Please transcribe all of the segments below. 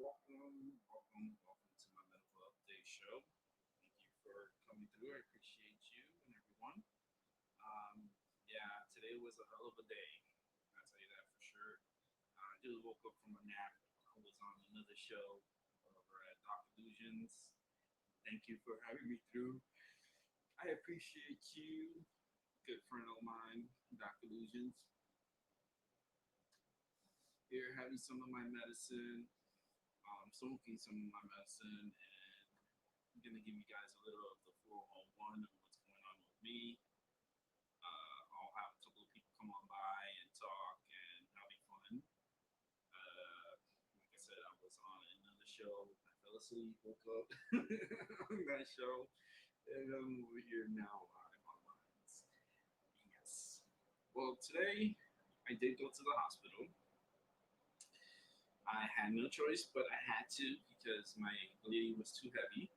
Welcome to my medical update show. Thank you for coming through. I appreciate you and everyone. Yeah, today was a hell of a day. I'll tell you that for sure. I just woke up from a nap. I was on another show over at Doc Illusions. Thank you for having me through. I appreciate you, good friend of mine, Doc Illusions. Here having some of my medicine, smoking some of my medicine, and I'm gonna give you guys a little of the 401 of what's going on with me. I'll have a couple of people come on by and talk, and that'll be fun. Like I said, I was on another show. I fell asleep, woke up on that show, and I'm over here now live on lines. Yes. Well, today I did go to the hospital. I had no choice, but I had to because my bleeding was too heavy.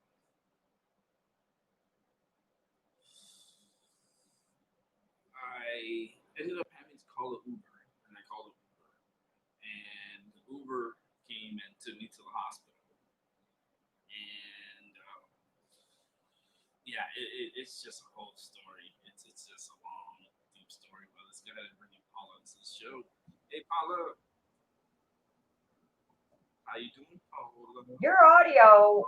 I ended up having to call an Uber, and I called an Uber, and the Uber came and took me to the hospital. And yeah, it's just a whole story. It's just a long, deep story. But let's go ahead and bring in Paula to the show. Hey, Paula, how you doing, Paula? Your audio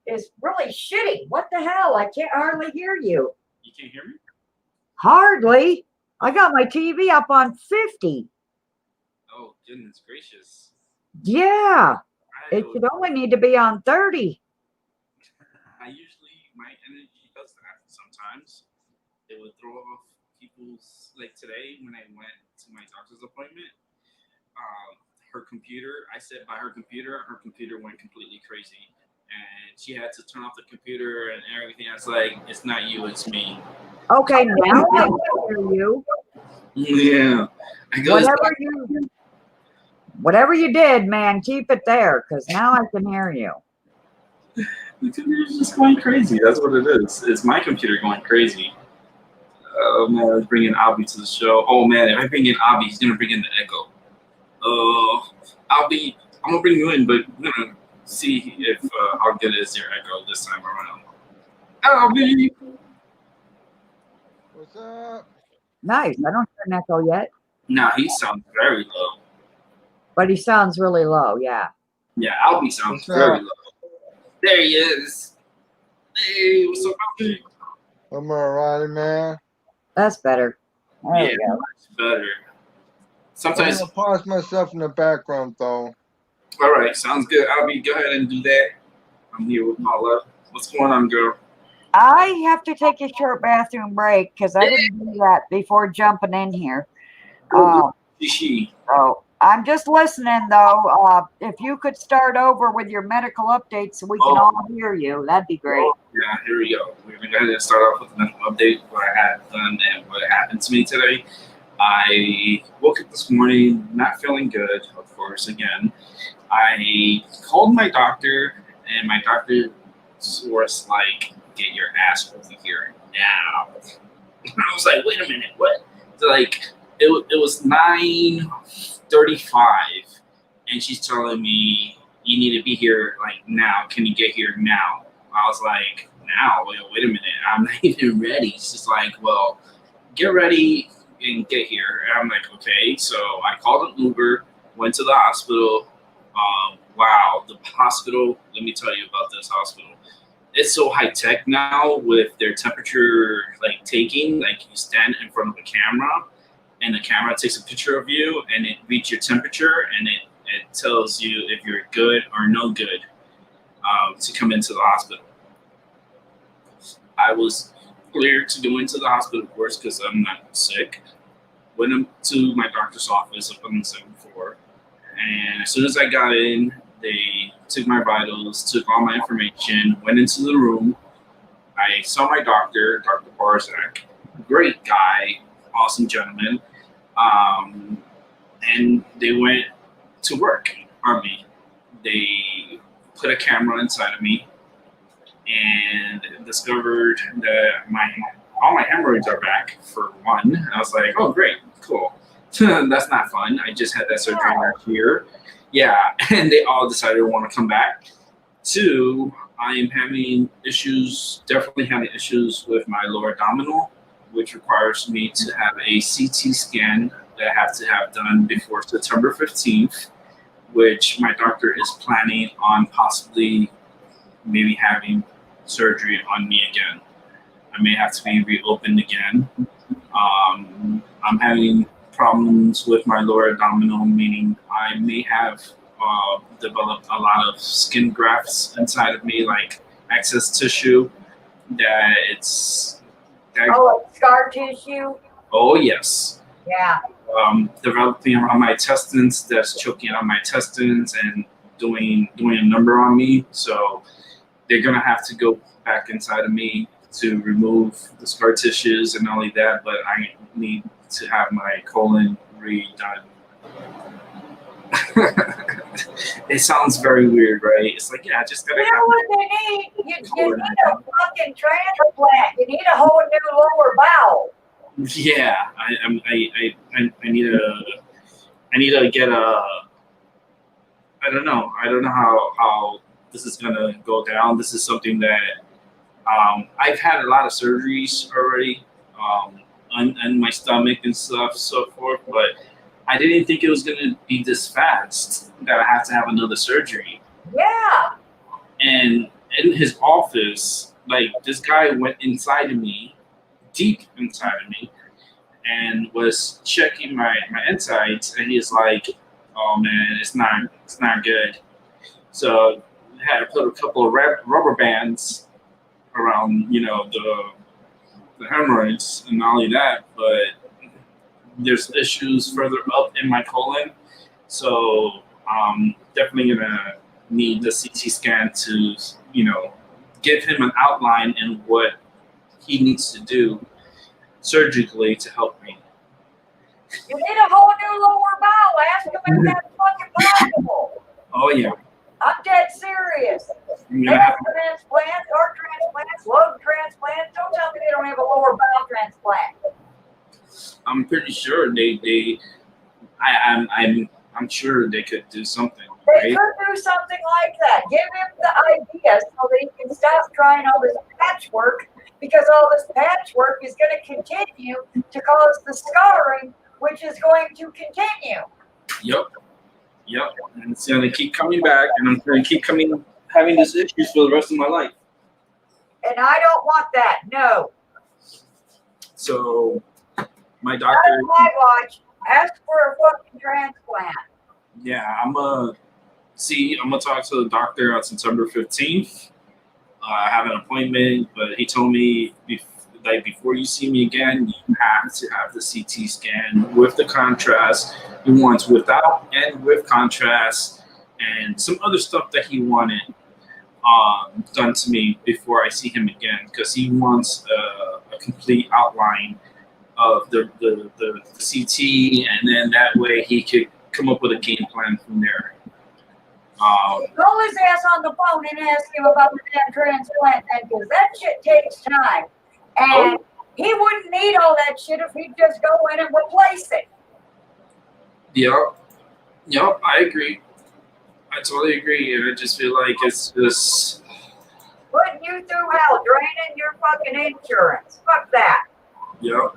is really shitty. What the hell? I can't hardly hear you. You can't hear me? Hardly. I got my TV up on 50. Oh, goodness gracious. Yeah. It should only need to be on 30. I usually, my energy does that sometimes. It would throw off people's, like today when I went to my doctor's appointment, her computer, I said by her computer went completely crazy. And she had to turn off the computer and everything. I was like, it's not you, it's me. Okay, now I can hear you. Yeah. I goes, Whatever you did, man, keep it there, because now I can hear you. the computer's just going crazy. That's what it is. It's my computer going crazy. Oh man, let's bring in Albie to the show. Oh man, if I bring in Albie, he's gonna bring in the echo. Albie, I'm gonna bring you in, but we're gonna see if how good is your echo this time around. Albie. What's up? Nice. I don't hear an echo yet, Now he sounds very low. but he sounds really low. Yeah. Yeah, Albie sounds very low. There he is. Hey, what's up, Albie? I'm alright, man. That's better. There Yeah, we go. much better. I'm Sometimes, gonna pause myself in the background, though. all right, sounds good. Albie, go ahead and do that. I'm here with Paula. What's going on, girl? I have to take a short bathroom break because I didn't do that before jumping in here. So I'm just listening, though. If you could start over with your medical updates so we can all hear you, that'd be great. Yeah, here we go. We're going to go ahead and start off with a medical update, what I had done and what happened to me today. I woke up this morning not feeling good, of course, again. I called my doctor, and my doctor was like, get your ass over here now. I was like, wait a minute, what? So like, it was 9:35, and she's telling me, you need to be here, like, now. Can you get here now? I was like, now? Wait a minute. I'm not even ready. She's like, well, get ready and get here. And I'm like, okay. So I called an Uber, went to the hospital. Wow, the hospital, let me tell you about this hospital. It's so high tech now with their temperature like taking, like you stand in front of a camera and the camera takes a picture of you and it reads your temperature and it tells you if you're good or no good to come into the hospital. I was cleared to go into the hospital, of course, because I'm not sick. Went to my doctor's office up on the second floor. And as soon as I got in, they took my vitals, took all my information, went into the room. I saw my doctor, Dr. Barzak, great guy, awesome gentleman. And they went to work on me. They put a camera inside of me and discovered that all my hemorrhoids are back, for one. And I was like, oh, great, cool. That's not fun. I just had that surgery last year. Yeah, and they all decided to want to come back. Two, I am having issues, definitely having issues with my lower abdominal, which requires me to have a CT scan that I have to have done before September 15th, which my doctor is planning on possibly maybe having surgery on me again. I may have to be reopened again. I'm having problems with my lower abdominal, meaning I may have developed a lot of skin grafts inside of me, like excess tissue that it's... like scar tissue? Oh, yes. Yeah. Developing around my intestines, that's choking on my intestines and doing a number on me. So they're going to have to go back inside of me to remove the scar tissues and not only that, but I need to have my colon redone. It sounds very weird, right? It's like, yeah, I just gotta You know what they need? You need a fucking transplant. You need a whole new lower bowel. Yeah, I need to get a... I don't know how this is gonna go down. This is something that I've had a lot of surgeries already on my stomach and stuff, so forth, but I didn't think it was gonna be this fast that I have to have another surgery. Yeah. And in his office, like, this guy went inside of me, deep inside of me, and was checking my insides, and he's like, "Oh man, it's not good." So I had to put a couple of rubber bands around, the hemorrhoids and not only that, but there's issues further up in my colon. So I'm definitely gonna need the CT scan to, give him an outline in what he needs to do surgically to help me. You need a whole new lower bowel. Ask him if that's fucking possible. Oh yeah. I'm dead serious. I'm They gonna have have transplants, heart transplants, lung transplants. Don't tell me they don't have a lower bowel transplant. I'm pretty sure I'm sure they could do something, They right? could do something like that. Give him the idea so that he can stop trying all this patchwork, because all this patchwork is going to continue to cause the scarring, which is going to continue. Yep. And it's gonna keep coming back, and I'm gonna keep having these issues for the rest of my life. And I don't want that. No. So my Not doctor, on my watch. Ask for a fucking transplant. yeah, I'm gonna talk to the doctor on September 15th. I have an appointment, but he told me before you see me again, you have to have the CT scan with the contrast. He wants without and with contrast, and some other stuff that he wanted done to me before I see him again, because he wants a complete outline of the CT, and then that way he could come up with a game plan from there. Call his ass on the phone and ask him about the damn transplant then, because that shit takes time. And he wouldn't need all that shit if he'd just go in and replace it. Yep, I agree. I totally agree, and I just feel like it's just Putting you through hell, draining your fucking insurance. Fuck that. yep.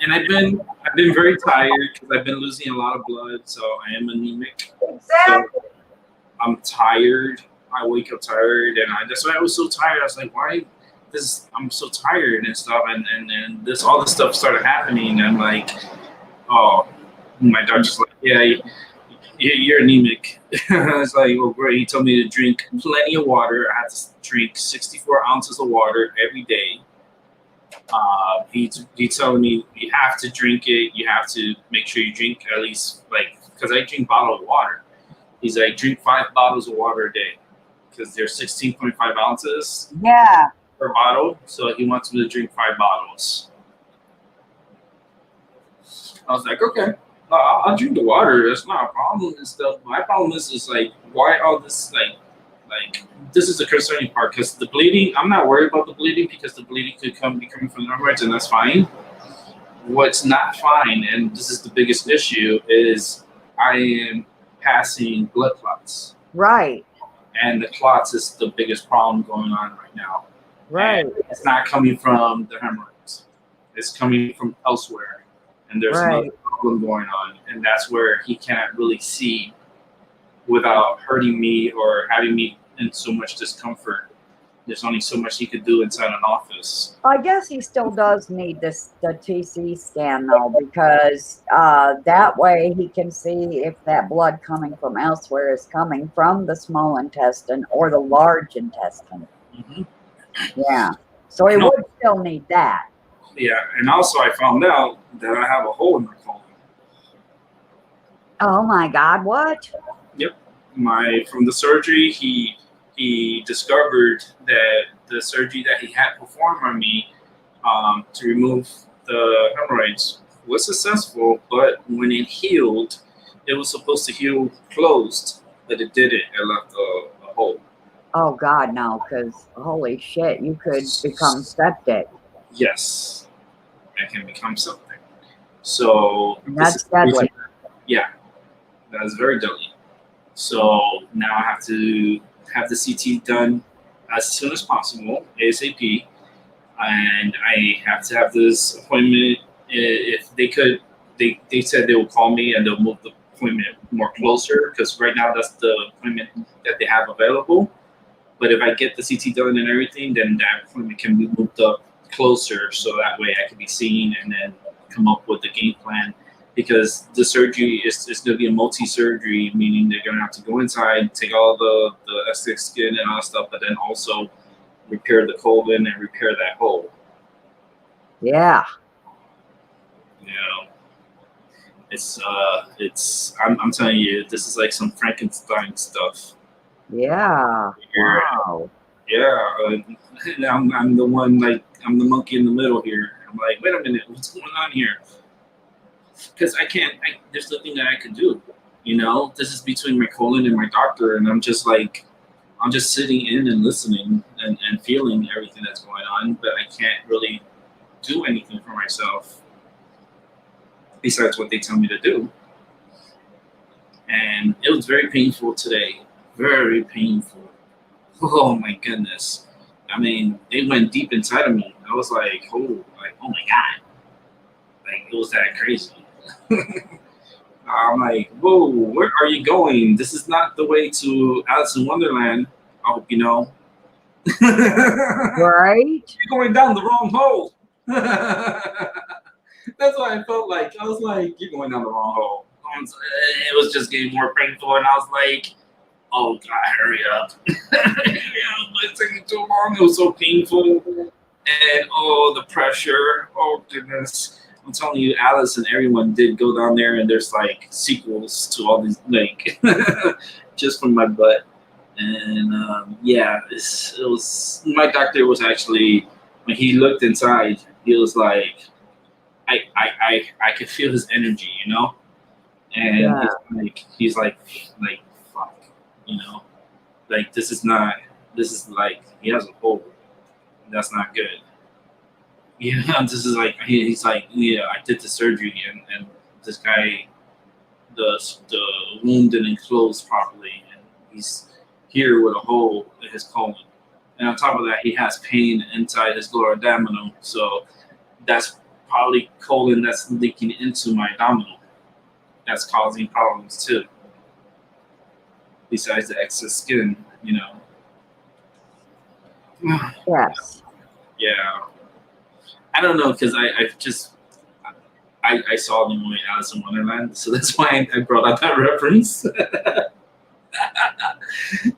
And I've been very tired because I've been losing a lot of blood, so I am anemic. Exactly. So I'm tired. I wake up tired, and that's why I was so tired. I was like, why? I'm so tired and stuff, and all this stuff started happening. And I'm like, oh, my doctor's like, yeah, you're anemic. I was like, well, great. He told me to drink plenty of water. I had to drink 64 ounces of water every day. He told me you have to drink it. You have to make sure you drink at least, like, because I drink bottled water. He's like, drink 5 bottles of water a day, because they're 16.5 ounces Yeah. per bottle. So he wants me to drink 5 bottles. I was like, okay, I'll drink the water. That's not a problem and stuff. My problem is like, why all this, like this is the concerning part, because the bleeding, I'm not worried about the bleeding, because the bleeding could be coming from the hemorrhoids, and that's fine. What's not fine, and this is the biggest issue, is I am passing blood clots. Right. And the clots is the biggest problem going on right now. Right. And it's not coming from the hemorrhoids. It's coming from elsewhere. And there's another problem going on. And that's where he can't really see without hurting me or having me in so much discomfort. There's only so much he could do inside an office. I guess he still does need the TC scan, though, because that way he can see if that blood coming from elsewhere is coming from the small intestine or the large intestine. Mm-hmm. Yeah. So he would still need that. Yeah, and also I found out that I have a hole in my colon. Oh my God! What? Yep, from the surgery, he discovered that the surgery that he had performed on me to remove the hemorrhoids was successful, but when it healed, it was supposed to heal closed, but it didn't. It left a hole. Oh God, no! Because holy shit, you could become septic. Yes, I can become something. So that's deadly. Yeah, that is very deadly. So now I have to have the CT done as soon as possible, ASAP, and I have to have this appointment. If they could, they said they will call me and they'll move the appointment more closer, because right now that's the appointment that they have available. But if I get the CT done and everything, then that appointment can be moved up closer, so that way I can be seen and then come up with the game plan. Because the surgery is going to be a multi-surgery, meaning they're going to have to go inside, take all the aesthetic skin and all that stuff, but then also repair the colon and repair that hole. Yeah. You know, I'm telling you, this is like some Frankenstein stuff. Yeah. Wow. Yeah. I'm the one, like, I'm the monkey in the middle here. I'm like, wait a minute, what's going on here? because I can't. There's nothing that I can do. This is between my colon and my doctor, and I'm just like, I'm just sitting in and listening and feeling everything that's going on, but I can't really do anything for myself besides what they tell me to do. And it was very painful today. Very painful. Oh my goodness. I mean, it went deep inside of me. I was like, oh my God. Like, it was that crazy. I'm like, whoa, where are you going? This is not the way to Alice in Wonderland. I hope you know. Right? You're going down the wrong hole. That's what I felt like. I was like, you're going down the wrong hole. It was just getting more painful, and I was like, oh God, hurry up. It's taking too long. It was so painful. And the pressure. Oh goodness. I'm telling you, Alice and everyone did go down there, and there's like sequels to all these, like, just from my butt. And yeah, it was. My doctor was actually, when he looked inside, he was like, I could feel his energy, and Yeah. he's like, fuck, like this is like he has a hole. That's not good. This is like he's like, yeah, I did the surgery, and this guy, the wound didn't close properly, and he's here with a hole in his colon, and on top of that, he has pain inside his lower abdominal, so that's probably colon that's leaking into my abdominal. That's causing problems too. Besides the excess skin, Yes. Yeah. I don't know, because I saw the movie Alice in Wonderland, so that's why I brought up that reference.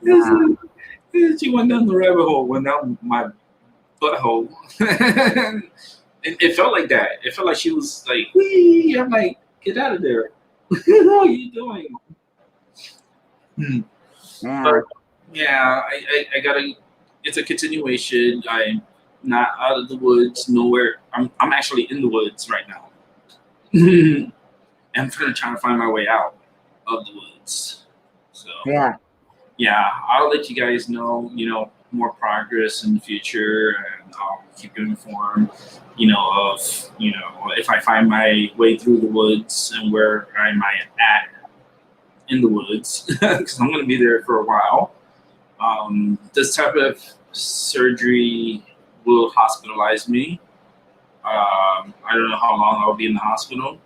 Yeah. She went down the rabbit hole, went down my butthole. And it felt like that. It felt like she was like, wee! I'm like, get out of there. What are you doing? Yeah. But yeah, I gotta. It's a continuation. I'm not out of the woods, nowhere. I'm actually in the woods right now. I'm trying to find my way out of the woods. So Yeah. yeah, I'll let you guys know, more progress in the future, and I'll keep you informed, of, if I find my way through the woods and where am I at in the woods, because I'm going to be there for a while. This type of surgery will hospitalize me. I don't know how long I'll be in the hospital.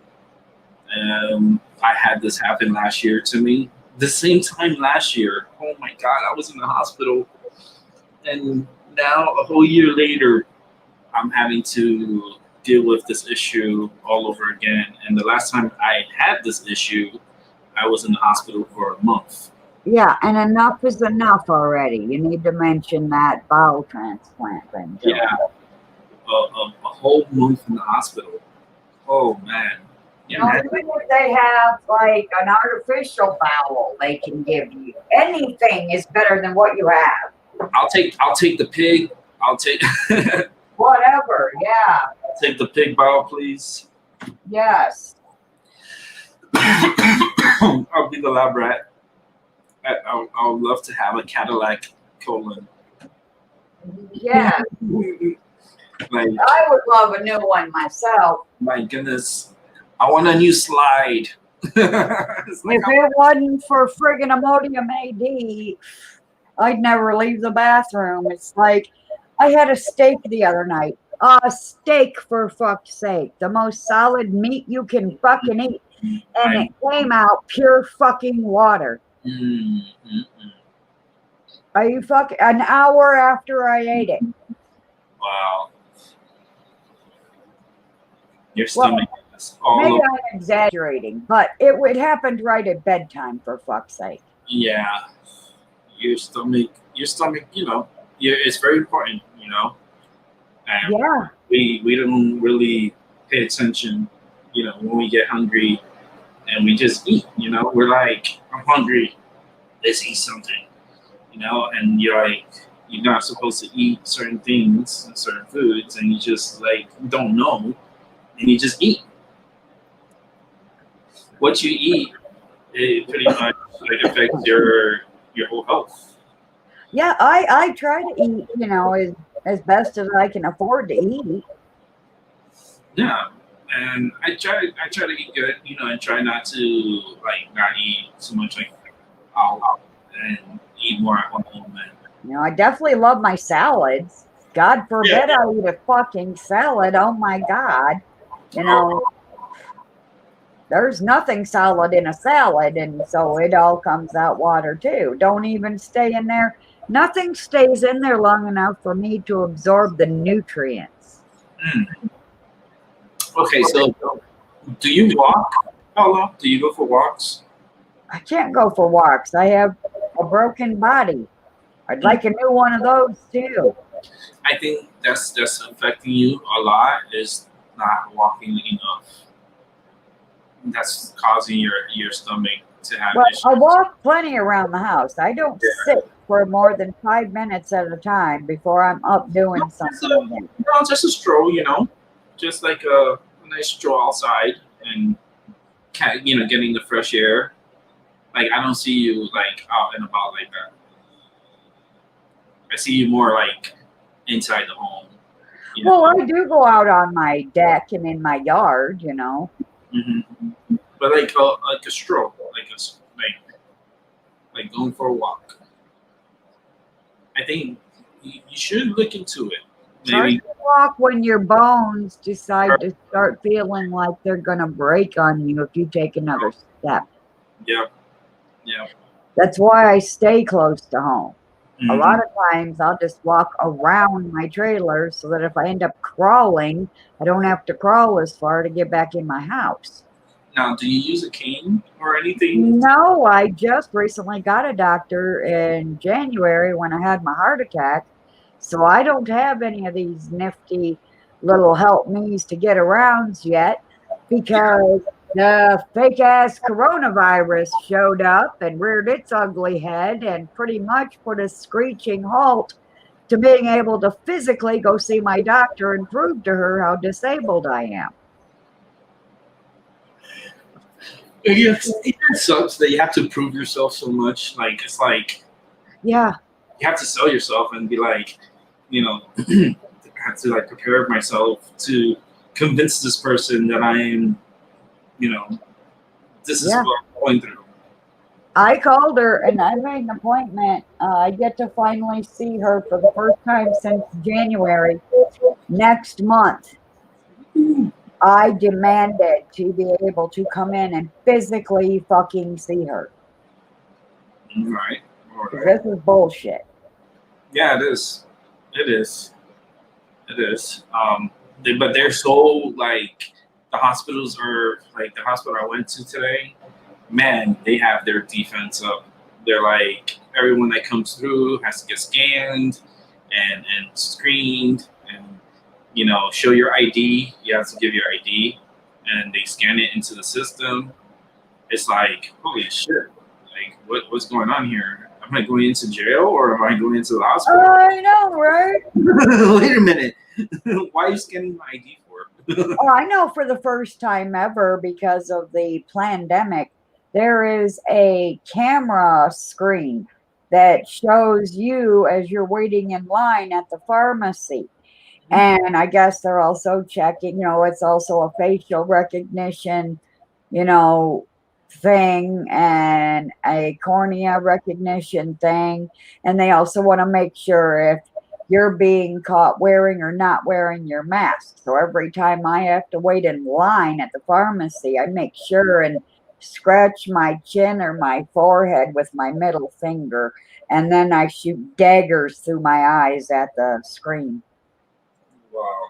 I had this happen last year to me. The same time last year. Oh my God, I was in the hospital. And now, a whole year later, I'm having to deal with this issue all over again. And the last time I had this issue, I was in the hospital for a month. Yeah, and enough is enough already. You need to mention that bowel transplant thing. Joe. Yeah, a whole month in the hospital. Oh man. Yeah, man. Even if they have like an artificial bowel, they can give you. Anything is better than what you have. I'll take the pig. I'll take Whatever. Yeah. take the pig bowel, please. Yes. I'll be the lab rat. I would love to have a Cadillac colon. Yeah. Like, I would love a new one myself. my goodness, I want a new slide. It's like, If it wasn't for friggin' Imodium AD, I'd never leave the bathroom. It's like I had a steak the other night. A steak, for fuck's sake. The most solid meat you can fucking eat. And it came out pure fucking water. Are you fucking an hour after I ate it? Wow. Your stomach is all Maybe over. I'm exaggerating, but it happened right at bedtime, for fuck's sake. Yeah. Your stomach, it's very important, And Yeah. we don't really pay attention, when we get hungry, and we just eat, we're like, I'm hungry, let's eat something, and you're like, you're not supposed to eat certain things and certain foods, and you just like don't know, and you just eat. what you eat, it pretty much like affects your whole health. Yeah, I try to eat, as best as I can afford to eat. Yeah, and I try to eat good, and try not to like not eat too much like out and eat more at home. And I definitely love my salads. God yeah, forbid I eat a fucking salad. Oh my God. You oh, know, there's nothing solid in a salad, and so it all comes out water too. Don't even stay in there. Nothing stays in there long enough for me to absorb the nutrients. mm. Okay, so do you walk? How long do you go for walks? I can't go for walks. I have a broken body. I'd Mm. like a new one of those too. I think that's affecting you a lot. Is not walking enough. That's causing your stomach to have Well, I issues. walk plenty around the house. I don't Yeah. sit for more than 5 minutes at a time before I'm up No, doing just something a, again. no, just a stroll, just like a nice stroll outside and getting the fresh air. Like I don't see you like out and about like that. I see you more like inside the home. You Well, know. I do go out on my deck and in my yard, Hmm. But like a stroll, like going for a walk. I think you should look into it. It's hard Maybe. to walk when your bones decide to start feeling like they're going to break on you if you take another step. Yeah. Yeah. That's why I stay close to home. A lot Hmm. of times I'll just walk around my trailer so that if I end up crawling, I don't have to crawl as far to get back in my house. Now, do you use a cane or anything? No, I just recently got a doctor in January when I had my heart attack. So I don't have any of these nifty little help me's to get around yet because the fake ass coronavirus showed up and reared its ugly head and pretty much put a screeching halt to being able to physically go see my doctor and prove to her how disabled I am. It sucks that you have to prove yourself so much. Like it's like Yeah. you have to sell yourself and be like, I have to like prepare myself to convince this person that I am, you know, this is Yeah. what I'm going through. I called her and I made an appointment. I get to finally see her for the first time since January next month. I demanded to be able to come in and physically fucking see her. All right. All 'Cause right. this is bullshit. Yeah, it is. It is. It is. But they're so like the hospitals are like the hospital I went to today. Man, they have their defense up. They're like everyone that comes through has to get scanned and screened and show your ID. You have to give your ID, and they scan it into the system. It's like holy shit! Like what's going on here? Am I going into jail or am I going into the hospital? I know, right? Wait a minute. Why are you scanning my ID for? Oh, I know for the first time ever because of the pandemic, there is a camera screen that shows you as you're waiting in line at the pharmacy. And I guess they're also checking, it's also a facial recognition, you know, thing and a cornea recognition thing. And they also want to make sure if you're being caught wearing or not wearing your mask. So every time I have to wait in line at the pharmacy, I make sure and scratch my chin or my forehead with my middle finger. And then I shoot daggers through my eyes at the screen. Wow.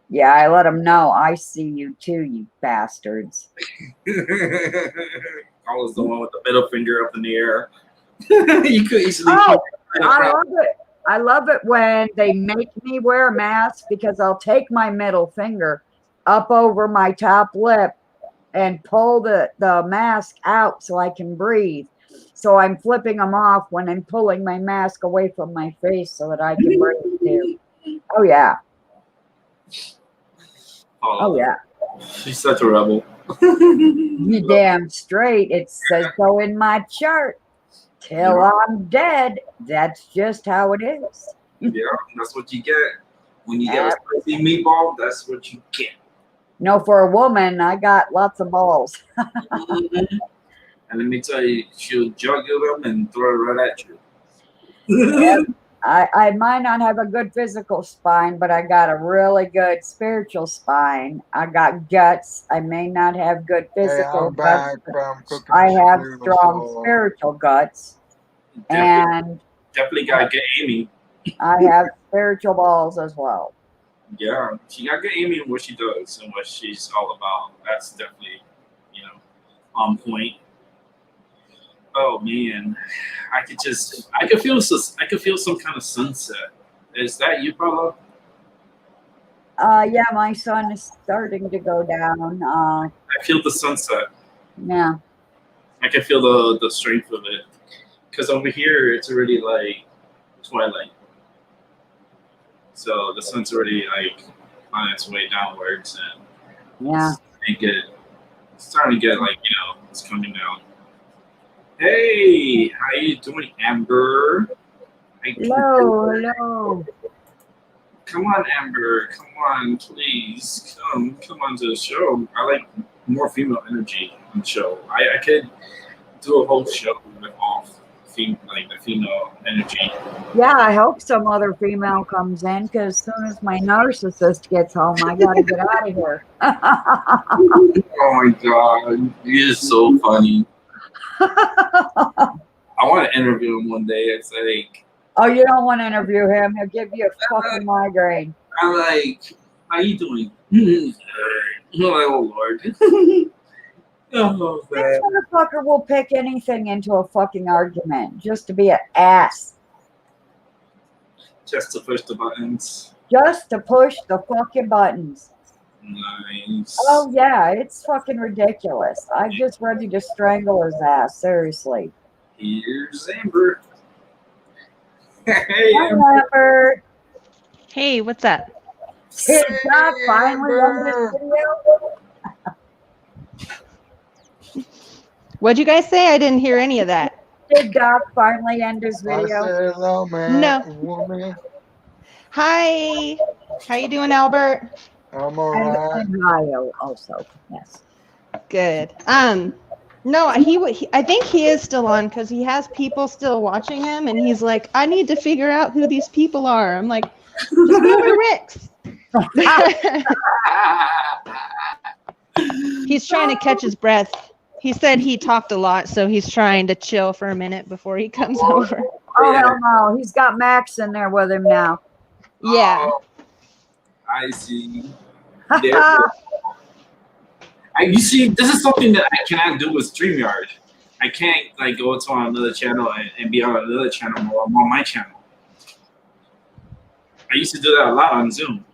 Yeah, I let them know I see you too, you bastards. I was the one with the middle finger up in the air. You could easily Oh, keep it I across. love it. I love it when they make me wear a mask because I'll take my middle finger up over my top lip and pull the mask out so I can breathe. So I'm flipping them off when I'm pulling my mask away from my face so that I can breathe too. Oh, yeah. All Oh, of them. yeah. She's such a rebel. You damn straight. It says so in my chart. Till Yeah. I'm dead. That's just how it is. Yeah, that's what you get. When you get a Yep. spicy meatball, that's what you get. No, for a woman, I got lots of balls. Mhm. And let me tell you, she'll juggle them and throw it right at you. Yep. I might not have a good physical spine, but I got a really good spiritual spine. I got guts. I may not have good Hey, physical I'm guts, back but from cooking I some have cereal, strong so spiritual guts, definitely, and definitely gotta get Amy. I have spiritual balls as well. Yeah, she gotta get Amy in what she does and what she's all about. That's definitely, you know, on point. Oh man, I could feel some kind of sunset. Is that you, Paula? Yeah, my sun is starting to go down. I feel the sunset. Yeah, I can feel the strength of it. Because over here it's already like twilight, so the sun's already like on its way downwards, and yeah. it's starting to get like it's coming down. Hey, how you doing, Amber? I can Hello, hello. Come on, Amber. Come on, please. Come on to the show. I like more female energy on the show. I could do a whole show with all like the female energy. Yeah, I hope some other female comes in because as soon as my narcissist gets home, I gotta get out of here. Oh my god, you're so funny. I want to interview him one day. It's like Oh, you don't want to interview him. He'll give you a fucking migraine. I'm like, how you doing? I'm like, oh Lord. Oh This man. motherfucker will pick anything into a fucking argument just to be an ass. Just to push the buttons. Just to push the fucking buttons. Nice. Oh, yeah, it's fucking ridiculous. I'm just ready to strangle his ass, seriously. Here's Amber. Hey, Hi, Amber. Amber. Hey, what's up? Did Hey, God finally end this Amber. video? What'd you guys say? I didn't hear any of that. Did God finally end his I video? said hello, man. No. Woman. Hi. How you doing, Albert? I'm And alright. Ohio also, yes. Good. No, I think he is still on because he has people still watching him, and he's like, I need to figure out who these people are. I'm like, just go to Rick's. He's trying to catch his breath. He said he talked a lot, so he's trying to chill for a minute before he comes over. Oh, hell no. He's got Max in there with him now. Yeah. Oh, I see. There. You see, this is something that I cannot do with StreamYard. I can't like go to another channel and be on another channel while I'm on my channel. I used to do that a lot on Zoom.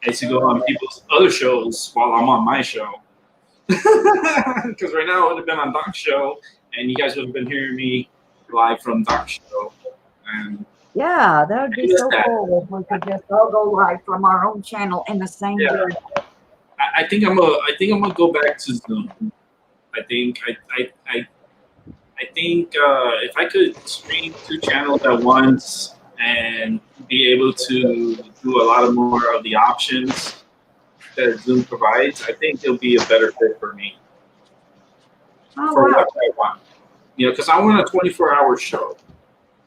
I used to go on people's other shows while I'm on my show. Because right now I would have been on Doc's show, and you guys would have been hearing me live from Doc's show. And Yeah, that would be I miss so that. cool if we could just all go live from our own channel in the same Yeah. day. I think I'm gonna go back to Zoom. I think if I could stream two channels at once and be able to do a lot of more of the options that Zoom provides, I think it'll be a better fit for me Oh, for wow. what I want. Because I want a 24-hour show.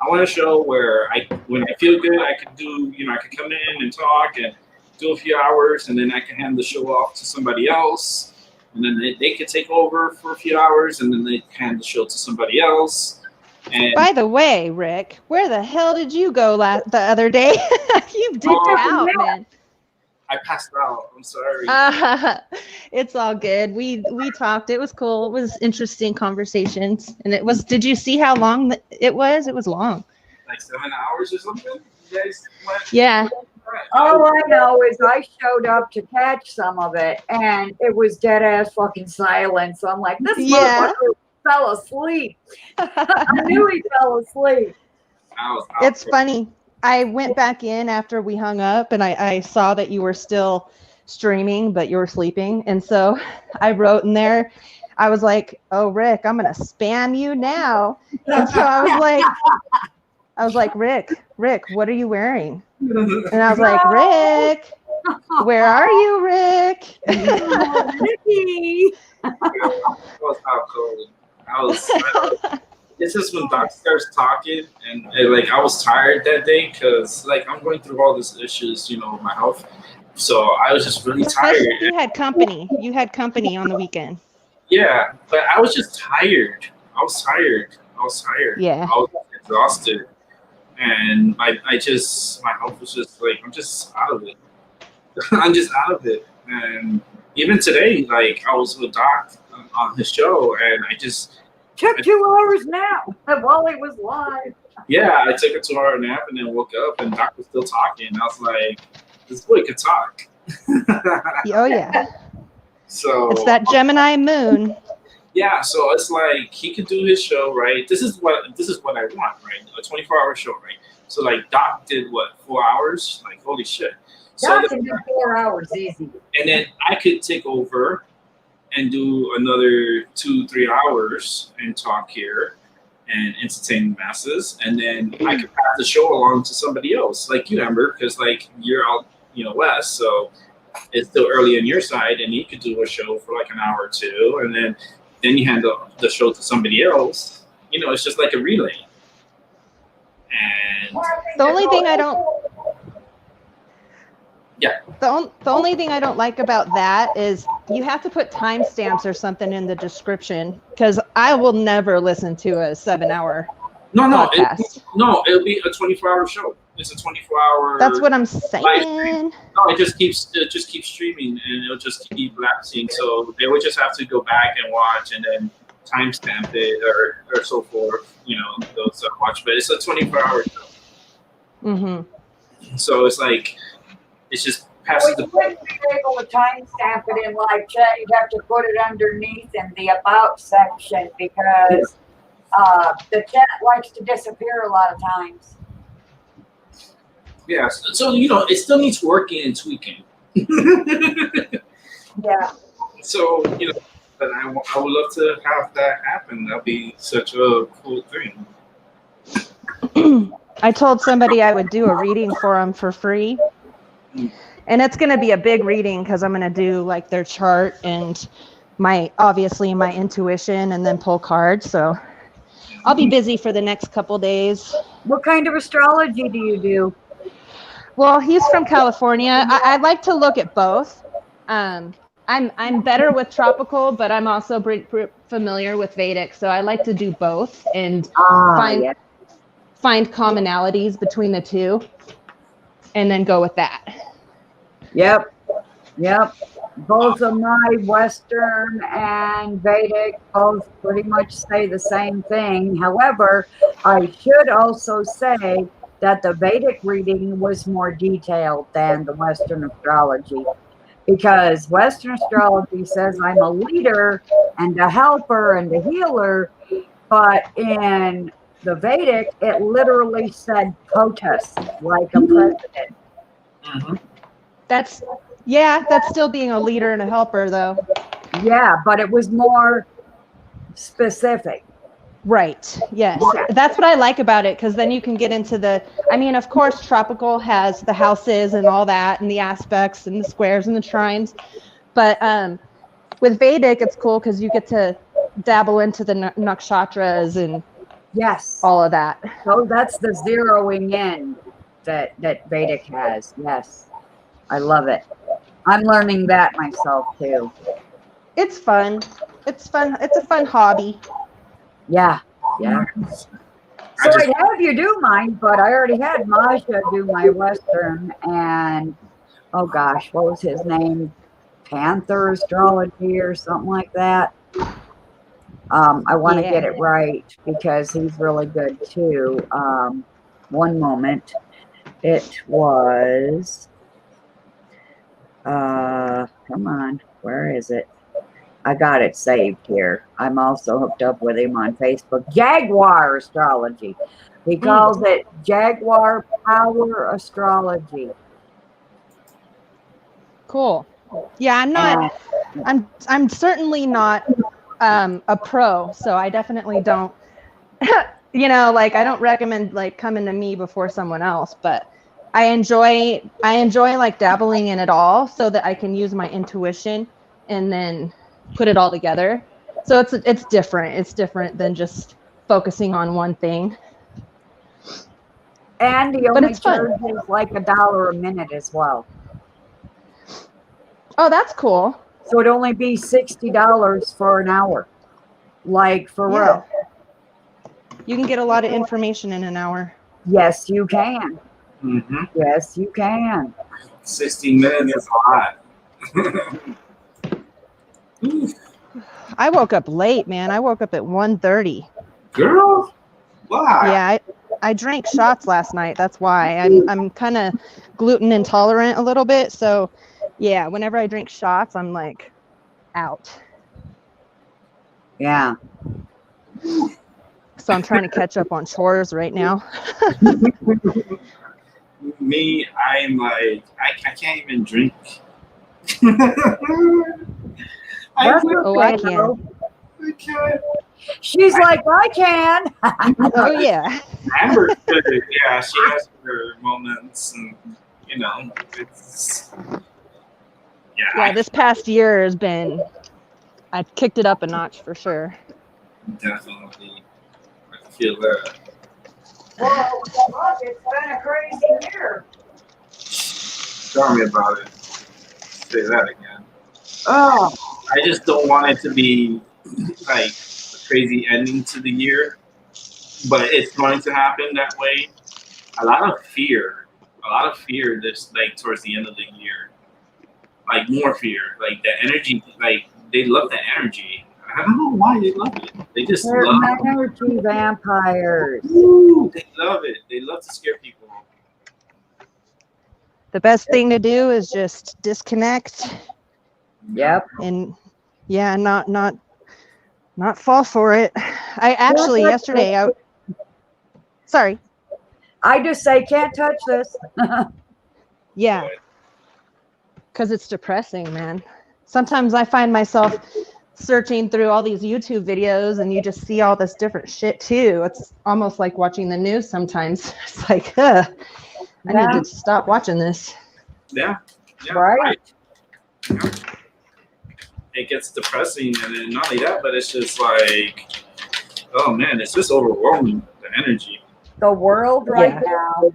I want a show where when I feel good, I can do, I can come in and talk and do a few hours, and then I can hand the show off to somebody else, and then they can take over for a few hours, and then they hand the show to somebody else. And By the way, Rick, where the hell did you go the other day? You dipped out, man. I passed out. I'm sorry. It's all good. We talked. It was cool. It was interesting conversations, and it was. Did you see how long it was? It was long. Like 7 hours or something. You guys went. Yeah. All I know is I showed up to catch some of it, and it was dead ass fucking silent. So I'm like, this Yeah. motherfucker fell asleep. I knew he fell asleep. I was out It's for- funny. I went back in after we hung up, and I saw that you were still streaming, but you were sleeping. And so I wrote in there, I was like, oh, Rick, I'm going to spam you now. And so I was like, Rick, what are you wearing? And I was like, Rick, where are you, Rick? Ricky. That was how cold. This is when Doc starts talking, and like I was tired that day because like I'm going through all these issues, with my health. So I was just really tired. You had company. You had company on the weekend. Yeah, but I was just tired. I was tired. Yeah. I was exhausted, and my health was just like I'm just out of it. I'm just out of it. And even today, like I was with Doc on his show, and I just took 2 hours nap while he was live. Yeah, I took a 2-hour nap and then woke up, and Doc was still talking. I was like, this boy could talk. Oh yeah. So it's that Gemini moon. Yeah, so it's like he could do his show, right? This is what I want, right? A 24-hour show, right? So like Doc did what, 4 hours? Like holy shit. Doc can do 4 hours easy. And then I could take over and do another 2-3 hours and talk here and entertain the masses, and then I could pass the show along to somebody else, like you, Amber, because like you're out, west, so it's still early on your side, and you could do a show for like an hour or two, and then you hand the show to somebody else. It's just like a relay. And the only thing I don't. Yeah. The only thing I don't like about that is you have to put timestamps or something in the description, because I will never listen to a 7-hour podcast. It'll be a 24-hour show. It's a 24-hour. That's what I'm saying. No, it just keeps streaming, and it'll just keep lapsing. So they would just have to go back and watch, and then timestamp it or so forth. Those that watch, but it's a 24-hour show. Mm-hmm. So it's like. It's just passes you wouldn't be able to timestamp it in live chat. You'd have to put it underneath in the about section, because the chat likes to disappear a lot of times. Yeah, so it still needs working and tweaking. Yeah. So but I would love to have that happen. That'd be such a cool thing. I told somebody I would do a reading for them for free. And it's going to be a big reading, because I'm going to do like their chart and my intuition, and then pull cards. So I'll be busy for the next couple days. What kind of astrology do you do? Well, he's from California. I like to look at both. I'm better with tropical, but I'm also familiar with Vedic. So I like to do both and find commonalities between the two, and then go with that. Yep. Both of my Western and Vedic both pretty much say the same thing. However, I should also say that the Vedic reading was more detailed than the Western astrology, because Western astrology says I'm a leader and a helper and a healer, but in the Vedic, it literally said POTUS, like a president. Mm-hmm. That's still being a leader and a helper, though. Yeah, but it was more specific. Right. Yes. Yeah. That's what I like about it, because then you can get into of course, tropical has the houses and all that, and the aspects and the squares and the trines. But with Vedic, it's cool because you get to dabble into the nakshatras and all of that. So that's the zeroing in that Vedic has. Yes. I love it. I'm learning that myself too. It's fun. It's a fun hobby. Yeah. So I'd have you do mine, but I already had Maja do my Western, and oh gosh, what was his name? Panther Astrology or something like that. I want to get it right, because he's really good too. One moment. It was come on, where is it? I got it saved here. I'm also hooked up with him on Facebook. Jaguar Astrology. He calls it Jaguar Power Astrology. Cool. Yeah, I'm not. I'm certainly not a pro, so I definitely don't. Like I don't recommend like coming to me before someone else, but I enjoy like dabbling in it all so that I can use my intuition and then put it all together. So it's different. It's different than just focusing on one thing. And he But only it's fun. charges like $1 a minute as well. Oh, that's cool. So it'd only be $60 for an hour. Like for Yeah. real. You can get a lot of information in an hour. Yes, you can. Mm-hmm. Yes, you can. 60 minutes is a lot. I woke up late, man. I woke up at 1:30. Girl, why? Yeah, I drank shots last night. That's why. I'm kind of gluten intolerant a little bit, so yeah, whenever I drink shots, I'm like out. Yeah. So I'm trying to catch up on chores right now. Me, I'm like, I can't even drink. That's Oh, okay, I can. though. I can't. She's like, I can. Oh yeah. Amber's good. Yeah, she has her moments, and it's Yeah, this past year has been, I kicked it up a notch for sure. Definitely. I feel that. Well, look, it's been a crazy year. Tell me about it. Say that again. Oh, I just don't want it to be like a crazy ending to the year, but it's going to happen that way. A lot of fear this like towards the end of the year, like more fear, like the energy, like they love the energy. I don't know why they love it. They just they're love energy vampires. Ooh, they love it. They love to scare people. The best thing to do is just disconnect Yep. and yeah, not fall for it. I actually yesterday sorry. I just say, can't touch this. Yeah. Because it's depressing, man. Sometimes I find myself searching through all these YouTube videos and you just see all this different shit too. It's almost like watching the news sometimes. It's like, I need to stop watching this. Yeah. Right. Yeah. It gets depressing, and then not only that, but it's just like, oh man, it's just overwhelming, the energy. The world right now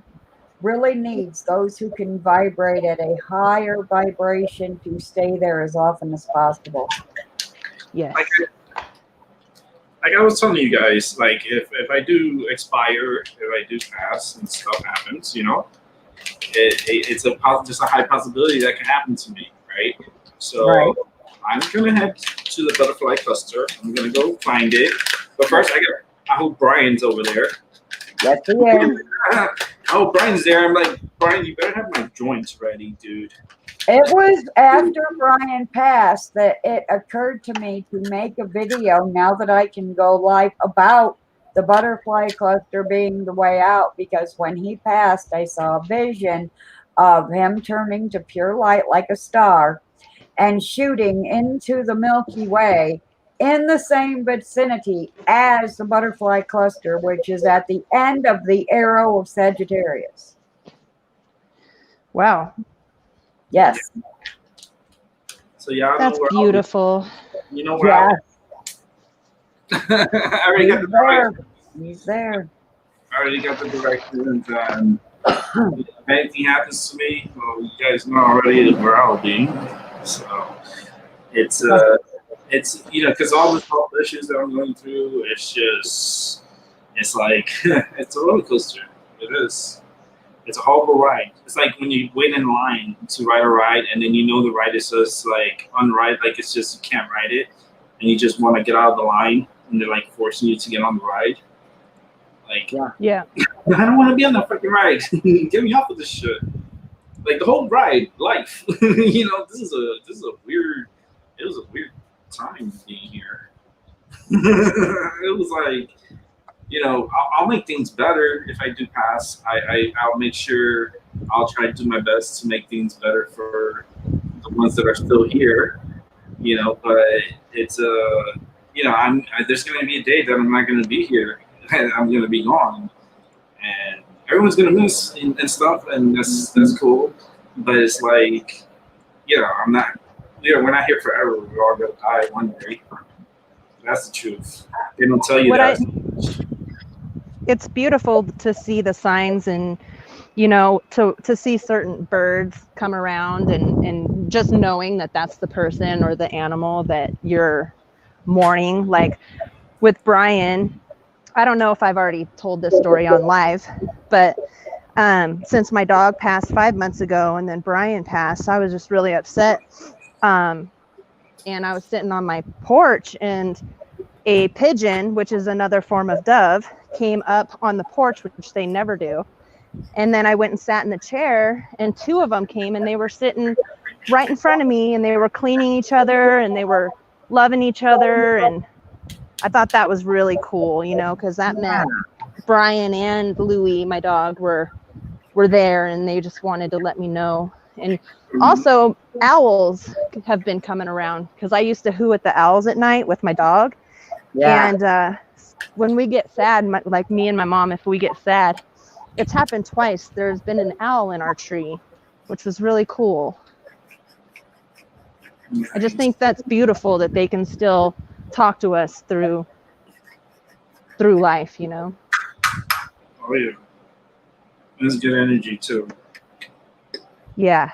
really needs those who can vibrate at a higher vibration to stay there as often as possible. Yes. Like I was telling you guys, like if I do expire, if I do pass and stuff happens, it's just a high possibility that can happen to me, right? So Right. I'm gonna head to the butterfly cluster. I'm gonna go find it, but first I hope Brian's over there. Yes, he is. I hope Brian's there. I'm like, Brian, you better have my joints ready, dude. It was after Brian passed that it occurred to me to make a video now that I can go live about the butterfly cluster being the way out, because when he passed, I saw a vision of him turning to pure light like a star and shooting into the Milky Way in the same vicinity as the butterfly cluster, which is at the end of the arrow of Sagittarius. Wow. Yes. So y'all That's know where beautiful. You know where Yes. I already got the directions. He's there. I already got the directions, and if anything happens to me, well, you guys know already where I'll be. So it's because all the health issues that I'm going through, it's like it's a roller coaster. It is. It's a horrible ride. It's like when you wait in line to ride a ride, and then the ride is just like unride, like it's just you can't ride it, and you just want to get out of the line, and they're like forcing you to get on the ride. Like, yeah. I don't want to be on that fucking ride. Get me off of this shit. Like the whole ride, life. This is a weird. It was a weird time being here. It was like, I'll make things better if I do pass. I'll make sure I'll try to do my best to make things better for the ones that are still here, but it's there's going to be a day that I'm not going to be here, and I'm going to be gone, and everyone's going to miss and stuff, and that's cool, but it's like, I'm not, we're not here forever. We're all going to die one day. That's the truth. They don't tell you that. It's beautiful to see the signs and, to see certain birds come around and just knowing that that's the person or the animal that you're mourning. Like with Brian, I don't know if I've already told this story on live, but since my dog passed 5 months ago and then Brian passed, I was just really upset. And I was sitting on my porch and a pigeon, which is another form of dove, came up on the porch, which they never do. And then I went and sat in the chair, and 2 of them came, and they were sitting right in front of me, and they were cleaning each other, and they were loving each other. And I thought that was really cool, because that meant Brian and Louie, my dog, were there, and they just wanted to let me know. And also, owls have been coming around, because I used to hoo at the owls at night with my dog. Yeah. And when we get sad, like me and my mom, if we get sad, it's happened twice. There's been an owl in our tree, which was really cool. I just think that's beautiful that they can still talk to us through life, Oh yeah. That's good energy too. Yeah.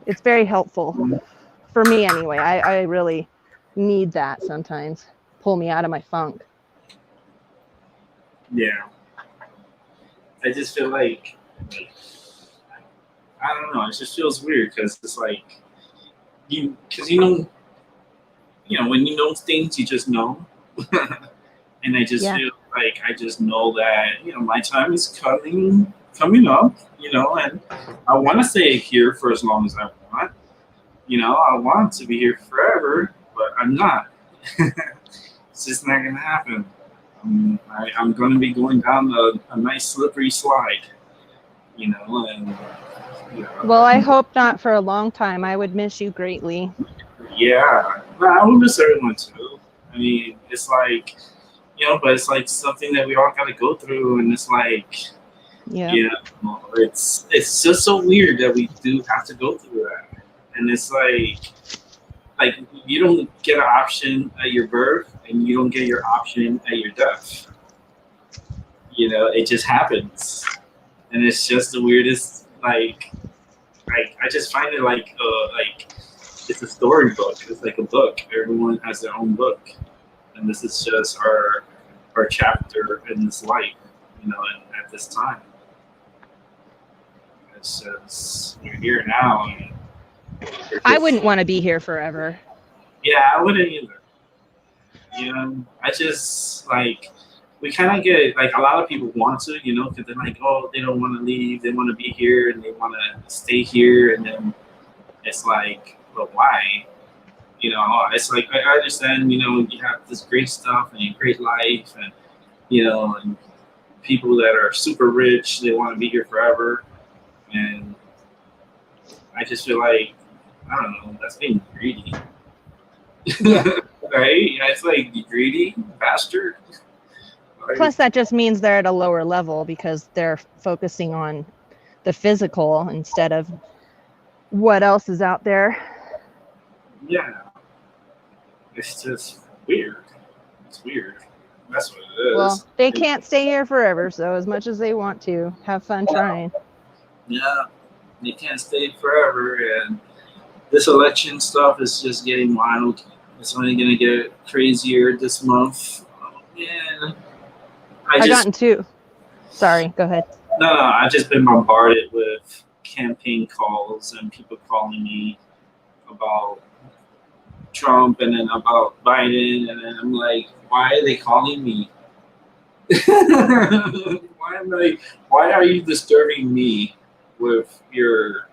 It's very helpful. For me anyway. I really need that sometimes. Pull me out of my funk. Yeah. I just feel like, I don't know, it just feels weird because it's like, when you know things, you just know. And I just feel like I just know that, my time is coming up, and I want to stay here for as long as I want. I want to be here forever, but I'm not. It's just not going to happen. I'm going to be going down a nice slippery slide, and well, I hope not for a long time. I would miss you greatly. Yeah, I would miss everyone too. I mean, it's like, but it's like something that we all got to go through, and it's like, it's just so weird that we do have to go through that, and it's like you don't get an option at your birth, and you don't get your option at your death. It just happens, and it's just the weirdest. Like I just find it like it's a storybook. It's like a book. Everyone has their own book, and this is just our chapter in this life, and at this time. It's just we're here now. And I wouldn't want to be here forever. Yeah, I wouldn't either. I just we kind of get a lot of people want to, because they're like, oh, they don't want to leave, they want to be here, and they want to stay here, and then it's like, but why? It's like I understand, you have this great stuff and a great life, and and people that are super rich, they want to be here forever, and I just feel like, I don't know, that's being greedy. Yeah. Right? It's like greedy bastard. Plus, that just means they're at a lower level because they're focusing on the physical instead of what else is out there. Yeah. It's just weird. It's weird. That's what it is. Well, they can't stay here forever, so as much as they want to, have fun trying. Yeah. They can't stay forever, and this election stuff is just getting wild. It's only going to get crazier this month. Oh, man. I gotten two. Sorry, go ahead. No, I've just been bombarded with campaign calls and people calling me about Trump and then about Biden, and then I'm like, why are they calling me? Why are you disturbing me with your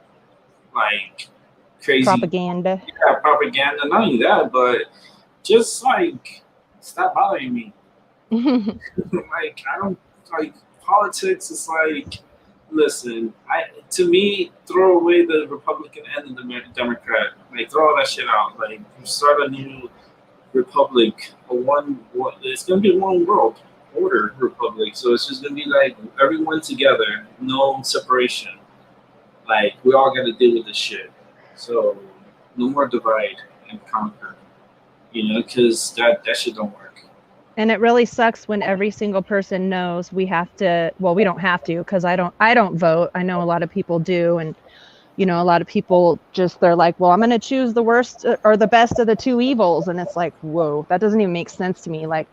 crazy propaganda? Yeah, propaganda. Not only that, but just stop bothering me. I don't politics. It's listen, to me, throw away the Republican and the Democrat. Like, throw all that shit out. Like, start a new republic, it's gonna be a one world order republic. So it's just gonna be like everyone together, no separation. Like, we all got to deal with this shit. So no more divide and conquer. Because that shit don't work. And it really sucks when every single person knows we have to. Well, we don't have to, because I don't vote. I know a lot of people do, and a lot of people they're like, well, I'm going to choose the worst or the best of the two evils, and it's like, whoa, that doesn't even make sense to me. Like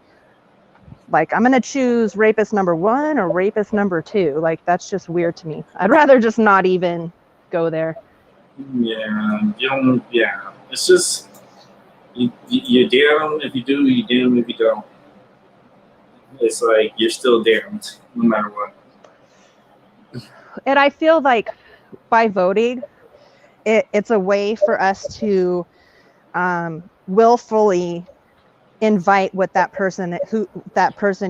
I'm going to choose rapist number 1 or rapist number 2. Like, that's just weird to me. I'd rather just not even go there. Yeah, you don't. Yeah, it's just you damn if you do, you damn if you don't. It's like you're still damned no matter what. And I feel like by voting, it's a way for us to willfully invite what that person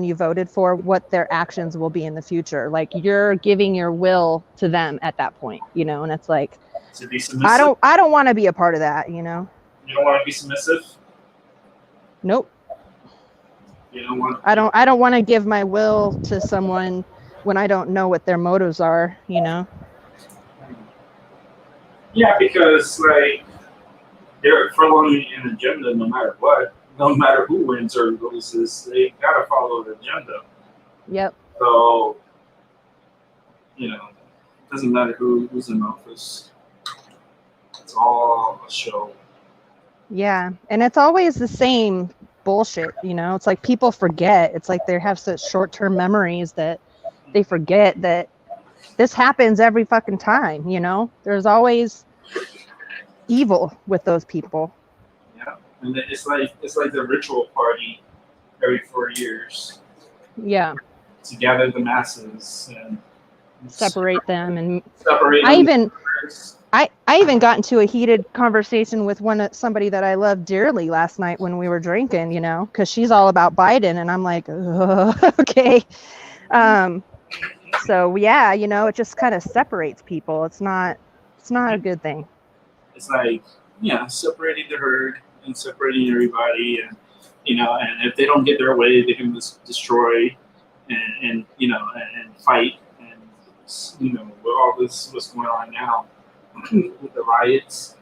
you voted for, what their actions will be in the future. Like, you're giving your will to them at that point, and it's like, To be submissive. I don't want to be a part of that, You don't want to be submissive. Nope. You don't want. I don't want to give my will to someone when I don't know what their motives are. Yeah, because like they're following an agenda no matter what. No matter who wins or loses, they gotta follow the agenda. Yep. So, it doesn't matter who's in office. It's all a show. Yeah, and it's always the same bullshit. It's like people forget. It's like they have such short-term memories that they forget that this happens every fucking time. There's always evil with those people. Yeah, and it's like the ritual party every 4 years. Yeah. To gather the masses and separate them and separate. I even got into a heated conversation with somebody that I love dearly last night when we were drinking, because she's all about Biden, and I'm like, okay. So yeah, it just kind of separates people. It's not a good thing. It's like, separating the herd and separating everybody, and and if they don't get their way, they can just destroy and fight, and with all this what's going on now with the riots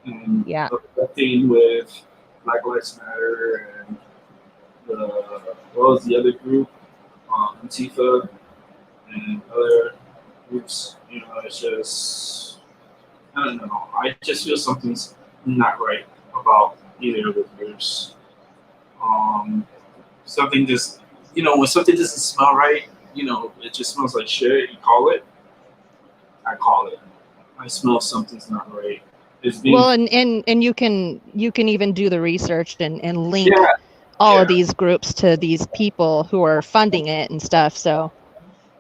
and the thing with Black Lives Matter and what was the other group, Antifa and other groups. It's just, I don't know. I just feel something's not right about either of the groups. Something just, when something doesn't smell right, it just smells like shit. You call it. I call it. I smell something's not right. Well, and you can even do the research and link all of these groups to these people who are funding it and stuff. So,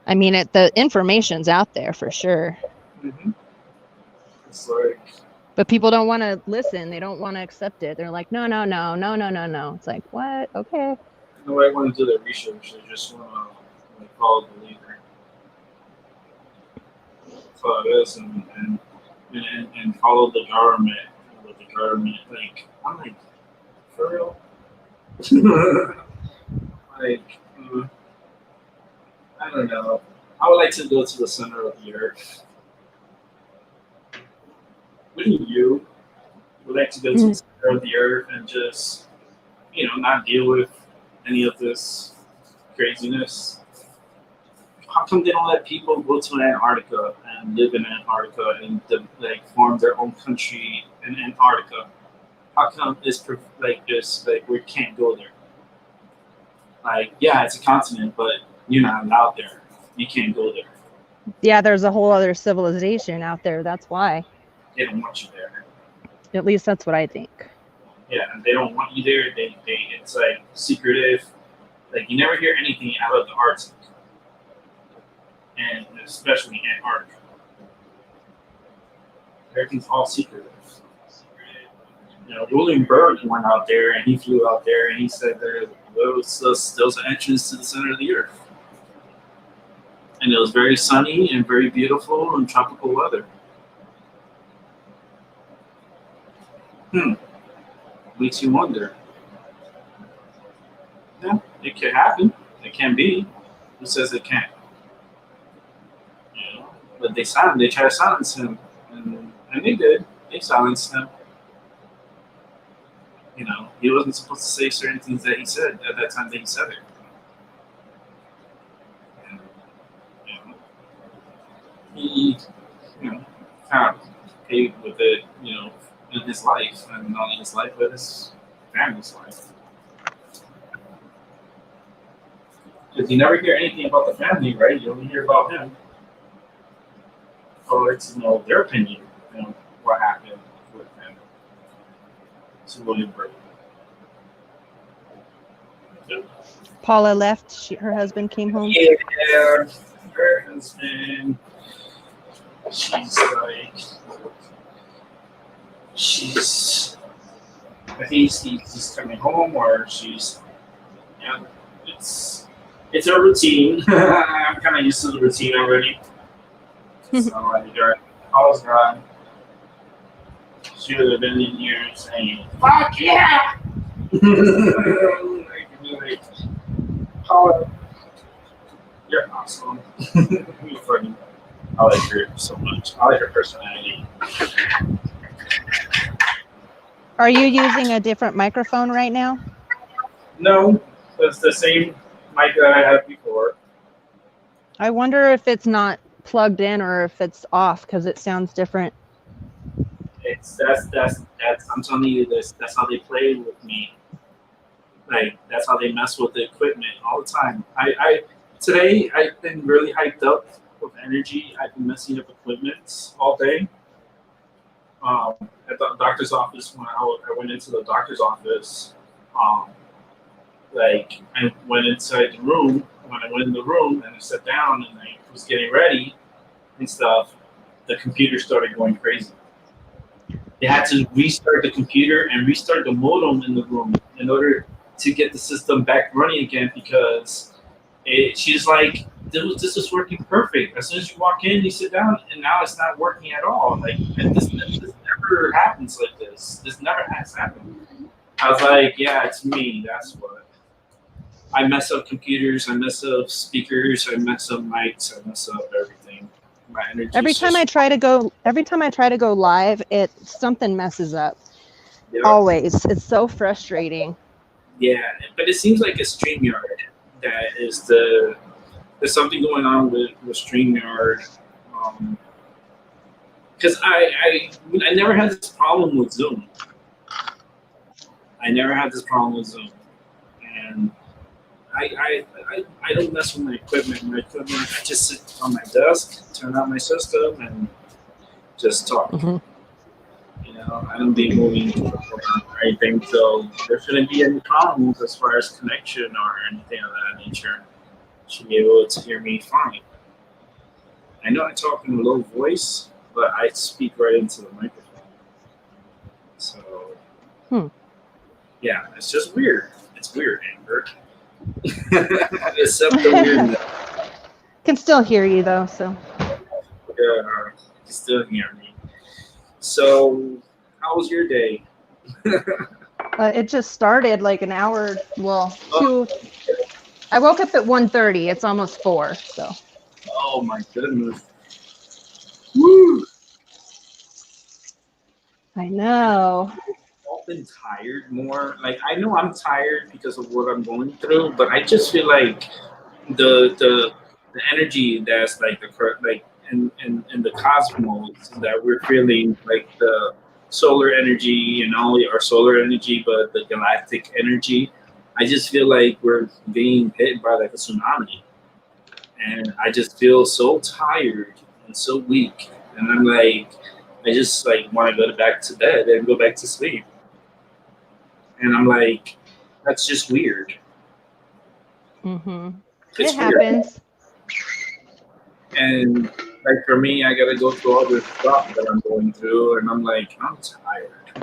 I mean, the information's out there for sure. Mm-hmm. It's like, but people don't want to listen. They don't want to accept it. They're like, no. It's like, what? Okay. Nobody want to do their research. They just want to follow the leader. Follow this and follow the government. With the government, like, I'm like, for real. Like, I don't know. I would like to go to the center of the earth. Wouldn't you would like to go to the center of the earth and just, not deal with any of this craziness? How come they don't let people go to Antarctica and live in Antarctica and form their own country in Antarctica? How come it's like this? Like, we can't go there. Like, yeah, it's a continent, but you're not allowed there. You can't go there. Yeah, there's a whole other civilization out there. That's why. They don't want you there. At least that's what I think. Yeah, and they don't want you there. It's like secretive. Like, you never hear anything out of the Arctic, and especially Antarctica. Everything's all secretive. William Byrd went out there and he flew out there and he said there was an entrance to the center of the earth. and it was very sunny and very beautiful and tropical weather. Makes you wonder. Yeah, it can happen. It can be. Who says it can't? You know, but they try to silence him, and they did. They silenced him. You know, he wasn't supposed to say certain things that he said at that time that he said it. And, you know, he, you know, kind of paid with it, you know, in his life, and not only his life, but his family's life. Because you never hear anything about the family, right? You only hear about him. Or it's, you know, their opinion, you know, what happened with him. To William Burke. Paula left. Her husband came home. Yeah, her husband. She's like, I think he's coming home, or she's, yeah, it's a routine. I'm kind of used to the routine already. So like, Paula's gone. She would have been in here saying, "Fuck yeah!" like, Paula, you're awesome. You're funny. I like her so much. I like her personality. Are you using a different microphone right now? No, it's the same mic that I had before. I wonder if it's not plugged in or if it's off because it sounds different. That's I'm telling you this. That's how they play with me. Like that's how they mess with the equipment all the time. Today I've been really hyped up with energy. I've been messing up equipment all day. At the doctor's office, when I went into the doctor's office, like I went inside the room. When I went in the room and I sat down and I was getting ready and stuff, the computer started going crazy. They had to restart the computer and restart the modem in the room in order to get the system back running again because she's like, this is working perfect. As soon as you walk in, you sit down, and now it's not working at all. Like, this never happens like this. This never has happened. I was like, yeah, it's me. That's what. I mess up computers. I mess up speakers. I mess up mics. I mess up everything. My energy. Every time I try to go live, something messes up. Yeah. Always. It's so frustrating. Yeah, but it seems like a StreamYard that is there's something going on with StreamYard. Because I never had this problem with Zoom. And I don't mess with my equipment. I just sit on my desk, turn on my system, and just talk. Mm-hmm. You know, I don't be moving or anything, so there shouldn't be any problems as far as connection or anything of that nature. Should be able to hear me fine. I know I talk in a low voice, but I speak right into the microphone. So, yeah, it's just weird. It's weird, Amber. Except the weirdness. Can still hear you though, so. Yeah, you can still hear me. So, how was your day? It just started like an hour, two. I woke up at 1:30. It's almost 4, so. Oh my goodness. Woo! I know. I've been tired more. Like I know I'm tired because of what I'm going through, but I just feel like the energy that's like in the cosmos that we're feeling, like the solar energy and not only our solar energy but the galactic energy. I just feel like we're being hit by like a tsunami, and I just feel so tired and so weak, and I'm like, I just like want to go back to bed and go back to sleep. And I'm like, that's just weird. Mm-hmm. It's It weird. happens. And like for me, I gotta go through all this stuff that I'm going through, and I'm like, I'm tired.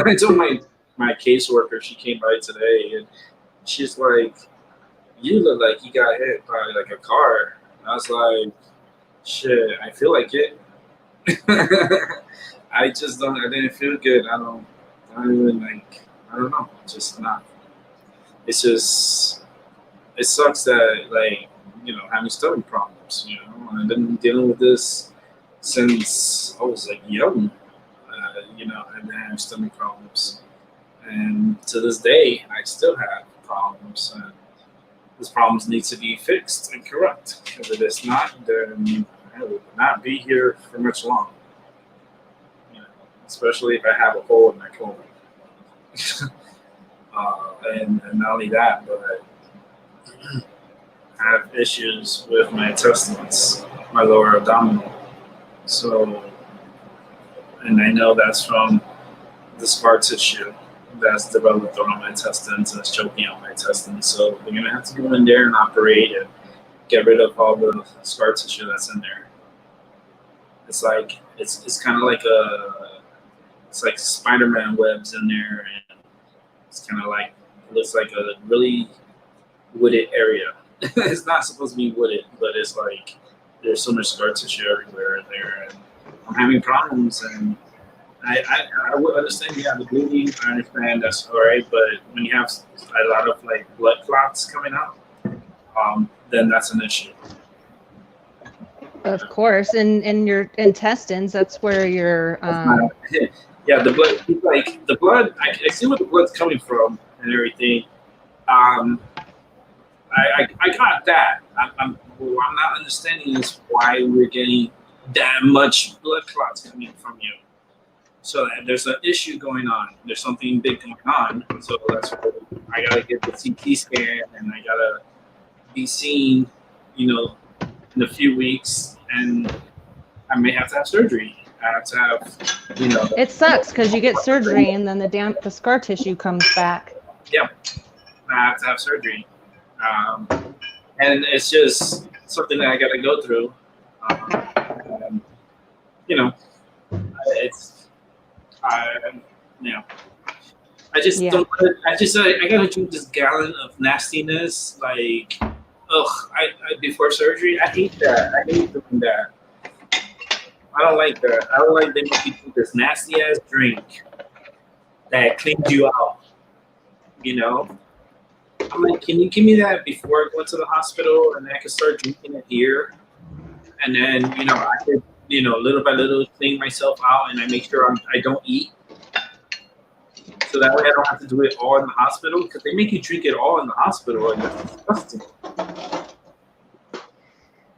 I told my caseworker, she came by today, and she's like, "You look like you got hit by like a car." I was like, shit, I feel like it. I just don't. I didn't feel good. I don't even like. I don't know. Just not. It's just. It sucks that like having stomach problems. I've been dealing with this since I was like young. I've been having stomach problems, and to this day, I still have problems. And these problems need to be fixed and correct. If it is not, then I will not be here for much long. You know, Especially if I have a hole in my colon. And not only that, but I have issues with my intestines, my lower abdominal. So, and I know that's from the scar tissue that's developed on my intestines and it's choking out my intestines. So we're gonna have to go in there and operate and get rid of all the scar tissue that's in there. It's like it's kind of like it's like Spider-Man webs in there, and it's kind of like it looks like a really wooded area. It's not supposed to be wooded, but it's like there's so much scar tissue everywhere in there, and I'm having problems. And I would understand you have the bleeding. I understand that's all right, but when you have a lot of like blood clots coming out, then that's an issue. Of course, in your intestines, that's where your Yeah, the blood, like the blood. I see where the blood's coming from and everything. Um, I got that. What I'm not understanding is why we're getting that much blood clots coming from you. So there's an issue going on. There's something big going on. So that's why I gotta get the CT scan and I gotta be seen, in a few weeks, and I may have to have surgery. I have to have. It sucks because you get surgery and then the scar tissue comes back. Yeah, I have to have surgery. And it's just something that I got to go through. And, it's, I just don't. I gotta drink this gallon of nastiness. Like, I before surgery, I hate that. I hate doing that. I don't like that. I don't like them making you drink this nasty ass drink that cleans you out. I'm like, can you give me that before I go to the hospital, and then I can start drinking it here, and then I could little by little clean myself out, and I make sure I don't eat, so that way I don't have to do it all in the hospital, because they make you drink it all in the hospital, and that's disgusting.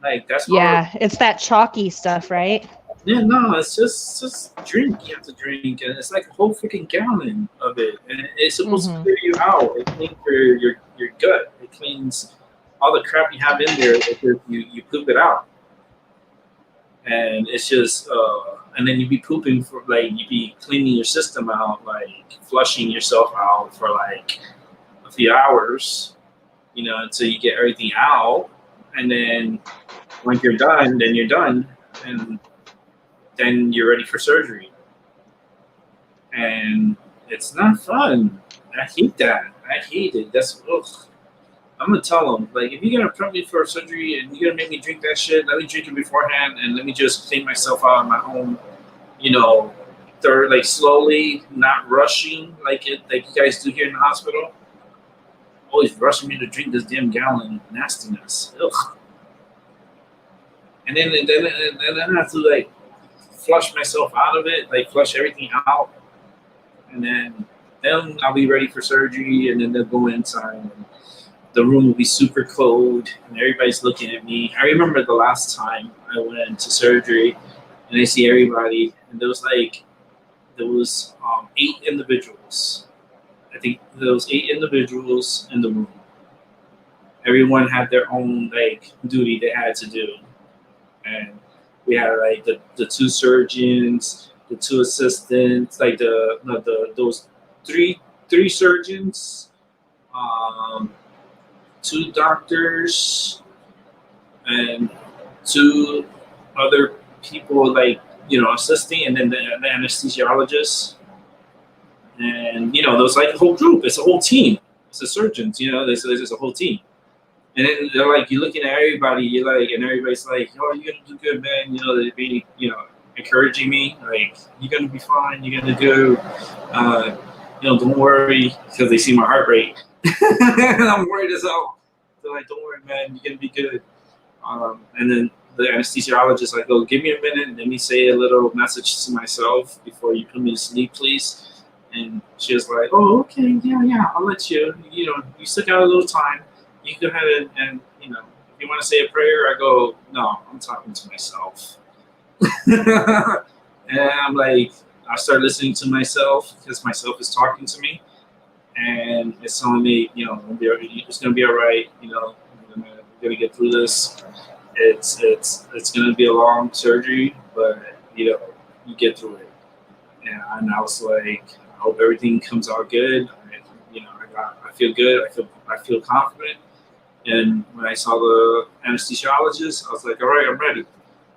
Like that's it's that chalky stuff, right? Yeah, no, it's just drink. You have to drink, and it's like a whole freaking gallon of it, and it's supposed to clear you out. It cleans your gut. It cleans all the crap you have in there because you poop it out, and it's just and then you be pooping for like you be cleaning your system out, like flushing yourself out for like a few hours, until you get everything out, and then when you're done, then you're done, and then you're ready for surgery. And it's not fun. I hate that. I hate it. I'm gonna tell them, like, if you're gonna prep me for surgery and you're gonna make me drink that shit, let me drink it beforehand and let me just clean myself out on my own, like slowly, not rushing like you guys do here in the hospital. Always rushing me to drink this damn gallon of nastiness. Ugh. And then I have to like flush myself out of it, like flush everything out, and then I'll be ready for surgery, and then they'll go inside, and the room will be super cold, and everybody's looking at me. I remember the last time I went to surgery, and I see everybody, and there was 8 individuals. I think there was 8 individuals in the room. Everyone had their own like duty they had to do, and we had like the 2 surgeons, the 2 assistants, like those three surgeons, 2 doctors, and 2 other people like assisting, and then the anesthesiologist, and there's like a whole group. It's a whole team. It's the surgeons. There's a whole team, And then they're like, you're looking at everybody, you're like, and everybody's like, oh, you're gonna do good, man. You know, they're being, encouraging me, like, you're gonna be fine, you're gonna do, don't worry, because they see my heart rate, and I'm worried as hell. They're like, don't worry, man, you're gonna be good. And then the anesthesiologist, like, oh, give me a minute, let me say a little message to myself before you put me to sleep, please. And she was like, oh, okay, yeah, I'll let you. You still got a little time. You go ahead and if you want to say a prayer, I go, no, I'm talking to myself. And I'm like, I start listening to myself because myself is talking to me, and it's telling me, it's gonna be all right. We're gonna get through this. It's gonna be a long surgery, but you get through it. And I was like, I hope everything comes out good. I feel good. I feel confident. And when I saw the anesthesiologist, I was like, all right, I'm ready.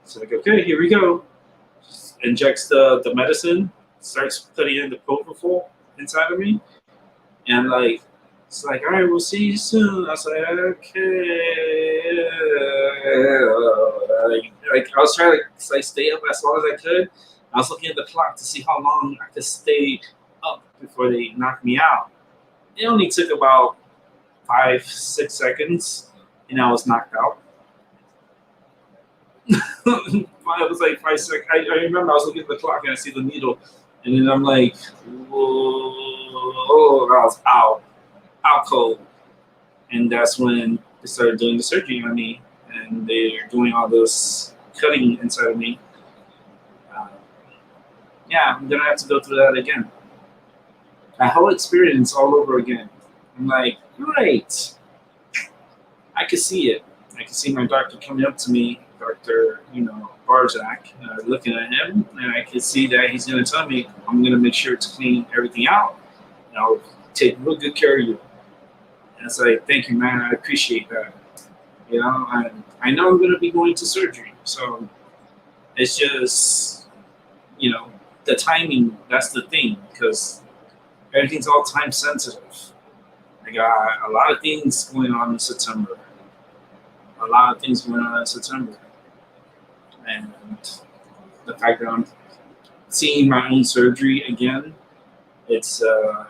It's like, okay, here we go. Injects the medicine, starts putting in the propofol inside of me, and like, it's like, all right, we'll see you soon. I was like, okay. Like I was trying to like stay up as long as I could. I was looking at the clock to see how long I could stay up before they knocked me out. It only took about 5-6 seconds, and I was knocked out. It was like 5 seconds. I remember I was looking at the clock and I see the needle, and then I'm like, whoa, I was out cold. And that's when they started doing the surgery on me, and they're doing all this cutting inside of me. Yeah, I'm gonna have to go through that again. That whole experience all over again. I'm like, great. I could see it. I could see my doctor coming up to me, Dr. Barzak, looking at him, and I could see that he's going to tell me, I'm going to make sure to clean everything out, and I'll take real good care of you. And it's like, thank you, man. I appreciate that. I know I'm going to be going to surgery, so it's just, the timing. That's the thing, because everything's all time sensitive. I got a lot of things going on in September. And the fact that I'm seeing my own surgery again, it's like,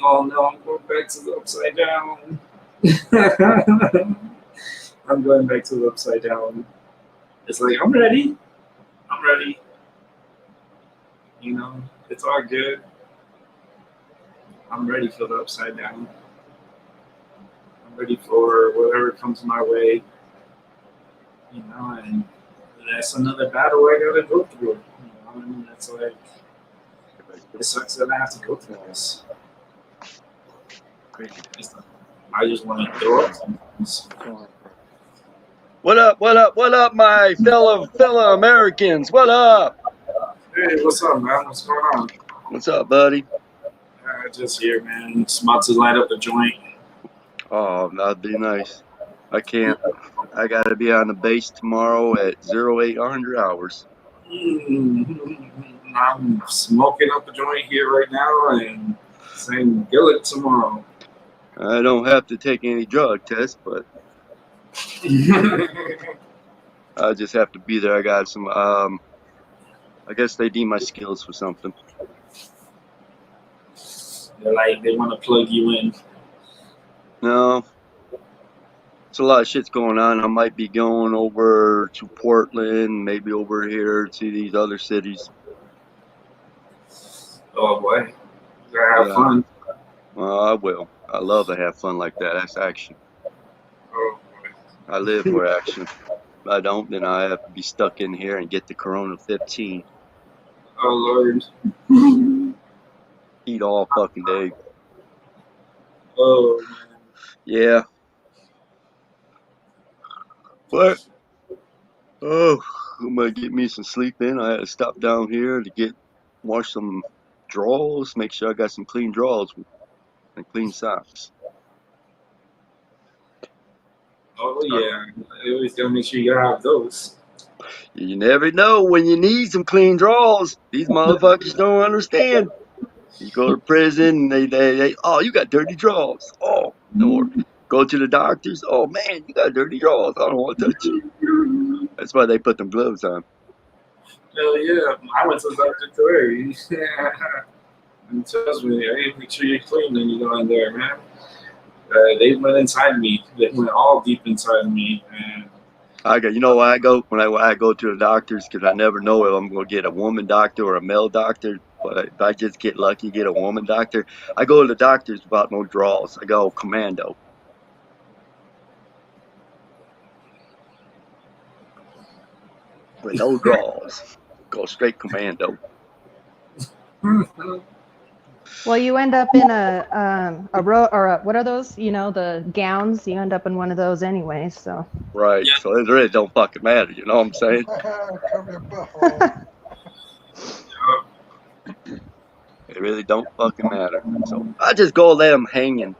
oh no, I'm going back to the upside down. I'm going back to the upside down. It's like, I'm ready. It's all good. I'm ready for the upside down. I'm ready for whatever comes my way. And that's another battle I gotta go through. And it's like, it sucks that I have to go through this. I just want to throw up sometimes. What up, my fellow Americans? What up? Hey, what's up, man? What's going on? What's up, buddy? Just here, man. It's about to light up the joint. Oh, that'd be nice. I can't. I gotta be on the base tomorrow at 0800 hours. I'm smoking up a joint here right now and saying Gillet tomorrow. I don't have to take any drug test, but I just have to be there. I got some. I guess they deem my skills for something. They're like, they want to plug you in. No, it's a lot of shit's going on. I might be going over to Portland, maybe over here to these other cities. Oh boy, you gotta have fun. Well, I will. I love to have fun like that. That's action. Oh boy. I live for action. If I don't, then I have to be stuck in here and get the Corona 15. Oh Lord. Eat all fucking day. Oh man. Yeah. But I'm gonna get me some sleep in. I had to stop down here to wash some drawers, make sure I got some clean drawers and clean socks. Oh yeah. You always gotta make sure you have those. You never know when you need some clean drawers. These motherfuckers don't understand. You go to prison, they oh, you got dirty drawers. Oh, or Go to the doctors. Oh man, you got dirty drawers. I don't want to touch you. That's why they put them gloves on. Hell yeah. I went to the doctor today. And tells me, hey, make sure you're clean when you go in there, man. They went inside me. They went all deep inside me. And I go. You know why I go when I go to the doctors? Because I never know if I'm going to get a woman doctor or a male doctor. But if I just get lucky, get a woman doctor. I go to the doctors without no draws. I go commando with no draws. Go straight commando. Well, you end up in a row or what are those? You know, the gowns. You end up in one of those anyway. So Right. Yeah. So it really don't fucking matter. You know what I'm saying? Cover your butthole. It really don't fucking matter. So I just go let them hanging.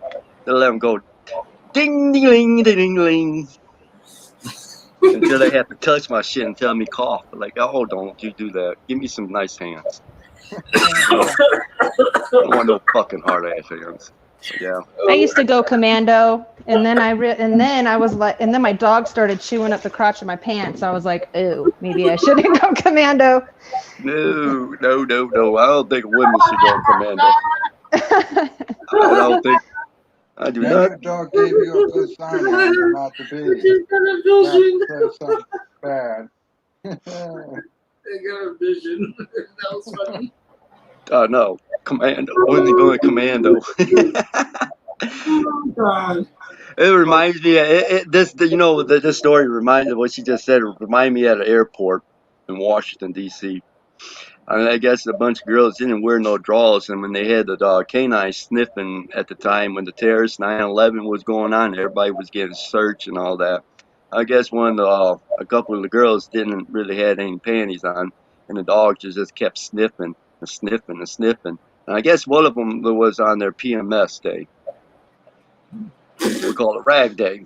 Let them go ding ding ding ding ding until they have to touch my shit and tell me cough. Like, oh, don't you do that. Give me some nice hands. I don't want no fucking hard ass hands. But yeah. I used to go commando, and then I was like, and then my dog started chewing up the crotch of my pants. I was like, ooh, maybe I shouldn't go commando. No. I don't think women should go commando. I don't think. I do Maybe not. your dog gave you a good sign not to be. She's got a Not vision. to say something bad. I got a vision. That was funny. No. Commando. Women going commando. Oh, God. It reminds me. This story reminds of what she just said. It reminded me at an airport in Washington D.C. I mean, I guess a bunch of girls didn't wear no drawers, and when they had the canines sniffing at the time when the terrorist 9/11 was going on, everybody was getting searched and all that. I guess a couple of the girls didn't really had any panties on, and the dogs just kept sniffing and sniffing and sniffing. And I guess one of them was on their PMS day. We call it rag day.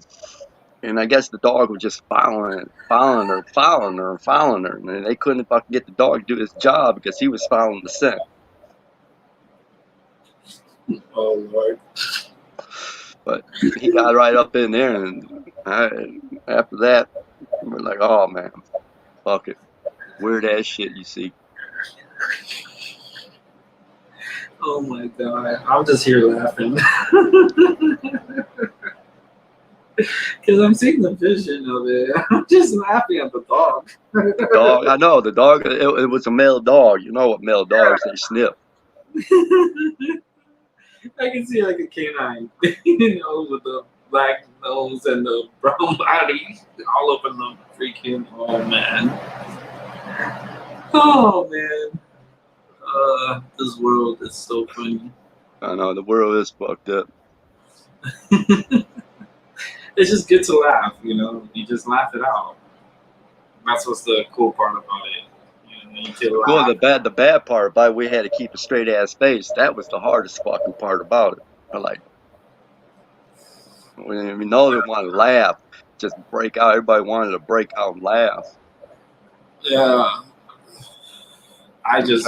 And I guess the dog was just following her, and they couldn't fucking get the dog to do his job because he was following the scent. Oh, Lord. But he got right up in there, and after that, we're like, oh man, fuck it, weird ass shit you see. Oh, my God. I'm just here laughing. Because I'm seeing the vision of it. I'm just laughing at the dog. The dog, I know the dog. It was a male dog. You know what male dogs they sniff. I can see like a canine, with the black nose and the brown body all up in the freaking. Oh man. Oh man. This world is so funny. I know the world is fucked up. It's just good to laugh, You just laugh it out. That's what's the cool part about it. You can Well, laugh. the bad part about it, we had to keep a straight ass face. That was the hardest fucking part about it. Like, we know they want to laugh, just break out. Everybody wanted to break out and laugh. Yeah. I And just.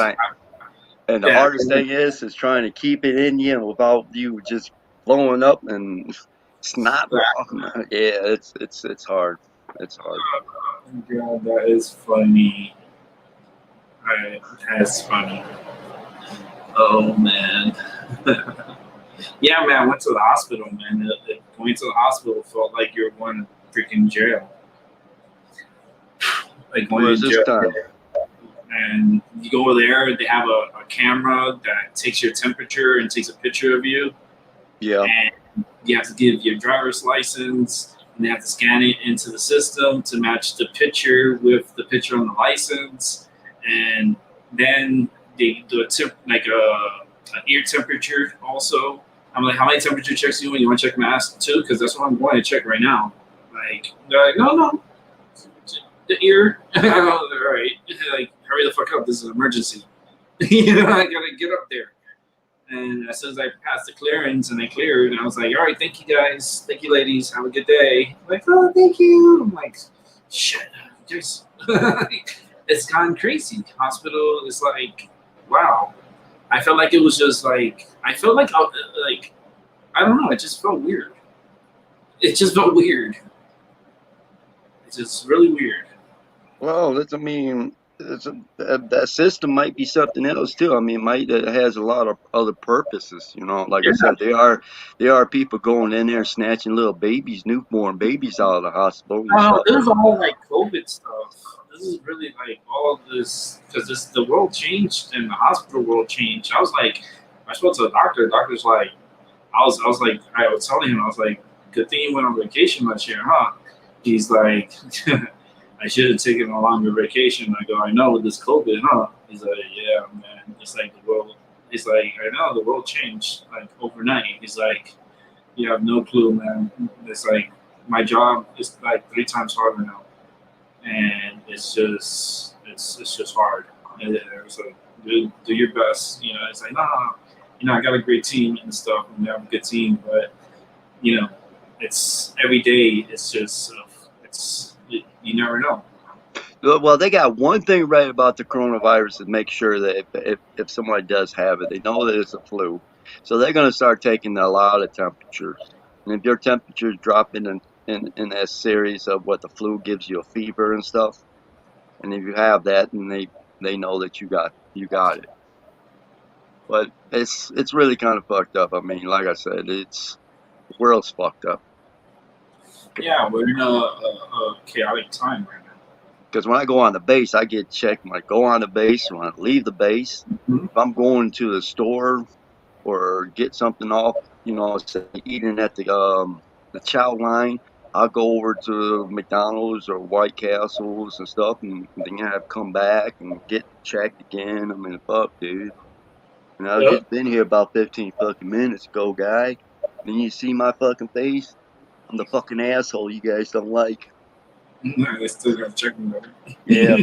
and the hardest thing is trying to keep it in you without you just blowing up and snot. Yeah, it's hard. It's hard. God, that is funny. That's funny. Oh man. Yeah, man. I went to the hospital, man. Going to the hospital felt like you're going to freaking jail. Like going Where's to this jail. time? And you go over there, they have a camera that takes your temperature and takes a picture of you. Yeah. And you have to give your driver's license, and they have to scan it into the system to match the picture with the picture on the license. And then they do an ear temperature also. I'm like, how many temperature checks do you want? You want to check my ass too? Because that's what I'm going to check right now. Like, they're like, no. The ear. All right. Like, hurry the fuck up. This is an emergency. I gotta get up there. And as soon as I passed the clearance and I cleared, I was like, all right, thank you guys. Thank you, ladies. Have a good day. I'm like, oh, thank you. I'm like, shit. Just it's gone crazy. Hospital is like, wow. I felt like it was just like, I don't know. It just felt weird. it just felt weird. It's just really weird. Well, that's, I mean, that system might be something else too. I mean, it has a lot of other purposes. You know, like I Yeah. said, there are people going in there snatching little babies, newborn babies out of the hospital and stuff. There's all like COVID stuff. This is really like all of this because the world changed and the hospital world changed. I was like, I spoke to a doctor. The doctor's like, I was telling him, I was like, good thing you went on vacation last year, huh? He's like, I should have taken a longer vacation. I go, I know with this COVID, huh? He's like, yeah, man. It's like the world. He's like, I know the world changed like overnight. He's like, you have no clue, man. It's like my job is like 3 times harder now, and it's just hard. And it's like do your best. You know, it's like nah, you know, I got a great team and stuff, and we have a good team, but you know, it's every day. It's just you never know. Well, they got one thing right about the coronavirus to make sure that if somebody does have it, they know that it's a flu. So they're going to start taking a lot of temperatures. And if your temperature's dropping in that series of what the flu gives you a fever and stuff, and if you have that, and they know that you got it. But it's really kind of fucked up. I mean, like I said, the world's fucked up. Yeah, we're in a chaotic time right now. Because when I go on the base, I get checked when I go on the base, when I leave the base. Mhm. If I'm going to the store or get something off, say eating at the chow line, I'll go over to McDonald's or White Castles and stuff, and then I have to come back and get checked again. I mean, fuck, dude. And I've Yep. just been here about 15 fucking minutes ago, guy. Then you see my fucking face? I'm the fucking asshole you guys don't like. They still got checking though. Yeah.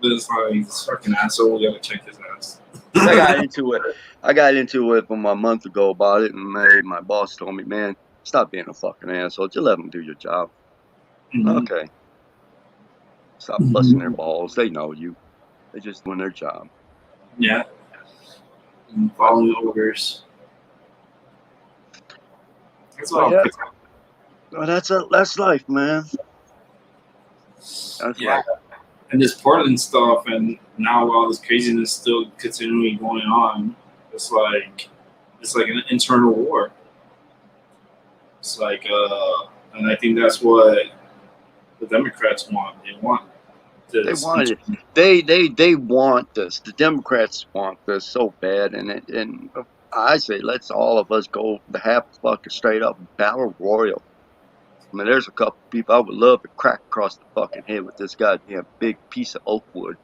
This like this fucking asshole. We gotta check his ass. I got into it. I got into it from a month ago about it, and my boss told me, "Man, stop being a fucking asshole. Just let them do your job." Mhm. Okay, stop busting their balls. They know you. They're just doing their job. Yeah. And But, following orders. That's but all. yeah, well, that's life, man. That's Yeah. life. And this Portland stuff, and now all this craziness still continuing going on. It's like an internal war. It's like, and I think that's what the Democrats want. They want They this. want it. They want this. The Democrats want this so bad, and I say let's all of us go to have a fucking straight up battle royal. I mean, there's a couple people I would love to crack across the fucking head with this goddamn big piece of oak wood.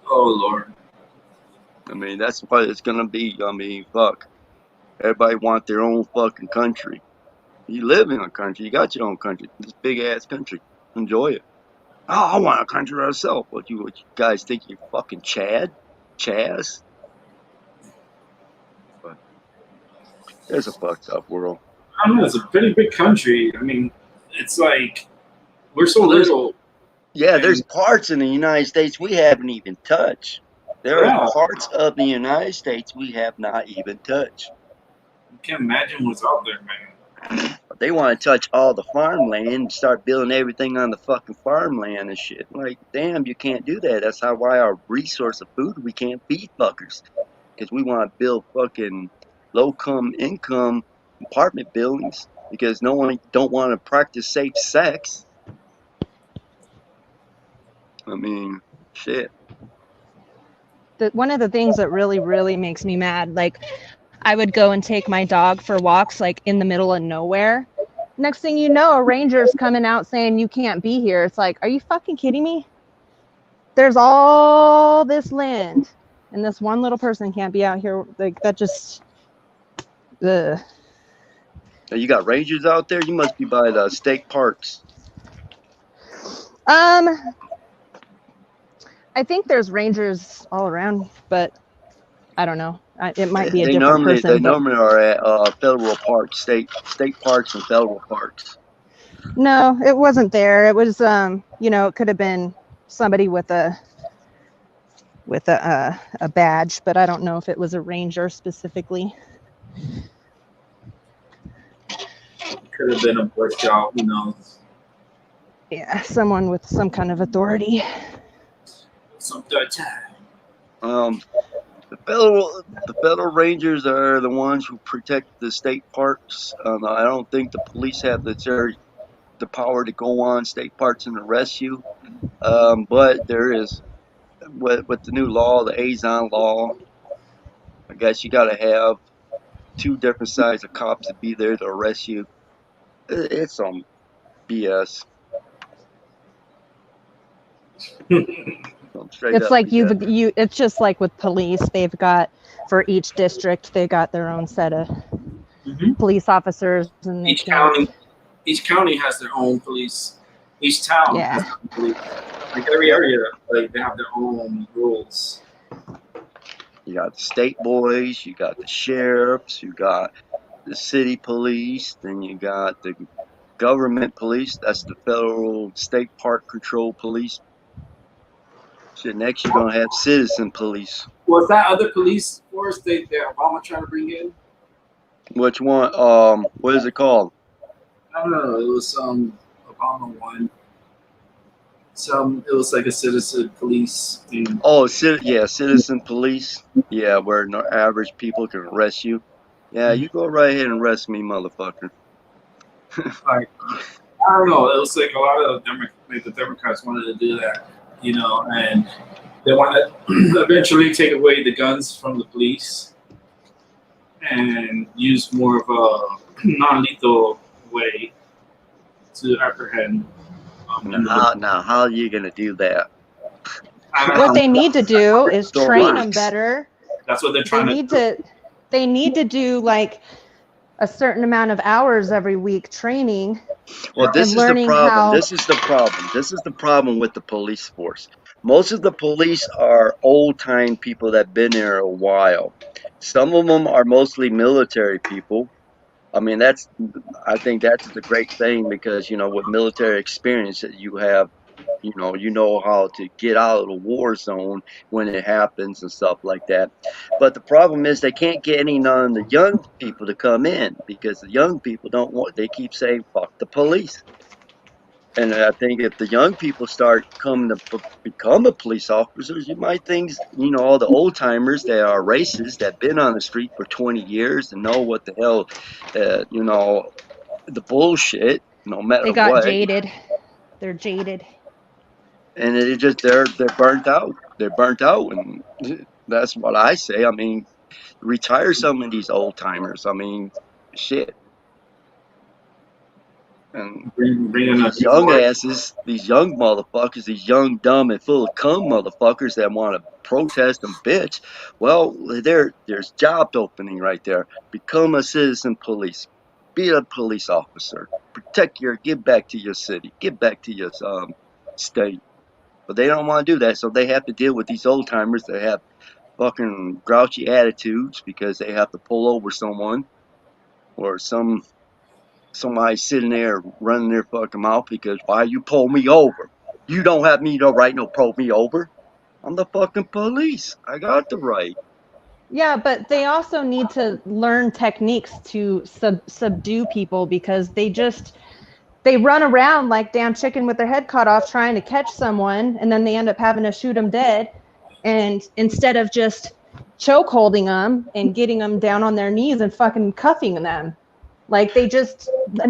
Oh Lord. I mean, that's what it's gonna be. I mean, fuck. Everybody want their own fucking country. You live in a country. You got your own country. This big ass country. Enjoy it. Oh, I want a country myself. What you guys think you're fucking Chaz? But there's a fucked up world. I don't know. It's a pretty big country. I mean, it's like we're so Well, little, there's and parts in the United States we haven't even touched. There are yeah, parts of the United States we have not even touched. you can't imagine what's out there, man. But they want to touch all the farmland and start building everything on the fucking farmland and shit. Like, damn, you can't do that. That's how why our resource of food we can't feed fuckers. Because we want to build fucking income apartment buildings because no one don't want to practice safe sex. I mean, shit. One of the things that really, really makes me mad, like I would go and take my dog for walks like in the middle of nowhere. Next thing you know, a ranger's coming out saying you can't be here. It's like, are you fucking kidding me? There's all this land and this one little person can't be out here. Like that just ugh. You got rangers out there? You must be by the state parks. I think there's rangers all around, but I don't know. It might be a They different normally person. But are at federal parks, state parks and federal parks. no, it wasn't there. It was it could have been somebody with a badge, but I don't know if it was a ranger specifically. Could have been a Boy Scout, who knows? Yeah, someone with some kind of authority. Some third time. Um, the federal rangers are the ones who protect the state parks. I don't think the police have the power to go on state parks and arrest you. But there is with the new law, the Azon law. I guess you got to have two different sides of cops to be there to arrest you. It's some BS. Some straight It's up like BS. it's just like with police, they've got for each district they got their own set of police officers, and they Each can't. county has their own police. Each town has Yeah. their own police. Like every area, like they have their own rules. You got the state boys, you got the sheriffs, you got the city police, then you got the government police. That's the federal state park control police. Shit, next you're gonna have citizen police. Was that other police force that Obama trying to bring in? Which one? What is it called? I don't know. It was some Obama one. It was like a citizen police thing. Oh, citizen police. Yeah, where no average people can arrest you. Yeah, you go right ahead and arrest me, motherfucker. Like I don't know. It was like a lot of the Democrats wanted to do that, and they want to eventually take away the guns from the police and use more of a non-lethal way to apprehend. Now, how are you gonna do that? What they need to do is Don't train work. them better. That's what they're They trying need to. they need to do like a certain amount of hours every week training. Well, this And is the learning problem. how- This is the problem. This is the problem with the police force. Most of the police are old time people that been there a while. Some of them are mostly military people. I mean, I think that's the great thing because with military experience that you have, you know how to get out of the war zone when it happens and stuff like that. But the problem is they can't get none of the young people to come in because the young people don't want. They keep saying fuck the police. And I think if the young people start coming to become a police officers, you might think, all the old timers that are racist that been on the street for 20 years and know what the hell, the bullshit, no matter They got what. jaded. They're jaded. And they're burnt out. They're burnt out, and that's what I say. I mean, retire some of these old timers. I mean, shit. And bring in a these young asses, these young motherfuckers, these young, dumb, and full of cum motherfuckers that want to protest and bitch. Well, there's job opening right there. Become a citizen police. Be a police officer. Get back to your city. Get back to your state. But they don't want to do that, so they have to deal with these old timers that have fucking grouchy attitudes because they have to pull over someone or somebody sitting there running their fucking mouth because why you pull me over? You don't have me no right no pull me over. I'm the fucking police. I got the right. Yeah, but they also need to learn techniques to subdue people because they run around like damn chicken with their head cut off trying to catch someone, and then they end up having to shoot them dead. And instead of just choke holding them and getting them down on their knees and fucking cuffing them, like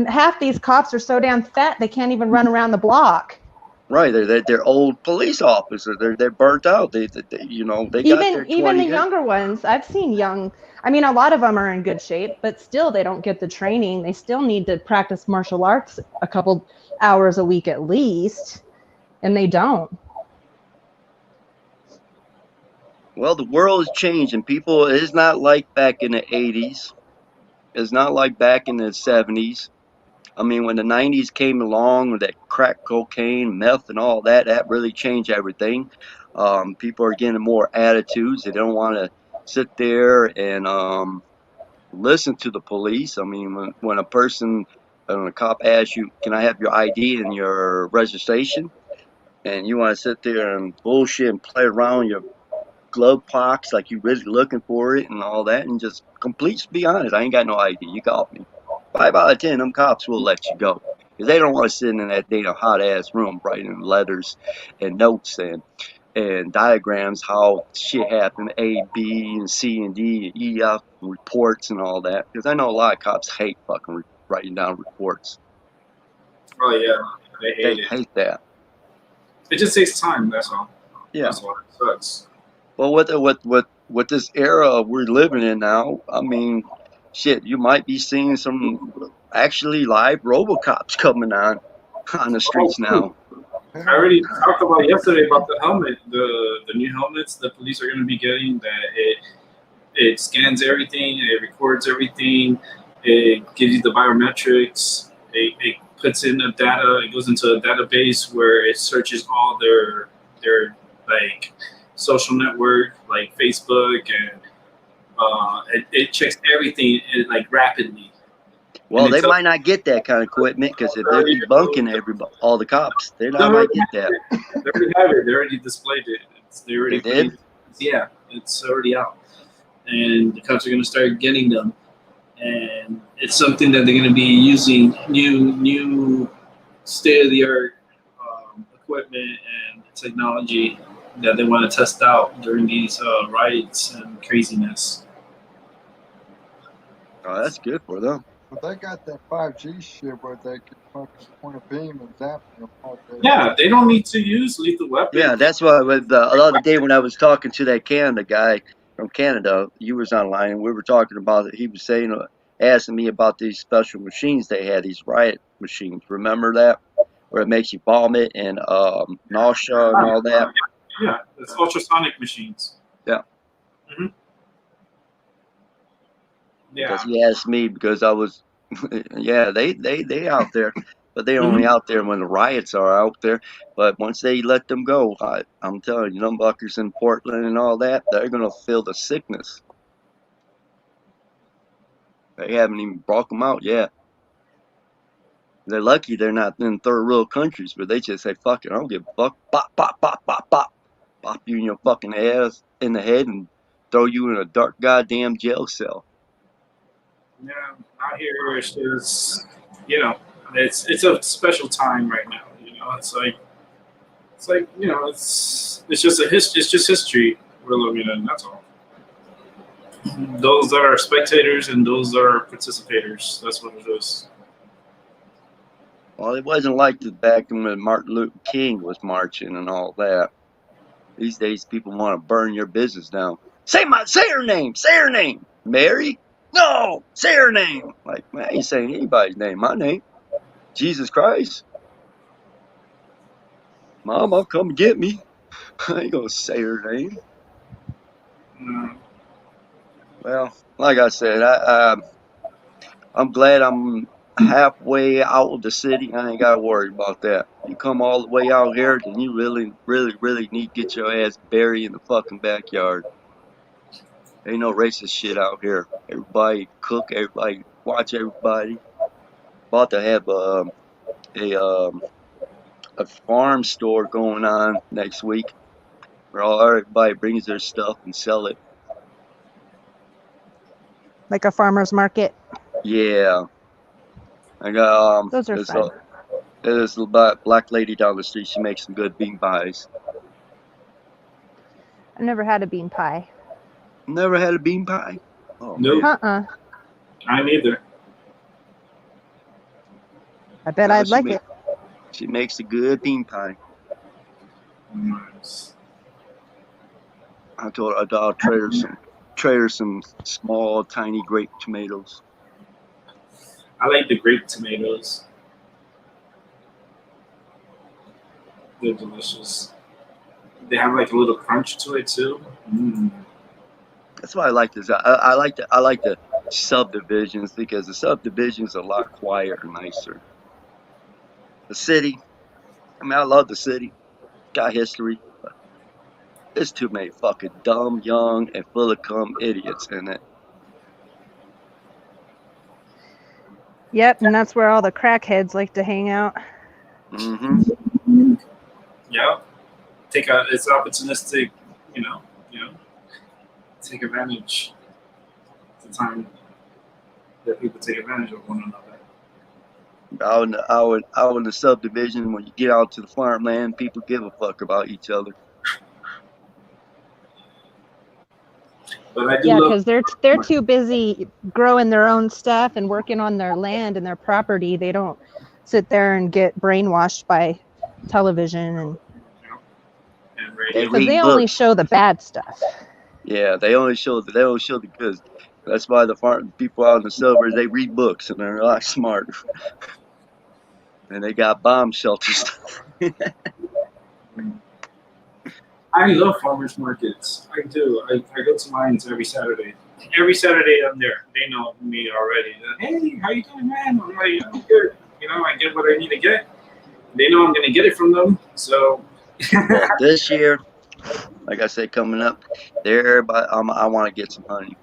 half these cops are so damn fat they can't even run around the block. Right, they're old police officers. They're burnt out. They got their Even 20 the years. younger ones, I've seen young. I mean, a lot of them are in good shape, but still, they don't get the training. They still need to practice martial arts a couple hours a week at least, and they don't. Well, the world has changed, and people. It's not like back in the 80s. It's not like back in the 70s. I mean, when the 90s came along with that crack cocaine, meth, and all that, that really changed everything. People are getting more attitudes. They don't want to sit there and listen to the police. I mean, when a cop asks you, can I have your ID and your registration? And you want to sit there and bullshit and play around your glove box like you really looking for it and all that, and just complete, be honest, I ain't got no ID. You got me. 5 out of 10, them cops will let you go. Because they don't want to sit in that damn hot ass room writing letters and notes and diagrams how shit happened, A, B, and C, and D, and E, F, reports and all that. Because I know a lot of cops hate fucking writing down reports. Oh yeah, they They hate it. hate that. It just takes time. That's all. Yeah. That's why it sucks. Well, with this era we're living in now, I mean, shit, you might be seeing some actually live RoboCops coming on the streets now. I Hell already yeah. talked about yesterday about the helmet, the new helmets the police are going to be getting. That it scans everything, it records everything, it gives you the biometrics, it puts in the data, it goes into a database where it searches all their like social network like Facebook and it checks everything like rapidly. And Well, it they tells might not get that kind of equipment because if they're you debunking all the cops, they're they not already might get that. they already have it. They already displayed it. They already They did? yeah, it's already out, and the cops are going to start getting them, and it's something that they're going to be using new state of the art equipment and technology that they want to test out during these riots and craziness. Oh, that's good for them. But they got that 5G shit where they can fucking point a beam and zap them all day. Yeah, they don't need to use lethal weapons. Yeah, that's why with the other day when I was talking to that Canada guy from Canada, you was online and we were talking about it. He was saying, asking me about these special machines they had, these riot machines. Remember that? Where it makes you vomit and nausea and all that. Yeah, it's ultrasonic machines. Yeah. hmm Yeah. Because he asked me because I was, yeah, they out there, but they only Mhm. out there when the riots are out there. But once they let them go, I'm telling you, them buckers in Portland and all that, they're gonna feel the sickness. They haven't even brought them out yet. They're lucky they're not in third world countries where they just say, "Fuck it, I don't give a fuck." Pop, pop, pop, pop, pop, pop you in your fucking ass in the head and throw you in a dark goddamn jail cell. Yeah, out here it's just it's a special time right now. It's like it's just it's just history we're living in. That's all. Those that are spectators and those that are participators. That's what it is. Well, it wasn't like the back when Martin Luther King was marching and all that. These days, people want to burn your business down. Say her name. Say her name. Mary? No, say her name. Like, man, I ain't saying anybody's name. My name, Jesus Christ. Mama, come get me. I ain't gonna say her name. Mm, Well, like I said, I'm glad I'm halfway out of the city. I ain't gotta worry about that. You come all the way out here, then you really, really, really need to get your ass buried in the fucking backyard. Ain't no racist shit out here. Everybody cook, everybody watch everybody. About to have a um a farm store going on next week where everybody brings their stuff and sell it. Like a farmer's market. Yeah, I got Those are fun. there's a black lady down the street. She makes some good bean pies. I've never had a bean pie. Never had a bean pie. Oh nope, man, I neither. I bet no, I'd like it. she makes a good bean pie. Nice. I told her I'll trade her some small, tiny grape tomatoes. I like the grape tomatoes. They're delicious. They have like a little crunch to it too. Mm. That's why I like this. I like the subdivisions because the subdivisions are a lot quieter and nicer. The city, I mean, I love the city. Got history. But there's too many fucking dumb, young, and full of cum idiots in it. Yep, and that's where all the crackheads like to hang out. Mm-hmm. Yeah, it's opportunistic. You know, you know, take advantage of the time. that people take advantage of one another. Out in the subdivision, when you get out to the farmland, people give a fuck about each other. But I do Yeah, love. because they're too busy growing their own stuff and working on their land and their property. They don't sit there and get brainwashed by television, and And They radio. because they read only books. show the bad stuff. Yeah, they don't show the good. That's why the farm people out in the suburbs, they read books and they're a lot smarter. And they got bomb shelters. I love farmers markets. I do. I go to mines every Saturday. Every Saturday I'm there. They know me already. Hey, how you doing, man? I'm like, I'm good. You know, I get what I need to get. They know I'm gonna get it from them. So Well, this year, like I said, coming up, I want to get some honey.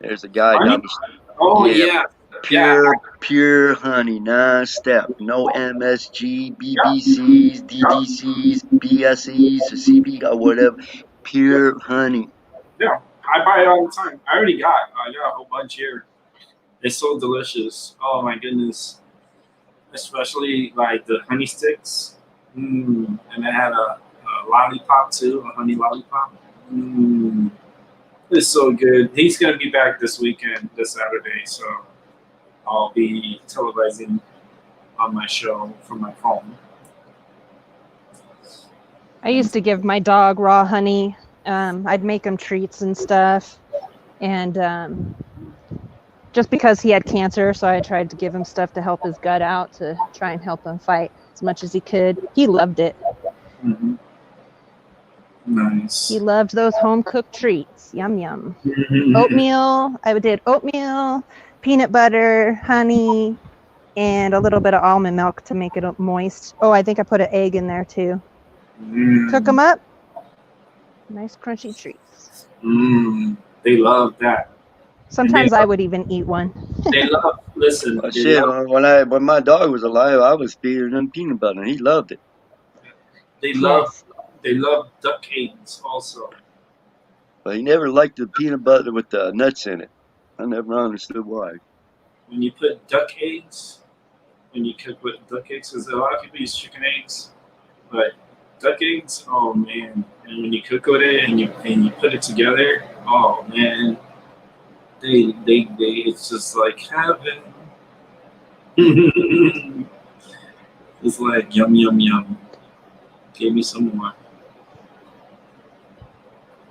There's a guy honey. down the street. Oh Yeah, yeah. pure honey, non-step. No MSG, Yeah. BBCs, Yeah. DDCs, BSEs, or CB, or whatever. Pure honey. Yeah. I buy it all the time. I got a whole bunch here. It's so delicious. Oh my goodness. Especially like the honey sticks. And I had a lollipop too, a honey lollipop. It's so good. He's gonna be back this weekend, this Saturday, so I'll be televising on my show from my phone. I used to give my dog raw honey. I'd make him treats and stuff, and just because he had cancer, so I tried to give him stuff to help his gut out, to try and help him fight as much as he could. He loved it. Mm-hmm. Nice. He loved those home cooked treats. Yum yum. Mm-hmm. Oatmeal. I did oatmeal, peanut butter, honey, and a little bit of almond milk to make it moist. Oh, I think I put an egg in there too. Cook them up. Nice crunchy treats. They love that. Sometimes I would even eat one. They love. Listen. Well, They shit, love, when my dog was alive, I was feeding him peanut butter, and he loved it. they love. Yes. They love duck eggs also. But he never liked the peanut butter with the nuts in it. I never understood why. When you put duck eggs, when you cook with duck eggs, because a lot of people use chicken eggs, but duck eggs, oh man! And when you cook with it and you put it together, oh man, they it's just like heaven. It's like yum yum yum. Give me some more.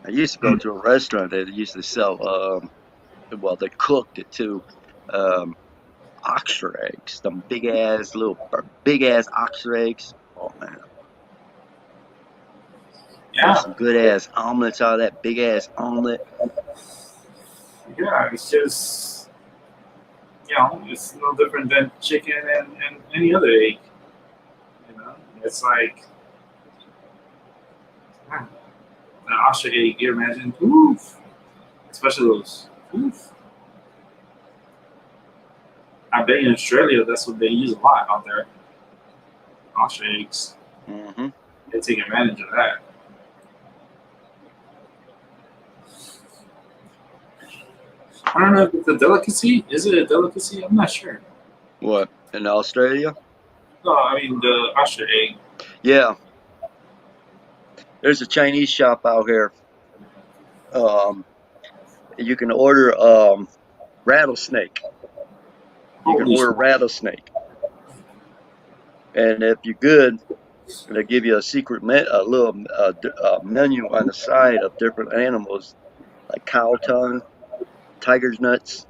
I used to go to a restaurant that used to sell, well, they cooked it too, oxford eggs, them big ass oxford eggs. Oh man, Yeah, there's some good ass omelets out of that big ass omelet. yeah. It's just it's no different than chicken and any other egg. You know, it's like an ostrich egg. You imagine? Oof. Especially those. Oof. I bet in Australia that's what they use a lot out there. Ostrich eggs. Mm-hmm. They take advantage of that. I don't know if it's a delicacy. Is it a delicacy? I'm not sure. What, in Australia? No, I mean the ostrich egg. Yeah, there's a Chinese shop out here. You can order rattlesnake. You can Holy order shit. rattlesnake, and if you're good, they give you a secret little menu on the side of different animals like cow tongue, tiger's nuts.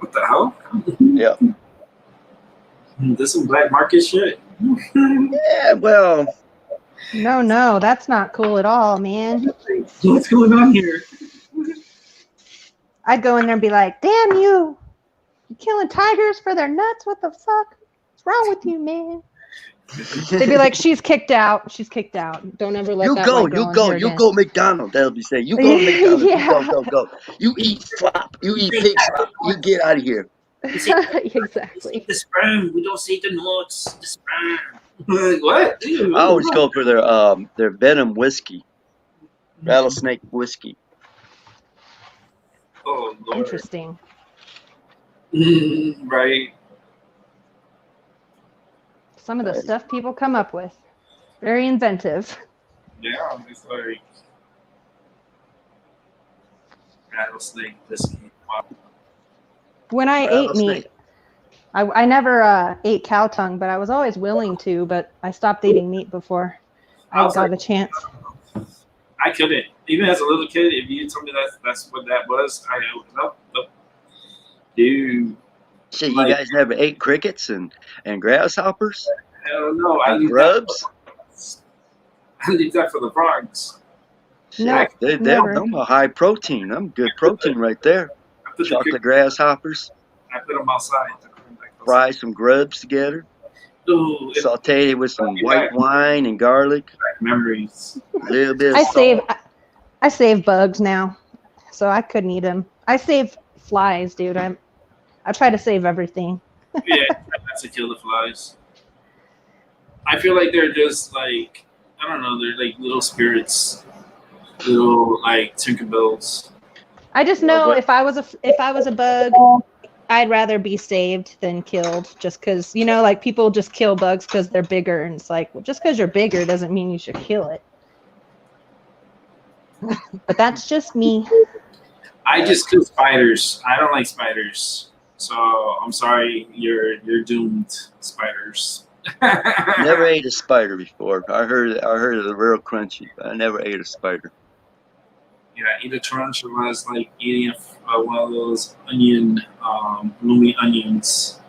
What the hell? Yeah. This some black market shit. Yeah, well, No, that's not cool at all, man. What's going on here? I'd go in there and be like, damn you. You killing tigers for their nuts? What the fuck? What's wrong with you, man? They'd be like, she's kicked out. She's kicked out. Don't ever let you that go, one you in go, here you again. go McDonald's. They'll be saying, you go to McDonald's. Yeah. You go. You eat slop. You eat pig slop. You get out of here. Exactly. The sperm. We don't say the nuts. The sperm. What? Ew. I always go for their venom whiskey, rattlesnake whiskey. Oh Lord. Interesting. Right. Some of the stuff people come up with. Very inventive. Yeah, it's like rattlesnake whiskey. Wow. When I ate Rattlesnake. meat, I never ate cow tongue, but I was always willing to, but I stopped eating meat before I I was got like, the chance. I couldn't. Even as a little kid, if you told me that's what that was, I would nope. Dude, Shit, you like guys never ate crickets and grasshoppers hell no. I and leave that. grubs? I leave that for the frogs. No, Shit, they're never. them are high protein. Them good protein right there. I put the Chocolate cricket. grasshoppers. I put them outside. To put them back outside. Fry some grubs together. Ooh, it Saute it with some brought me white wine and garlic. back memories. A little bit of I save salt. I save bugs now, so I couldn't eat them. I save flies, dude. I try to save everything. Yeah, that's to kill the flies. I feel like they're just like I don't know. They're like little spirits, little like Tinkerbells. I just Well, know what? if I was a bug, I'd rather be saved than killed. Just because like people just kill bugs because they're bigger, and it's like, well, just because you're bigger doesn't mean you should kill it. But that's just me. I just kill spiders. I don't like spiders. So I'm sorry, you're doomed, spiders. Never ate a spider before. I heard it was real crunchy, but I never ate a spider. Yeah, eat a tarantula is like eating one of those onion, bloomy onions,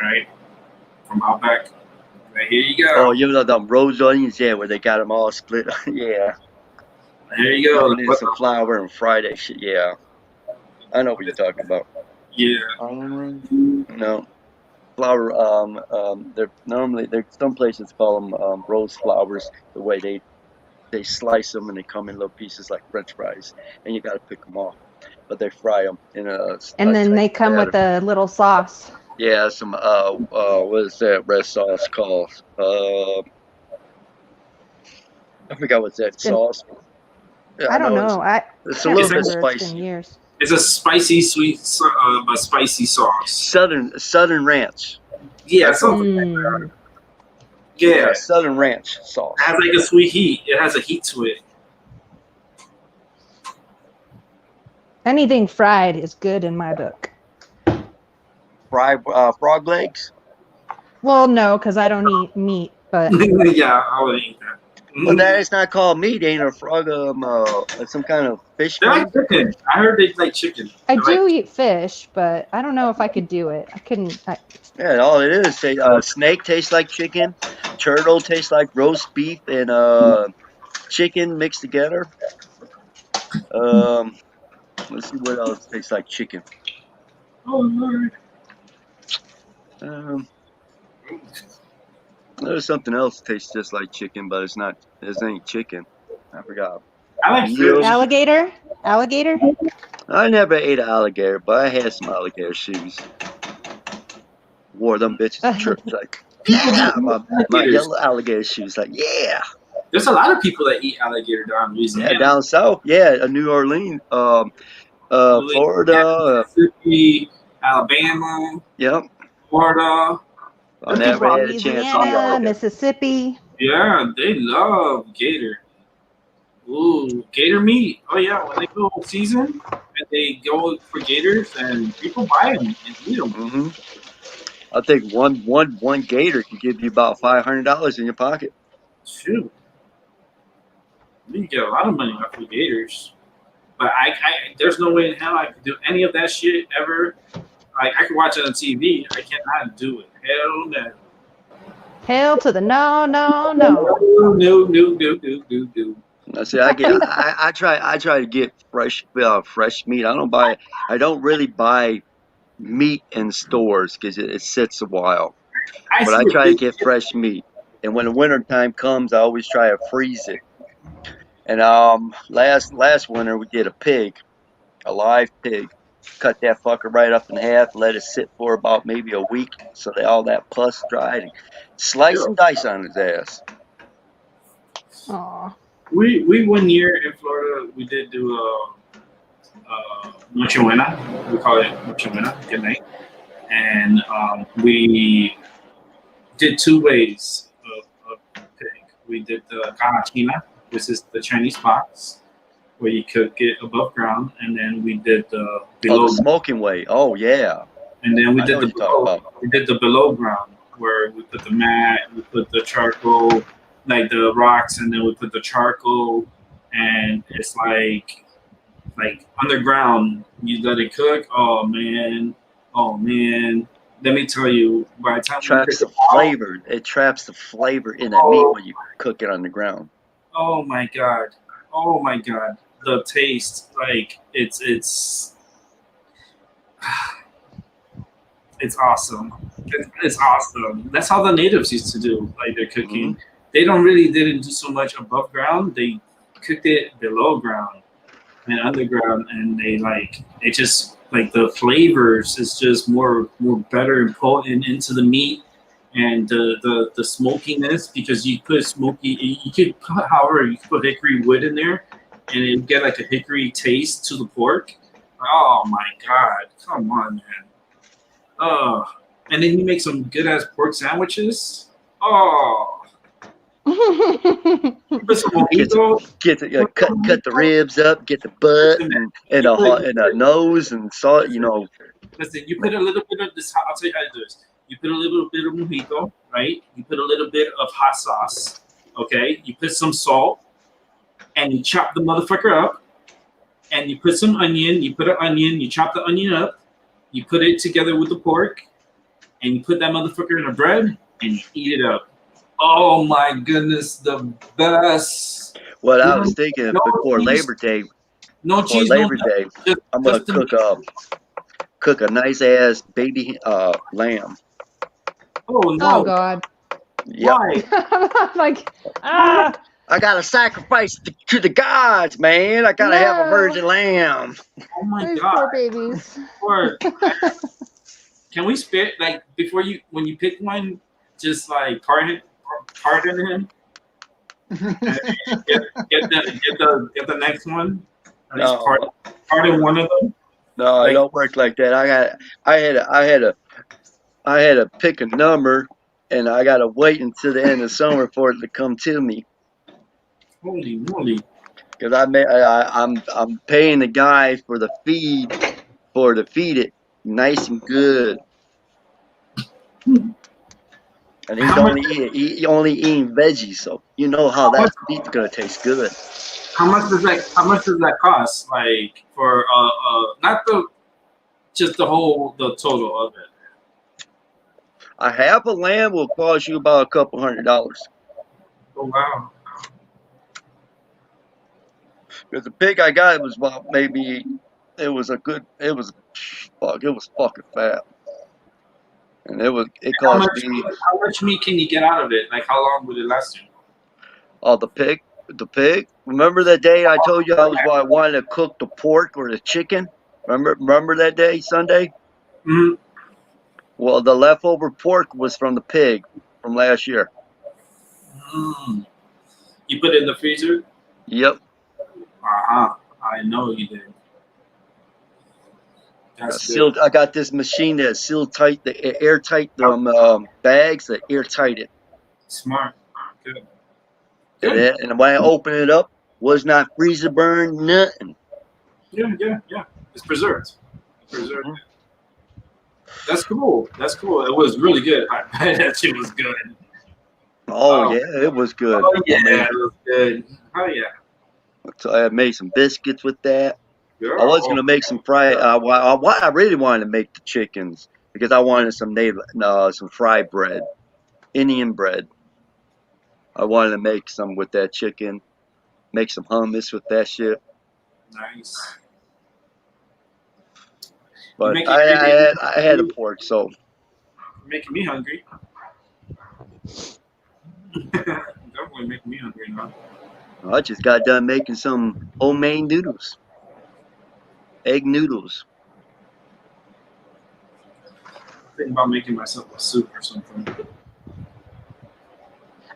right? From Outback. Right, here you Oh, go. you know them rose onions, yeah, where they got them all split. Yeah, Here you go. put in some flour and fry that shit. Yeah, I know what you're talking about. Yeah. Onion rings. No, flour. They're normally some places call them rose flowers. The way they slice them and they come in little pieces like French fries, and you got to pick them off. But they fry them in And a then type they of come batter. with a little sauce. Yeah, some what is that red sauce called? I forgot what's It's that been sauce. Yeah, I I don't know know. I it's a can't It's little bit like remember. It's been spicy. years. it's a spicy sweet, a spicy sauce. Southern Ranch. Yeah, That's what. something. Mm. Yeah, Yeah, it Southern Ranch sauce. has like a sweet heat. It has a heat to it. Anything fried is good in my book. Fried frog legs. Well, no, because I don't eat meat, but Yeah, I would eat that. Well, Mhm. that is not called meat. Ain't a frog some kind of fish They like food. chicken. I heard they like chicken. I They like do eat fish, but I don't know if I could do it. I couldn't. Yeah, all it is. Snake tastes like chicken. Turtle tastes like roast beef and chicken mixed together. Um, let's see what else tastes like chicken. oh Lord. Um, there's something else that tastes just like chicken, but it's not. It ain't chicken. I forgot. I like Eel. fish. Alligator? Alligator? I never ate an alligator, but I had some alligator shoes. Wore them bitches to church. Like, People yeah, do eat my alligators. yellow alligator shoes. Like, yeah. There's a lot of people that eat alligator down in Yeah, Louisiana, down south. Yeah, New Orleans, Louisiana, Florida. Mississippi, Alabama, Yep. Florida. I There's people never out had a chance to eat Louisiana, alligator. Mississippi. Yeah, they love gator. Ooh, gator meat. Oh yeah, when they go season and they go for gators and people buy them and eat them. Hmm. I think one gator can give you about $500 in your pocket. Shoot, you get a lot of money off of gators. But I there's no way in hell I could do any of that shit ever. Like I could watch it on TV. I cannot do it. Hell no. Hell to the no, no, No, no. no, no, no, no, no, no. I say I try to get fresh meat. I don't really buy meat in stores because it sits a while. I But see I the try to big get fresh meat. And when the winter time comes, I always try to freeze it. And last winter we did a live pig. Cut that fucker right up in half, let it sit for about maybe a week so that all that pus dried, and slice deal. and dice on his ass. Aw. We 1 year in Florida we did do Noche Buena. We call it Noche Buena. Good night. and we did two ways of pig. We did the China, which is the Chinese box, where you cook it above ground, and then we did the Oh, below, the smoking way. Oh yeah, and then we I know did what the you're talking below. about. We did the below ground, where we put the mat, we put the charcoal, like the rocks, and then we put the charcoal, and it's like underground. You let it cook. Oh man. Let me tell you, by the time we pick Traps it the out, flavor. It traps the flavor in that meat oh, when you cook it on the ground. oh my god, oh my god, the taste, like it's awesome. It's awesome. That's how the natives used to do like their Hmm. cooking. They didn't do so much above ground. They cooked it below ground and underground, and it just like the flavors is just more better and potent into the meat, and the smokiness, because you put smoky, you could put, however, you could put hickory wood in there, and it get like a hickory taste to the pork. Oh my god, come on, man. Oh, and then you make some good ass pork sandwiches. Oh, you put some Get the, mojito. get the, Put cut some cut the mojito. ribs up. Get the butt Listen, man. and You the put, heart you and the put nose and salt. listen. You put a little bit of this. I'll tell you how to do this. You put a little bit of mojito, right? You put a little bit of hot sauce. Okay. You put some salt, and you chop the motherfucker up. And you put some onion. You put an onion. You chop the onion up. You put it together with the pork, and you put that motherfucker in a bread, and you eat it up. Oh my goodness, the best. What You I know, was thinking no before cheese, Labor Day, no cheese, no nothing. Just, I'm gonna just the meat. cook a nice ass baby lamb. Oh Oh no, God. Yep. why? Like, Why? ah, I gotta sacrifice to the gods, man. I gotta have a no. virgin lamb. Oh my These god. poor babies. Or can we spit like before you when you pick one, just like pardon him, and get get the next one. At least No, pardon one of them. no, it Like, don't work like that. I had to pick a number, and I gotta wait until the end of summer for it to come to me. holy moly. Because I'm paying the guy for the feed to feed it nice and good, and How much he only eating veggies, so you know how how that much meat's gonna taste good. how much does that cost? Like for not the just the total of it. A half a lamb will cost you about a couple $100. Oh wow. Because the pig I got was about maybe it was fucking fat, and it cost me How much meat can you get out of it? Like how long would it last you? the pig. Remember that day I told you I wanted to cook the pork or the chicken? Remember that day, Sunday? Mm-hmm. Well, the leftover pork was from the pig from last year. Mm. You put it in the freezer? Yep. Uh-huh. I know you did. That's good. I got this machine that sealed tight the airtight bags that airtight it. Smart. Good. And Good. when I open it up, was not freezer burn, nothing. Yeah. It's preserved. Preserved. Mhm. That's cool. That's cool. It was really good. I bet that shit was good. Oh Oh, yeah, it was good. oh yeah, I made it was good. Oh yeah. so I made some biscuits with that. I was Girl. gonna make some fried. What I really wanted to make the chickens because I wanted some fried bread, Indian bread. I wanted to make some with that chicken, make some hummus with that shit. Nice. You're But making you're I had a pork, so making me hungry. Definitely making me hungry now. I just got done making some homemade noodles, egg noodles. Thinking about making myself a soup or something.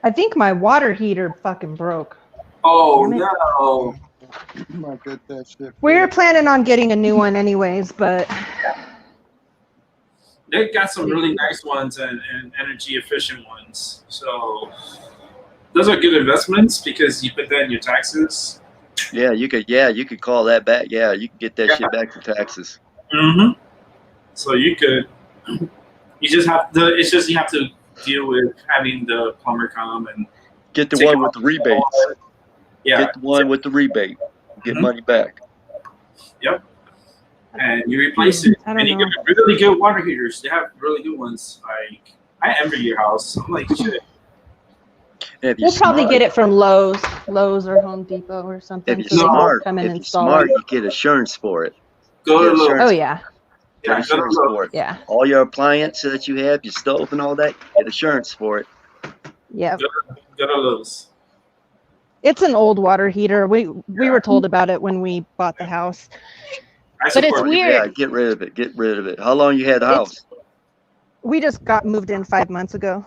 I think my water heater fucking broke. Oh Damn it. no. You might get that shit We were fixed. planning on getting a new one anyways, but they got some really nice ones and energy efficient ones. So those are good investments because you put that in your taxes. Yeah, you could call that back. Yeah, you could get that Yeah. shit back from taxes. Mm-hmm. So you could. You just have to. It's just you have to deal with having the plumber come and Get the take one it with off the the rebates. wall. Yeah. Get the one with the rebate. Get Mhm. money back. Yep. And you replace it, I and don't you know. get really good water heaters. They have really good ones. Like I envy your house. I'm like shit. And if you're We'll probably smart, get it from Lowe's or Home Depot or something, if so you're they can smart, come and if you're install smart, it. you get insurance for it. Go Get to Lowe's. insurance. Oh yeah, Get Yeah, go to insurance Lowe's. for it. yeah, All your appliances that you have, your stove and all that, get insurance for it. yep. Go to Lowe's. It's an old water heater. We were told about it when we bought the house, I but it's support. weird. Yeah, get rid of it. Get rid of it. How long you had the house? We just got moved in 5 months ago.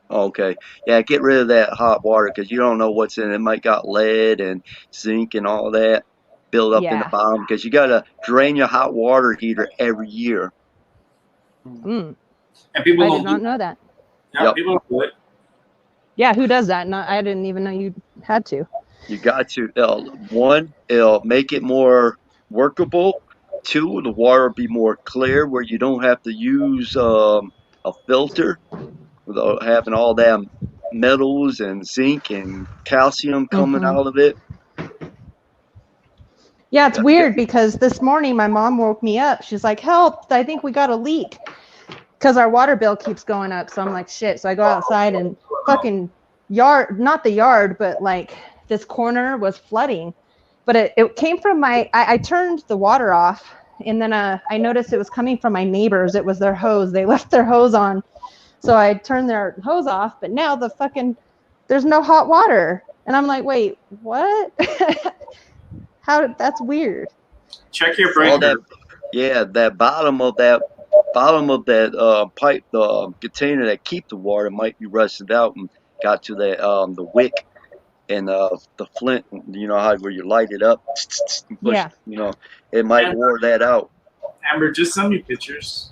Okay. Yeah, get rid of that hot water because you don't know what's in it. It might got lead and zinc and all that built up in the Yeah. bottom because you got to drain your hot water heater every year. Mm, And people I don't did not do. know that. Yeah, Yep. people don't do it. Yeah, who does that? I didn't even know you had to. You got to, one, it'll make it more workable. Two, the water will be more clear where you don't have to use a filter without having all that metals and zinc and calcium coming Mhm. out of it. Yeah, it's Yeah, weird because this morning my mom woke me up. She's like, "Help, I think we got a leak." Because our water bill keeps going up. So I'm like, shit. So I go outside and fucking not the yard, but like this corner was flooding. But it came from I turned the water off and then I noticed it was coming from my neighbors. It was their hose. They left their hose on. So I turned their hose off, but now there's no hot water. And I'm like, wait, what? That's weird. Check your all breaker. that, yeah, that bottom of that pipe, the container that keep the water might be rusted out and got to the wick and the flint. You know how where you light it up, and push. Yeah. You know, it might And wore that out. Amber, just send me pictures.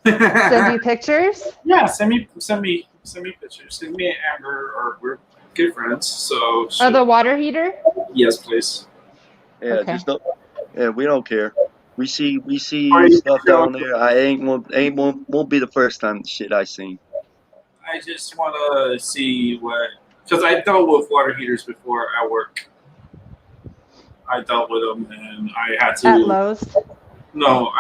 Send you pictures? Yeah, send me pictures. Send me Amber, or we're good friends. So Or the water heater? yes, please. Yeah, Okay. just don't. Yeah, we don't care. We see Or you stuff can show- down there. Won't be the first time shit I seen. I just want to see what, because I dealt with water heaters before at work. I dealt with them, and I had to. At Lowe's? No,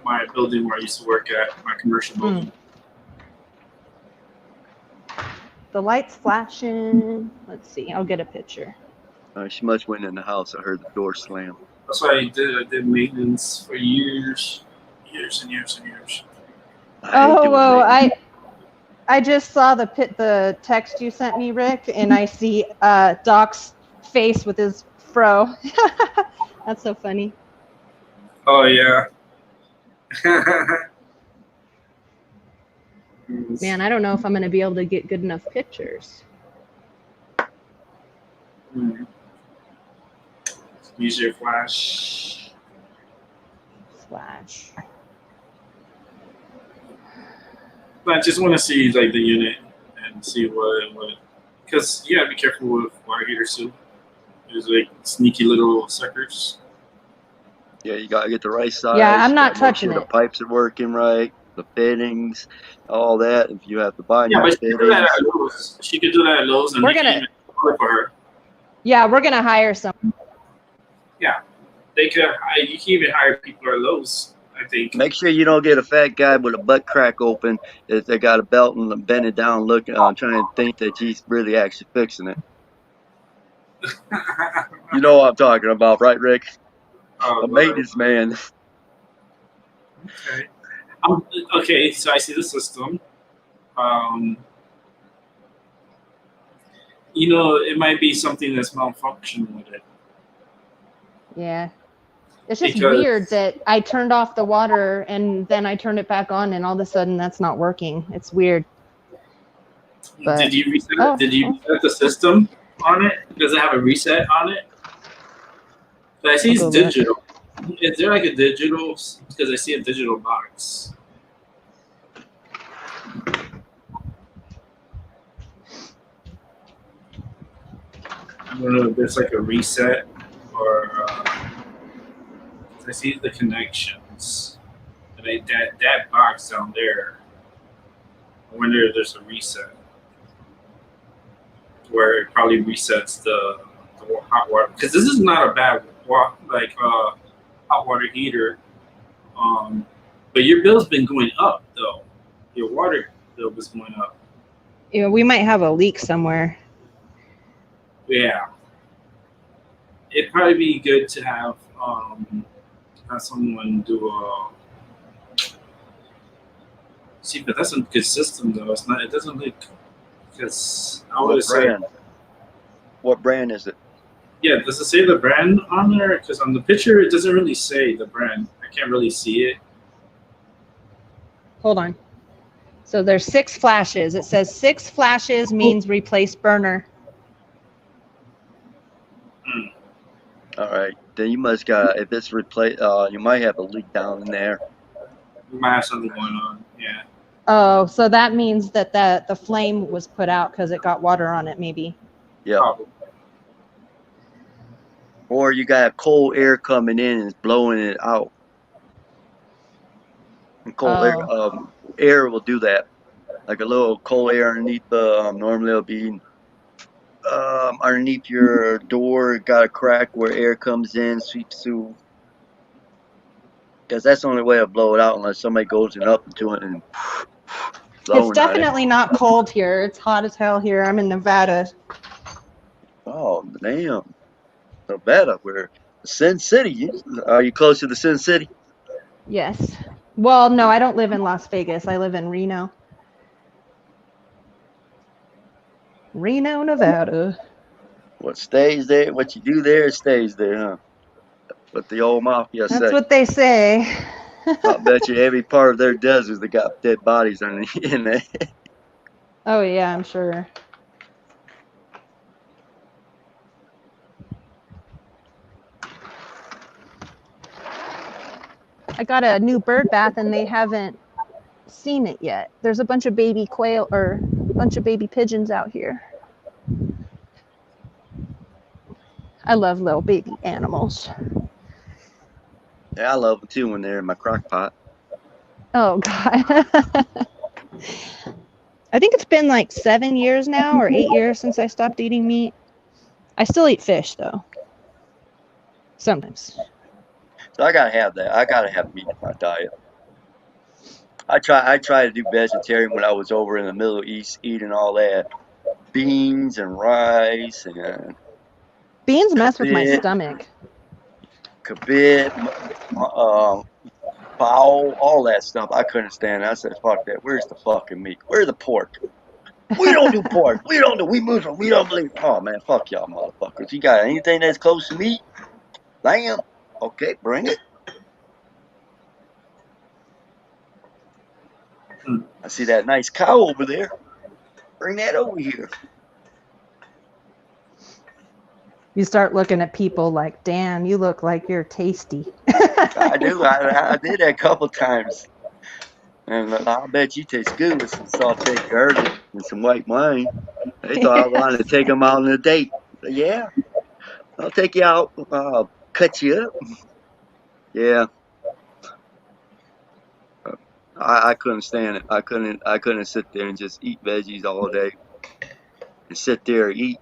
my building where I used to work at, my commercial building. The light's flashing. Let's see. I'll get a picture. She must went in the house. I heard the door slam. That's what I did. I did maintenance for years and years and years. I hate doing Whoa! maintenance. I just saw the text you sent me, Rick, and I see Doc's face with his fro. That's so funny. Oh yeah. Man, I don't know if I'm gonna be able to get good enough pictures. Use your flash. Flash. But I just want to see like the unit and see what, because you gotta be careful with water heaters too. There's like sneaky little suckers. Yeah, you gotta get the right size. Yeah, I'm you not gotta make touching sure it. the pipes are working right, the fittings, all that. If you have to buy Yeah, new but she could do that fittings, at Lowe's. She could do that at Lowe's, and We're they gonna- can even do it for her. Yeah, we're gonna hire some. They could. You can even hire people at Lowe's. I think. make sure you don't get a fat guy with a butt crack open if they got a belt and bending down, looking, trying to think that he's really actually fixing it. You know what I'm talking about, right, Rick? Oh, A Lord. maintenance man. Okay. Okay, so I see the system. It might be something that's malfunctioning with it. Yeah. It's just Because- weird that I turned off the water and then I turned it back on and all of a sudden that's not working. It's weird. But- Did you reset? Oh. Did you reset the system on it? Does it have a reset on it? But I see it's I'll go look. digital. Is there like a digital? Because I see a digital box. don't know if there's like a reset or I see the connections. And that box down there, I wonder if there's a reset where it probably resets the hot water, because this is not a bad hot water heater. But your bill's been going up though. Your water bill was going up. Yeah, we might have a leak somewhere. Yeah. It'd probably be good to have someone do a. See, but that's a good system though. It's not. It doesn't look. Because I would say. What brand is it? Yeah, does it say the brand on there? Because on the picture it doesn't really say the brand. I can't really see it. Hold on. So there's 6 flashes. It says 6 flashes means replace burner. All right, then you must got, if it's replace, you might have a leak down in there. You might have something going on. Yeah. Oh, so that means that the flame was put out because it got water on it, maybe. Yeah. Probably. Or you got cold air coming in and it's blowing it out. And cold air will do that. Like a little cold air underneath the, normally it'll be underneath your door, got a crack where air comes in, sweeps through. Because that's the only way to blow it out unless somebody goes up into it and It's definitely not cold here. It's hot as hell here. I'm in Nevada. Oh, damn. Nevada, where Sin City. Are you close to the Sin City? Yes. Well, no, I don't live in Las Vegas. I live in Reno. Reno, Nevada. What stays there, what you do there stays there, huh? What the old mafia say. That's what they say. I bet you every part of their deserts they got dead bodies in there. Oh yeah, I'm sure. I got a new bird bath and they haven't seen it yet. There's a bunch of baby quail or a bunch of baby pigeons out here. I love little baby animals. Yeah, I love them too when they're in my crock pot. Oh God. I think it's been like 7 years now or 8 years since I stopped eating meat. I still eat fish though. Sometimes. So I gotta have that. I gotta have meat in my diet. I try to do vegetarian when I was over in the Middle East, eating all that beans and rice and Beans mess with my stomach. kibit, fowl, all that stuff. I couldn't stand it. I said, fuck that. Where's the fucking meat? Where's the pork? We don't do pork. We don't do. We Muslim. We don't believe. Oh man, fuck y'all motherfuckers. You got anything that's close to meat? Lamb. Okay, bring it. I see that nice cow over there. Bring that over here. You start looking at people like, damn, you look like you're tasty. I do. I did that a couple times. And I bet you taste good with some sauteed garlic and some white wine. They thought I wanted to take them out on a date. But yeah, I'll take you out. I'll cut you up. Yeah. I couldn't stand it. I couldn't sit there and just eat veggies all day and sit there and eat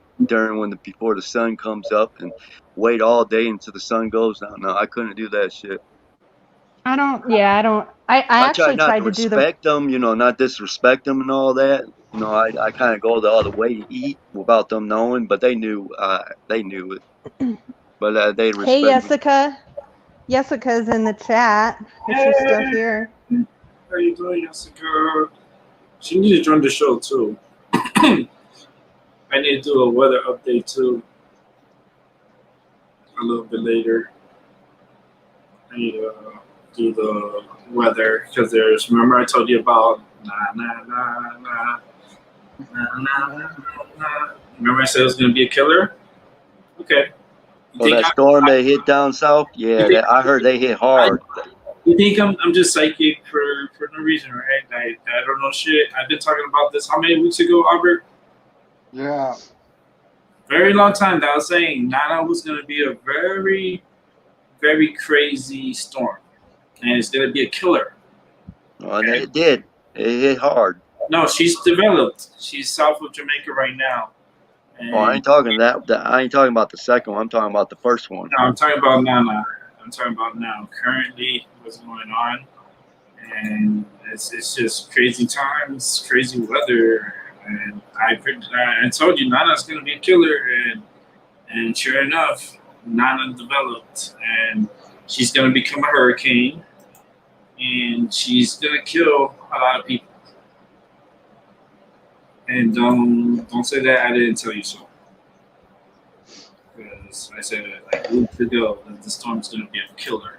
before the sun comes up and wait all day until the sun goes down. No, I couldn't do that shit. I try actually not tried to to do respect them, not disrespect them and all that. I kind of go the other way to eat without them knowing, but they knew it. But they respect Hey, me. Jessica. Jessica's in the chat. If she's still here. How you doing, Jessica? She needs to join the show too. I need to do a weather update too. A little bit later. I need to do the weather because remember I told you about Remember I said it was going to be a killer? Okay. So that storm that hit down south, yeah, I heard they hit hard. You think I'm just psychic for no reason, right? I don't know shit. I've been talking about this how many weeks ago, Albert? Yeah. Very long time that I was saying Nana was going to be a very, very crazy storm. And it's going to be a killer. Well, and Okay? it did. It hit hard. No, she's developed. She's south of Jamaica right now. Oh, I And ain't talking I ain't talking about the second one. I'm talking about the first one. no, I'm talking about Nana. I'm talking about now. Currently, what's going on. And it's just crazy times, crazy weather. And I told you Nana's going to be a killer. And sure enough, Nana developed. And she's going to become a hurricane. And she's going to kill a lot of people. And don't say that I didn't tell you so. Because I said it like weeks ago that the storm's going to be a killer.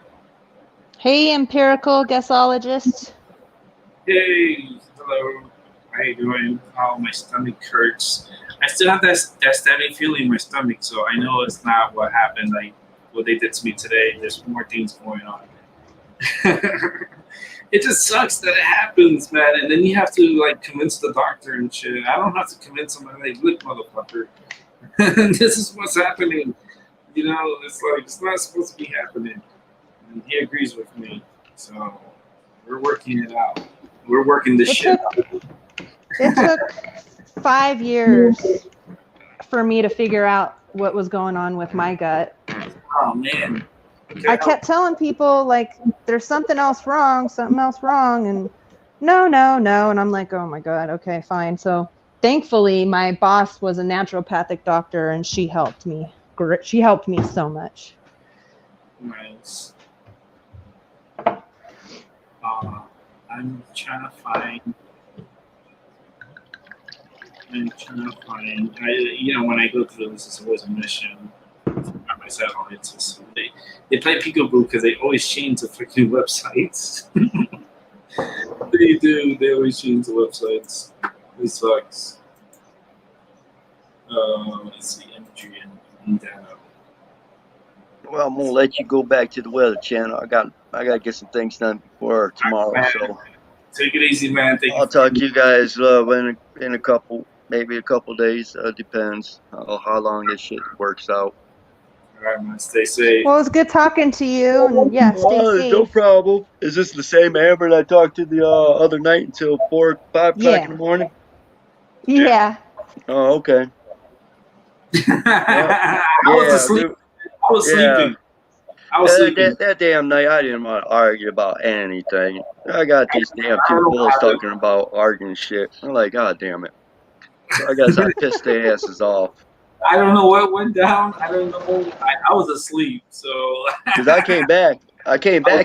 Hey, empirical guessologist. Hey, hello. How you doing? Oh, my stomach hurts. I still have that stabbing feeling in my stomach, so I know it's not what happened, like what they did to me today. There's more things going on. It just sucks that it happens, man. And then you have to like convince the doctor and shit. I don't have to convince somebody like, look, motherfucker, this is what's happening. You know, it's like it's not supposed to be happening. And he agrees with me. So we're working it out. We're working this shit out. It took 5 years for me to figure out what was going on with my gut. Oh man. Okay. I kept telling people like there's something else wrong, and no. And I'm like, oh my God, okay, fine. So thankfully my boss was a naturopathic doctor and she helped me. She helped me so much. Nice. I'm trying to find. When I go through this, it's always a mission. By myself, it's just, they play peekaboo because they always change the freaking websites. They do. They always change the websites. It sucks. Let's see, imagery and data. Well, I'm gonna let you go back to the Weather Channel. I gotta get some things done before tomorrow. So Take it easy, man. Thank you. I'll talk to you guys in a couple, maybe a couple days. Depends how long this shit works out. All right, man. Stay safe. Well, it was good talking to you. And yeah, stay safe. No problem. Is this the same Amber that I talked to the other night until 4, 5 o'clock in the morning? Yeah. Oh, okay. I was asleep. I was sleeping. I was sleeping. That damn night, I didn't want to argue about anything. I got these damn two bulls talking about arguing shit. I'm like, God damn it. So I guess I pissed their asses off. I don't know what went down. I don't know. I was asleep, so. Because I came back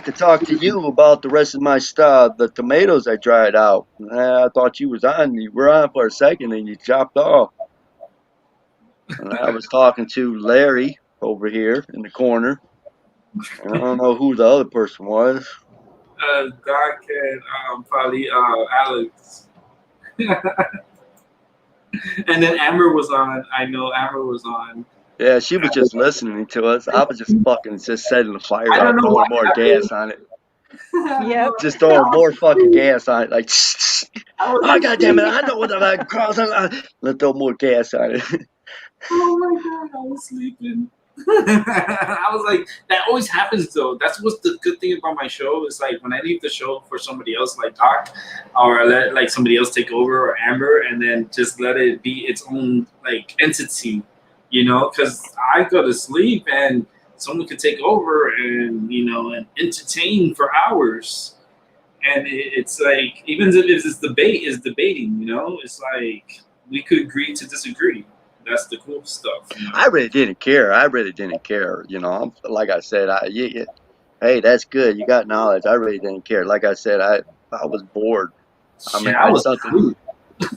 to talk to you about the rest of my stuff, the tomatoes I dried out. I thought you was on. You were on for a second and you chopped off. And I was talking to Larry over here in the corner. And I don't know who the other person was. Doc and probably Alex. And then Amber was on. I know Amber was on. Yeah, she was just listening to us. I was just fucking just setting the fire I out, don't know throwing what more happened. gas on it. Yep. Just throwing more fucking gas on it. Like, I was oh, God damn it. I know what I'm like. Let's throw more gas on it. Oh my God, I was sleeping. I was like, that always happens though. That's what's the good thing about my show. Is like when I leave the show for somebody else, like Doc, or I let like somebody else take over, or Amber, and then just let it be its own like entity, you know. Because I go to sleep and someone could take over and and entertain for hours. And it's like even if it's debating, it's like we could agree to disagree. That's the cool stuff. I really didn't care. Like I said, hey, that's good. You got knowledge. I really didn't care. Like I said, I was bored. I mean, I was something.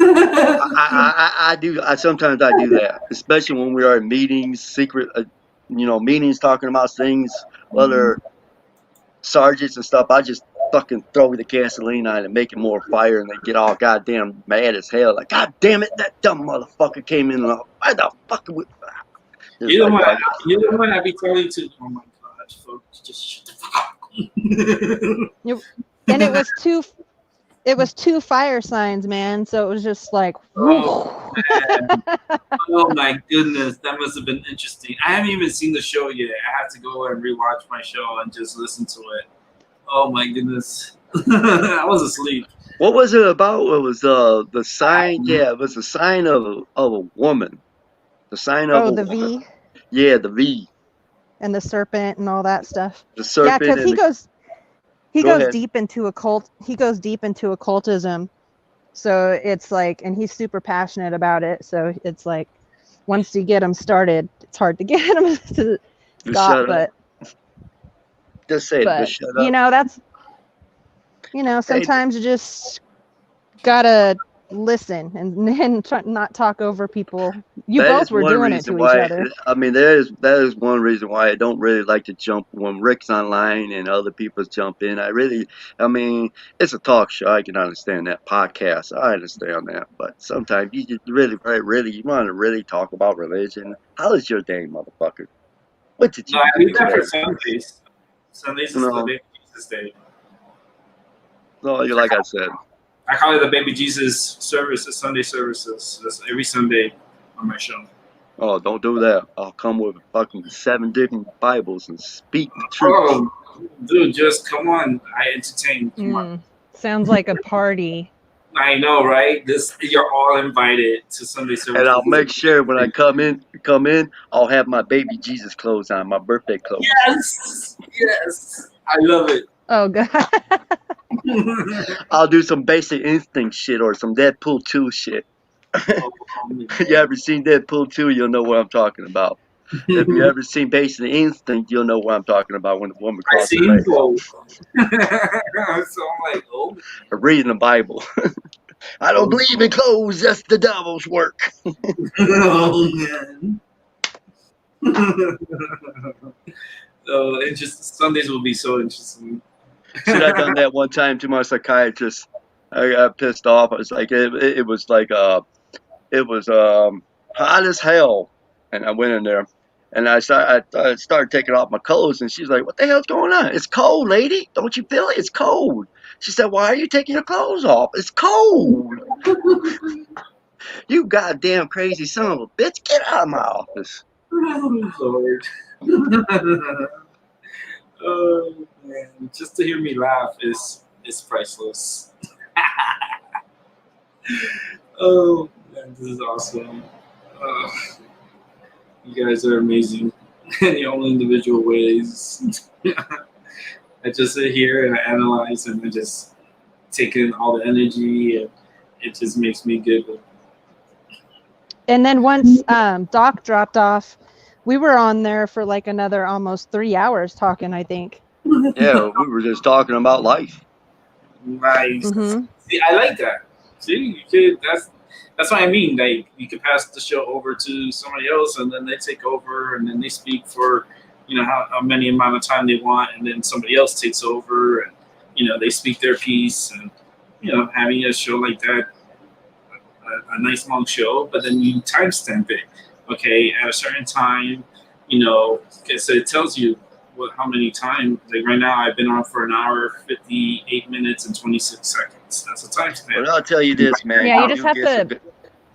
I do. Sometimes I do that, especially when we are in meetings, secret, meetings talking about things, other sergeants and stuff. I just fucking throw the gasoline on it and make it more fire, and they get all goddamn mad as hell. Like, God damn it, that dumb motherfucker came in. Why the fuck? You're the one I be telling to. Oh my God, folks, just shut the fuck up. And it was two fire signs, man. So it was just like, Oh, man. Oh my goodness, that must have been interesting. I haven't even seen the show yet. I have to go and rewatch my show and just listen to it. Oh my goodness. I was asleep. What was it about? It was the sign. Yeah, it was the sign of a woman. The sign of Oh, a the woman. V Yeah, the V, and the serpent and all that stuff. the Yeah, serpent, because and he the. goes Go ahead. deep into occult. He goes deep into occultism. So it's like, and he's super passionate about it. So it's like, once you get him started, it's hard to get him to Just stop. shut up. Just say it. Just shut You up. know, that's, Hey, sometimes you just gotta listen and try not talk over people. You that both is were one doing it reason to each why. other. I mean, that is one reason why I don't really like to jump when Rick's online and other people jump in. I mean, it's a talk show. I can understand that. Podcast, I understand that. But sometimes you just really, you want to really talk about religion. How is your day, motherfucker? What did No, you I do leave that for today? Sundays. Sundays is the No, baby Jesus day. no, like I said. I call it the baby Jesus services, Sunday services. That's every Sunday on my show. Oh, don't do that. I'll come with fucking 7 different Bibles and speak the truth. Oh, dude, just come on. I entertain. Come on. Sounds like a party. I know, right? This you're all invited to Sunday And services. I'll make sure when I come in, I'll have my baby Jesus clothes on, my birthday clothes. Yes, yes, I love it. Oh god. I'll do some Basic Instinct shit or some Deadpool 2 shit. Oh, You ever seen Deadpool 2, you'll know what I'm talking about. If you ever seen Basic Instinct, you'll know what I'm talking about when the woman I crosses seen legs. both. So I'm like, oh, Or reading the Bible. I don't believe in clothes, that's the devil's work. oh man. Oh, just Sundays will be so interesting. Shit, I done that one time to my psychiatrist. I got pissed off. I was like, it was like, it was hot as hell, and I went in there, and I started taking off my clothes, and she's like, "What the hell's going on? It's cold, lady. Don't you feel it? It's cold." She said, "Why are you taking your clothes off? It's cold. You goddamn crazy son of a bitch. Get out of my office." Oh Lord. Oh man, just to hear me laugh is priceless. Oh man, this is awesome. Uh, you guys are amazing in your own individual ways. I just sit here and I analyze and I just take in all the energy and it just makes me giggle. And then once Doc dropped off, we were on there for like another almost 3 hours talking, I think. Yeah, we were just talking about life. Nice. Mm-hmm. See, I like that. See, you could. That's what I mean. Like, you could pass the show over to somebody else, and then they take over, and then they speak for, how many amount of time they want, and then somebody else takes over, and they speak their piece, and having a show like that, a nice long show, but then you timestamp it. Okay, at a certain time, okay, so it tells you how many times. Like right now, I've been on for an hour, 58 minutes, and 26 seconds. That's a timestamp. But I'll tell you this, man. Yeah, you just have to.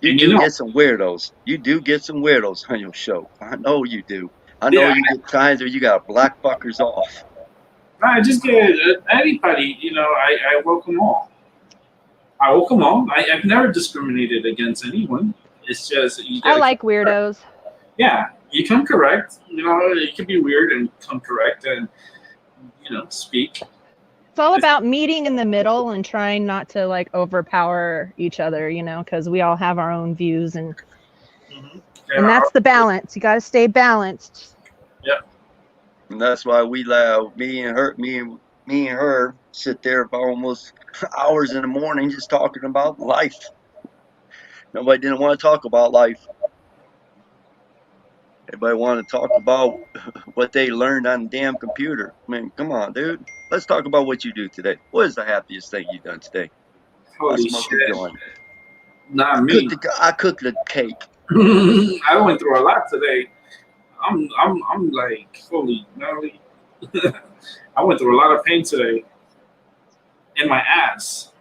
You do get some weirdos. You do get some weirdos on your show. I know you do. I know Yeah, you get times where you got black fuckers off. I just get anybody. I welcome all. I welcome all. I've never discriminated against anyone. It's just you I gotta. like weirdos. Yeah, you come correct. You can be weird and come correct and speak. It's all about meeting in the middle and trying not to like overpower each other, because we all have our own views and that's the balance. You got to stay balanced. Yeah. And that's why we allow me and her sit there for almost hours in the morning just talking about life. Nobody didn't want to talk about life. Everybody wanted to talk about what they learned on the damn computer. I mean, come on, dude. Let's talk about what you do today. What is the happiest thing you've done today? I Holy smoked a shit! joint. Not me. I cooked the cake. I went through a lot today. I'm like, holy moly. I went through a lot of pain today in my ass.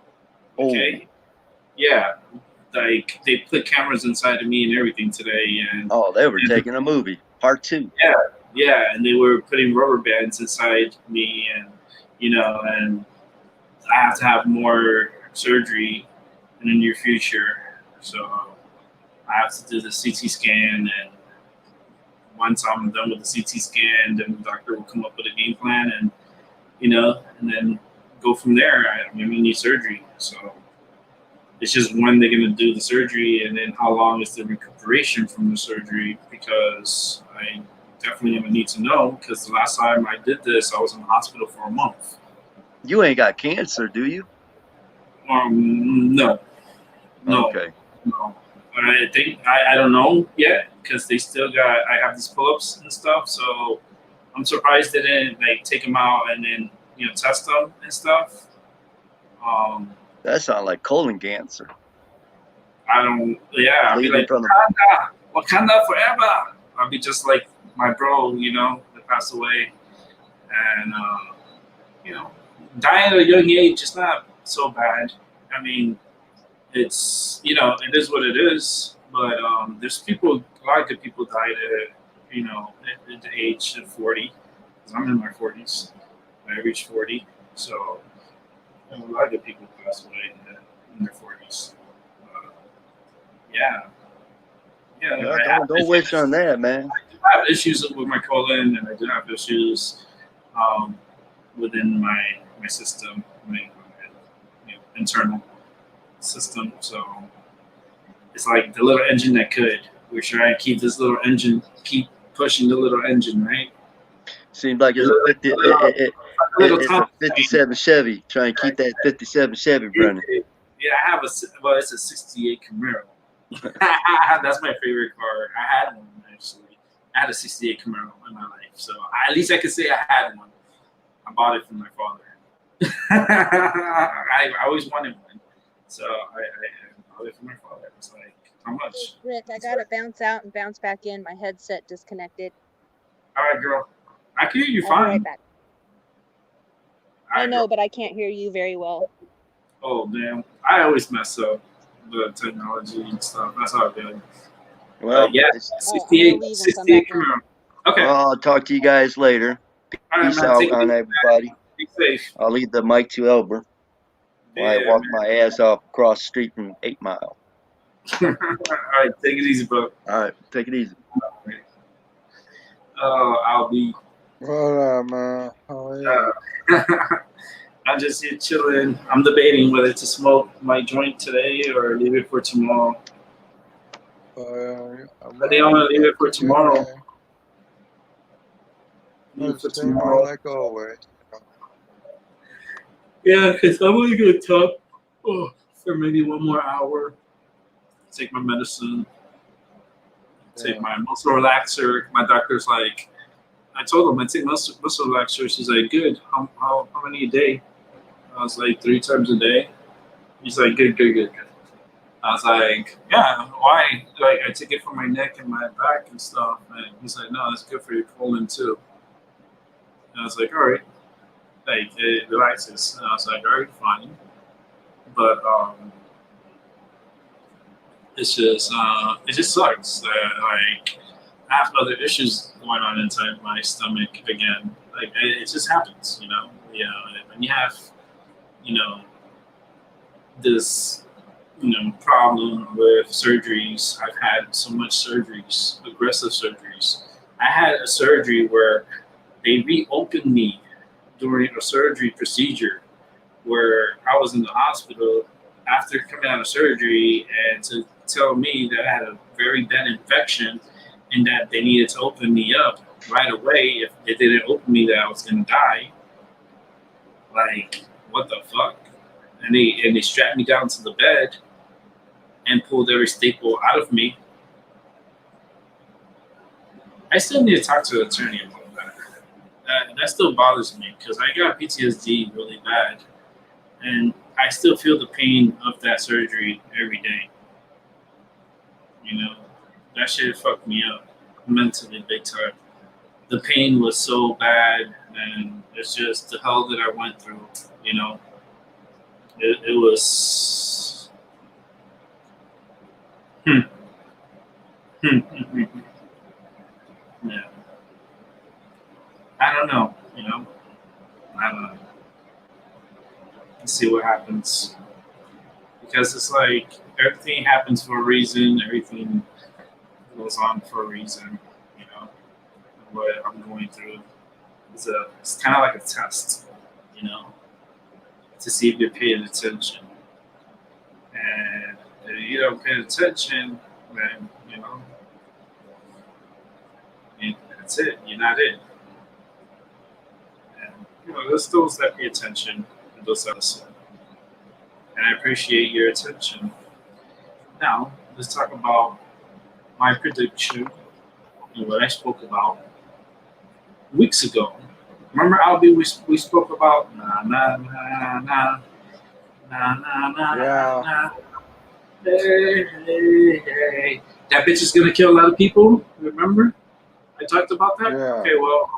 Okay. Oh. Yeah. like they put cameras inside of me and everything today, and Oh, they were taking a movie, part 2. yeah, and they were putting rubber bands inside me, and and I have to have more surgery in the near future. So I have to do the CT scan, and once I'm done with the CT scan, then the doctor will come up with a game plan, and and then go from there. I maybe need surgery, so it's just when they're gonna do the surgery, and then how long is the recuperation from the surgery? Because I definitely gonna need to know. Because the last time I did this, I was in the hospital for a month. You ain't got cancer, do you? No, no, Okay. no. I think I don't know yet because they still got. I have these pull-ups and stuff, so I'm surprised they didn't like take them out and then test them and stuff. Um, That sounds like colon cancer. I don't. Yeah, I'll be Bleeding like from the. Wakanda forever. I'll be just like my bro, that passed away, and dying at a young age is not so bad. I mean, it's it is what it is. But there's people, a lot of good people died at the age of 40. 'Cause I'm in my 40s. I reached 40, so a lot of good people pass away in their 40s. Uh, yeah, yeah. Yeah, don't wish on that, man. I have issues with my colon, and I do have issues um, within my system, my internal system. So it's like the little engine that could. We're trying to keep this little engine, keep pushing the little engine, right? Seems like it's a 50. It's a 57 Chevy. Trying to keep that 57 Chevy running. Yeah, I have it's a '68 Camaro. That's my favorite car. I had one actually. I had a '68 Camaro in my life, so at least I could say I had one. I bought it from my father. I always wanted one, so I bought it from my father. It's like, how much? Rick, I gotta bounce out and bounce back in. My headset disconnected. All right, girl. I can hear you I'll fine. be right back. All I right, know, girl. but I can't hear you very well. Oh damn! I always mess up the technology and stuff. That's how I do. Well, Yeah, I'm gonna leave and come 68 back in. Camaro. Okay. well, I'll talk to you guys later. All right, Peace man. out Take it on easy, man. everybody. Be safe. I'll leave the mic to Elber while I Yeah, walk my ass off across the street from 8 Mile. man. All right, take it easy, bro. All right, take it easy. I'll be. What up, man? Oh, yeah. I'm just here chilling. I'm debating whether to smoke my joint today or leave it for tomorrow. I think I'm gonna leave it for tomorrow. Leave it for Same tomorrow. like always. Yeah, because I'm only gonna talk for maybe one more hour. Take my medicine. Take Yeah. my muscle relaxer. My doctor's like, I told him I take muscle relaxer. She's like, good. How many a day? I was like, 3 times a day. He's like, good, good, good, good. I was like, yeah, why? Like, I take it for my neck and my back and stuff. And he's like, no, it's good for your colon too. And I was like, all right. Like, it relaxes. And I was like, all right, fine. But it just sucks that like I have other issues going on inside my stomach again. Like it just happens, when you have, you know, this, problem with surgeries. I've had so much surgeries, aggressive surgeries. I had a surgery where they reopened me during a surgery procedure where I was in the hospital after coming out of surgery and to tell me that I had a very bad infection and that they needed to open me up right away. If they didn't open me, that I was gonna die. Like, what the fuck? And they strapped me down to the bed and pulled every staple out of me. I still need to talk to an attorney about that. That still bothers me because I got PTSD really bad, and I still feel the pain of that surgery every day. That shit fucked me up mentally big time. The pain was so bad, and it's just the hell that I went through. You know, it was Hmm. Hmm. Hmm. Hmm. Yeah. I don't know. I don't know. Let's see what happens because it's like everything happens for a reason. Everything goes on for a reason. You know what I'm going through it's kind of like a test. You know, to see if you're paying attention. And if you don't pay attention, then that's it. You're not it. And there's those that pay attention and those that listen. And I appreciate your attention. Now, let's talk about my prediction and what I spoke about weeks ago. Remember, Albie, we spoke about na na na na na na na Yeah, na. Hey, hey, hey. That bitch is gonna kill a lot of people. Remember, I talked about that. yeah. Okay, well,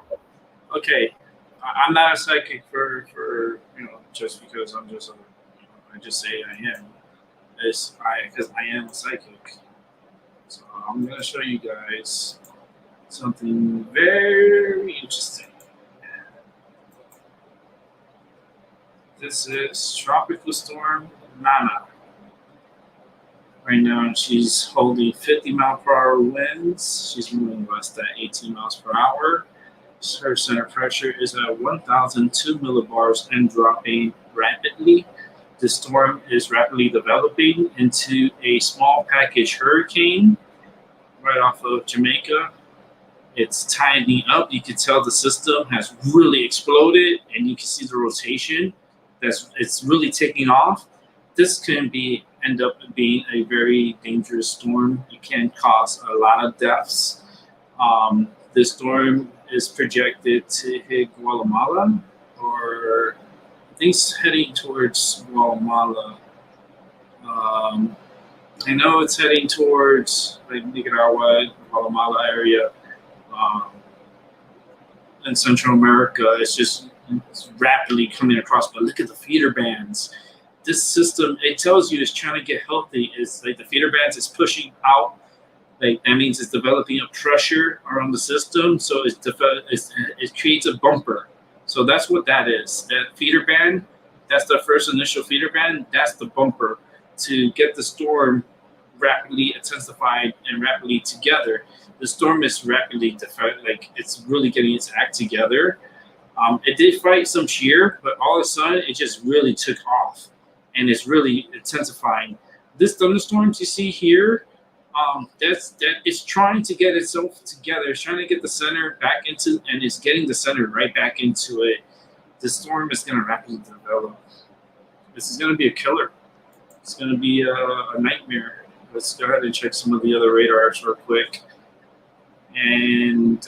okay. I'm not a psychic for just because I just say I am. It's because I am a psychic. So I'm gonna show you guys something very interesting. This is Tropical Storm Nana. Right now, she's holding 50-mile-per-hour winds. She's moving less than 18 miles per hour. Her center pressure is at 1,002 millibars and dropping rapidly. The storm is rapidly developing into a small package hurricane right off of Jamaica. It's tightening up. You can tell the system has really exploded, and you can see the rotation. It's really taking off. This can end up being a very dangerous storm. It can cause a lot of deaths. This storm is projected to hit Guatemala, or I think it's heading towards Guatemala. Um, I know it's heading towards like Nicaragua, Guatemala area. Um, in Central America, it's rapidly coming across. But look at the feeder bands. This system, it tells you it's trying to get healthy. It's like the feeder bands is pushing out. Like that means it's developing a pressure around the system, so it creates a bumper. So that's what that is. That feeder band, that's the first initial feeder band. That's the bumper to get the storm rapidly intensified and rapidly together. The storm is rapidly like it's really getting its act together. It did fight some shear, but all of a sudden it just really took off, and it's really intensifying. This thunderstorms you see here, that it's trying to get itself together. It's trying to get the center back into, and it's getting the center right back into it. The storm is going to rapidly develop. This is going to be a killer. It's going to be a nightmare. Let's go ahead and check some of the other radars real quick. And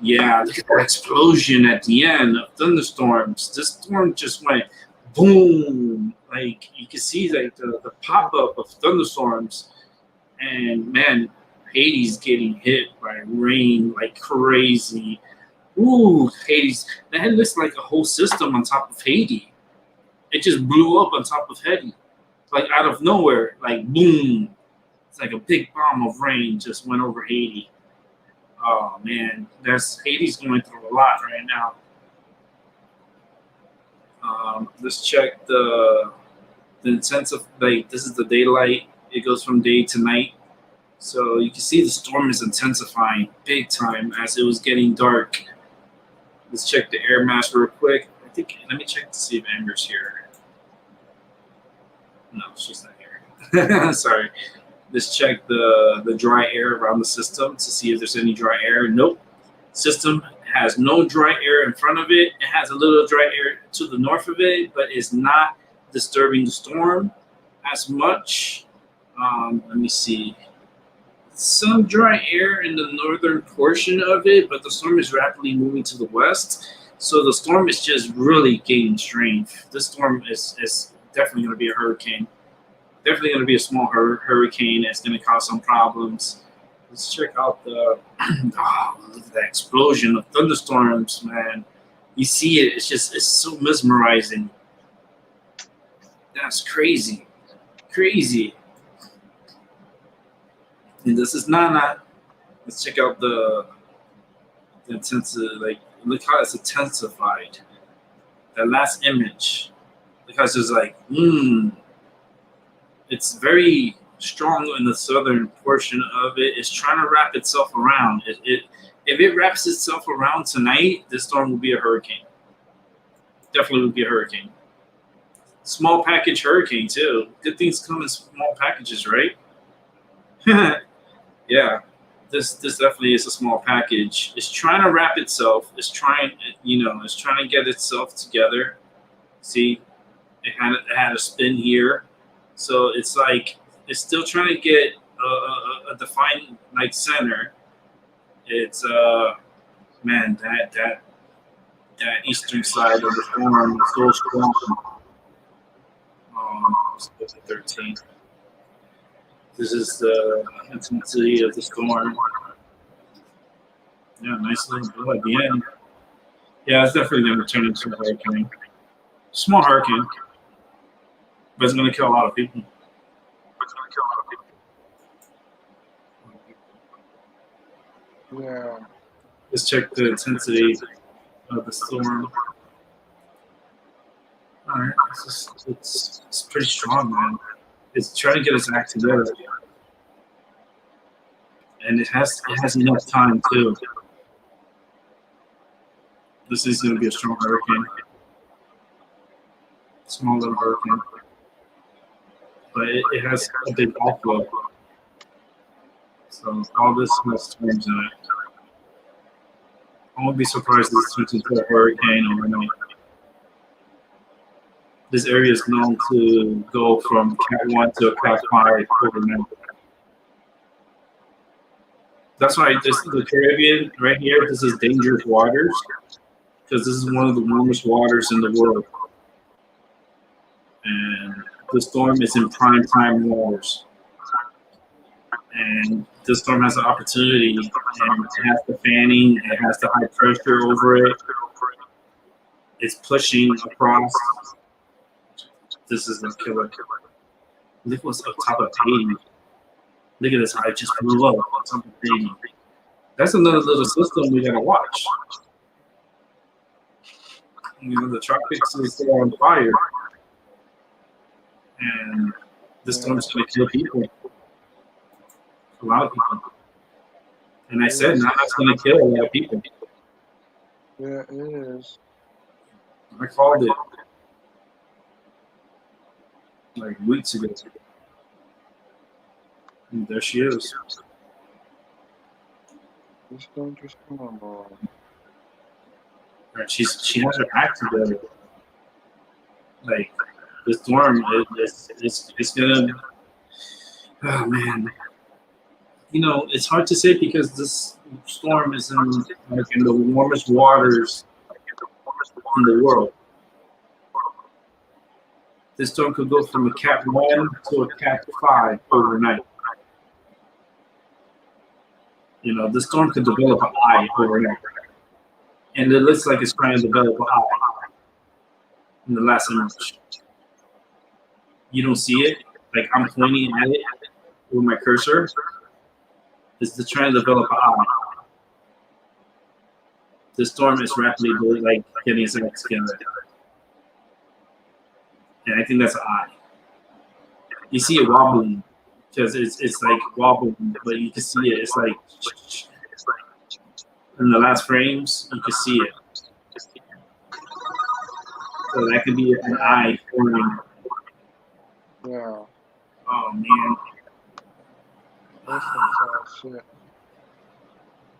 yeah, look at that explosion at the end of thunderstorms. This storm just went boom. Like you can see like the pop up of thunderstorms. And man, Haiti's getting hit by rain like crazy. Ooh, Haiti's that looks like a whole system on top of Haiti. It just blew up on top of Haiti, like out of nowhere, like boom. It's like a big bomb of rain just went over Haiti. Oh man, that's Haiti's going through a lot right now. Let's check the intensive. Like this is the daylight. It goes from day to night. So you can see the storm is intensifying big time as it was getting dark. Let's check the air mass real quick. Let me check to see if Amber's here. No, she's not here. Sorry. Let's check the dry air around the system to see if there's any dry air. Nope. System has no dry air in front of it. It has a little dry air to the north of it, but it's not disturbing the storm as much. Let me see. Some dry air in the northern portion of it, but the storm is rapidly moving to the west. So the storm is just really gaining strength. This storm is definitely going to be a hurricane. Definitely going to be a small hurricane. It's going to cause some problems. Let's check out the look at that explosion of thunderstorms, man. You see it. It's so mesmerizing. That's crazy. Crazy. And this is Nana. Let's check out the intensity. Like, look how it's intensified. That last image, because it's like, it's very strong in the southern portion of it. It's trying to wrap itself around. If it wraps itself around tonight, this storm will be a hurricane. Definitely will be a hurricane. Small package hurricane too. Good things come in small packages, right? Yeah. This definitely is a small package. It's trying to wrap itself. It's trying to get itself together. See, it had a spin here, so it's like it's still trying to get a defined like center. It's man, that eastern side of the storm is so strong. 13. This is the intensity of the storm. Yeah, nice little blow at the end. Yeah, it's definitely going to turn into a hurricane. Small hurricane, but it's going to kill a lot of people. Yeah. Let's check the intensity of the storm. All right, it's pretty strong, man. It's trying to get its act together, and it has enough time too. This is going to be a strong hurricane, small little hurricane, but it has a big outflow. So all this has storms in it. I won't be surprised if this turns into a hurricane overnight. This area is known to go from Cat 1 to a Cat 5 overnight. That's why the Caribbean right here, this is dangerous waters, because this is one of the warmest waters in the world. And the storm is in prime time waters. And this storm has an opportunity, and it has the fanning, it has the high pressure over it. It's pushing across. This is a killer. Look what's up top of Haiti. Look at this, I just blew up on top of Haiti. That's another little system we gotta watch. You know, the tropics is on fire. And this storm's gonna kill people. A lot of people. And I said, now that's going to kill a lot of people. Yeah, it is. I called it like weeks ago. And there she is. It's dangerous storm, boy. And she has her act together. Like, the storm, it's going to, oh man. You know, it's hard to say because this storm is in the warmest waters in the world. This storm could go from a Cat 1 to a Cat 5 overnight. You know, the storm could develop an eye overnight. And it looks like it's trying to develop an eye in the last image. You don't see it. Like, I'm pointing at it with my cursor. It's trying to develop an eye. The storm is rapidly like getting its act together. And I think that's an eye. You see it wobbling because it's like wobbling, but you can see it. It's like in the last frames, you can see it. So that could be an eye forming. Yeah. Oh man. That's some shit.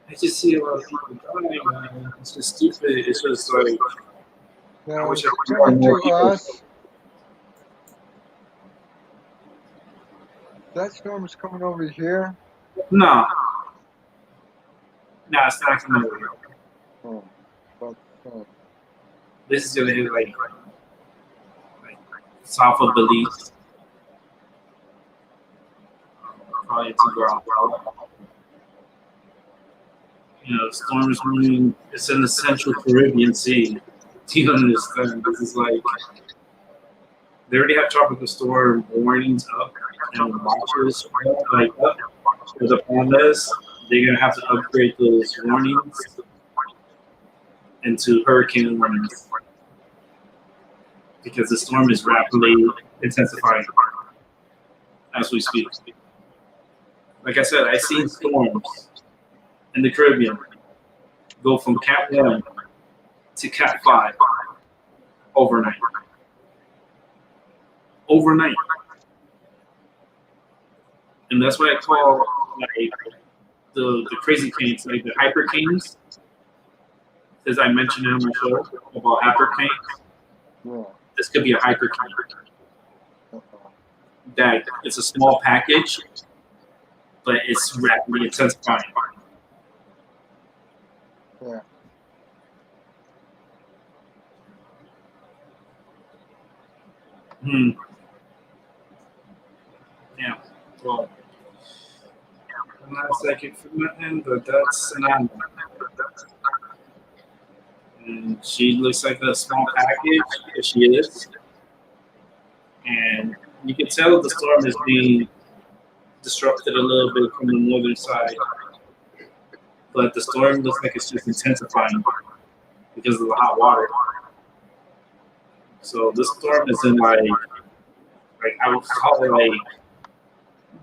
I just see a lot of people dying, man. It's just stupid. It's just like Now, wish it's I could coming more to people. us. That storm is coming over here. no. No, it's not coming over here. Oh, but, This is gonna hit like south of Belize. Probably to ground level. You know, the storm is moving. It's in the central Caribbean Sea. Do you understand? This is like they already have tropical storm warnings up and watches like up. But the problem is they're gonna have to upgrade those warnings into hurricane warnings because the storm is rapidly intensifying as we speak. Like I said, I've seen storms in the Caribbean go from Cat 1 to Cat 5 overnight. Overnight. And that's what I call like the crazy canes, like the hyper canes, as I mentioned in my show about hyper canes. Yeah. This could be a hyper cane. Uh-oh. That it's a small package, but it's rapidly intensifying. Yeah. Hmm. Yeah. Well, I'm not psychic for nothing, but that's an animal. And she looks like a small package, but she is. And you can tell the storm is being disrupted a little bit from the northern side. But the storm looks like it's just intensifying because of the hot water. So this storm is in like I would call it like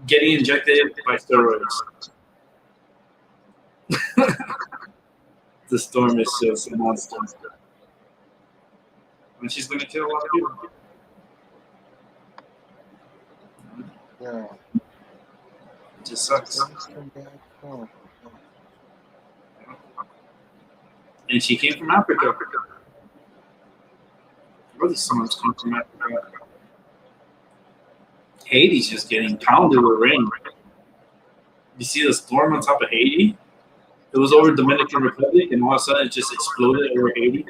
getting injected by steroids. The storm is just a monster. And she's going to kill a lot of people. Yeah. It just sucks. Come back home. And she came from Africa. Where the storms come from Africa? Haiti's just getting pounded with rain. You see the storm on top of Haiti? It was over Dominican Republic, and all of a sudden it just exploded over Haiti.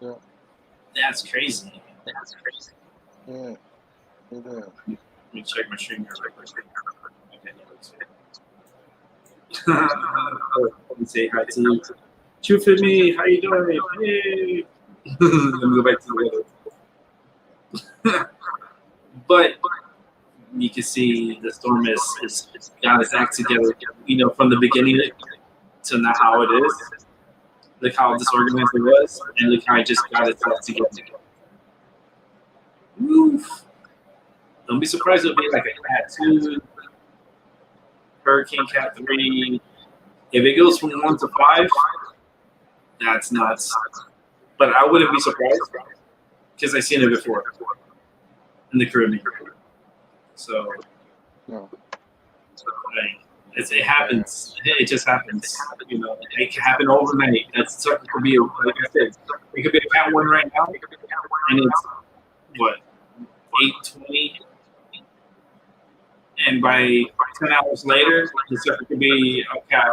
Yeah. That's crazy. Yeah. It is. Let me check my stream here. Let me say hi to True Fit Me. How you doing? Hey. Let me go back to the weather. But you can see the storm is got its act together, from the beginning to now how it is. Look how disorganized it was, and look how it just got itself together. Oof. Don't be surprised it'll be like a Cat 2, Hurricane Cat 3. If it goes from 1 to 5, that's nuts. But I wouldn't be surprised because I've seen it before in the Caribbean. So, No. it happens. It just happens. It can happen overnight. That's something could be, like I said, it could be a Cat 1 right now, and it's what 8:20, and by 10 hours later, the sucker could be a Cat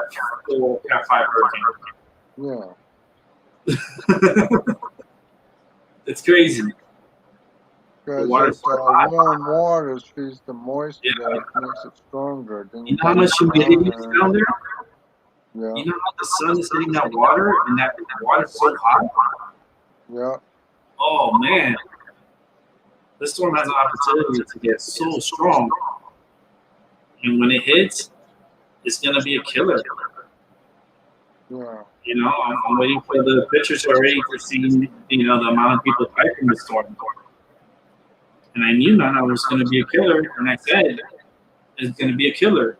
4, Cat 5 hurricane. Yeah. It's crazy. Because water's it's so hot. warm water feeds the moisture Yeah. that makes it stronger. Then You know how much humidity is down there? Yeah. You know how the sun is hitting that water, and that water's so hot? Yeah. Oh, man. This storm has an opportunity to get so strong. And when it hits, it's going to be a killer. Yeah. I'm waiting for the pictures already to see, the amount of people died from the storm. And I knew Nana was going to be a killer, and I said, it's going to be a killer.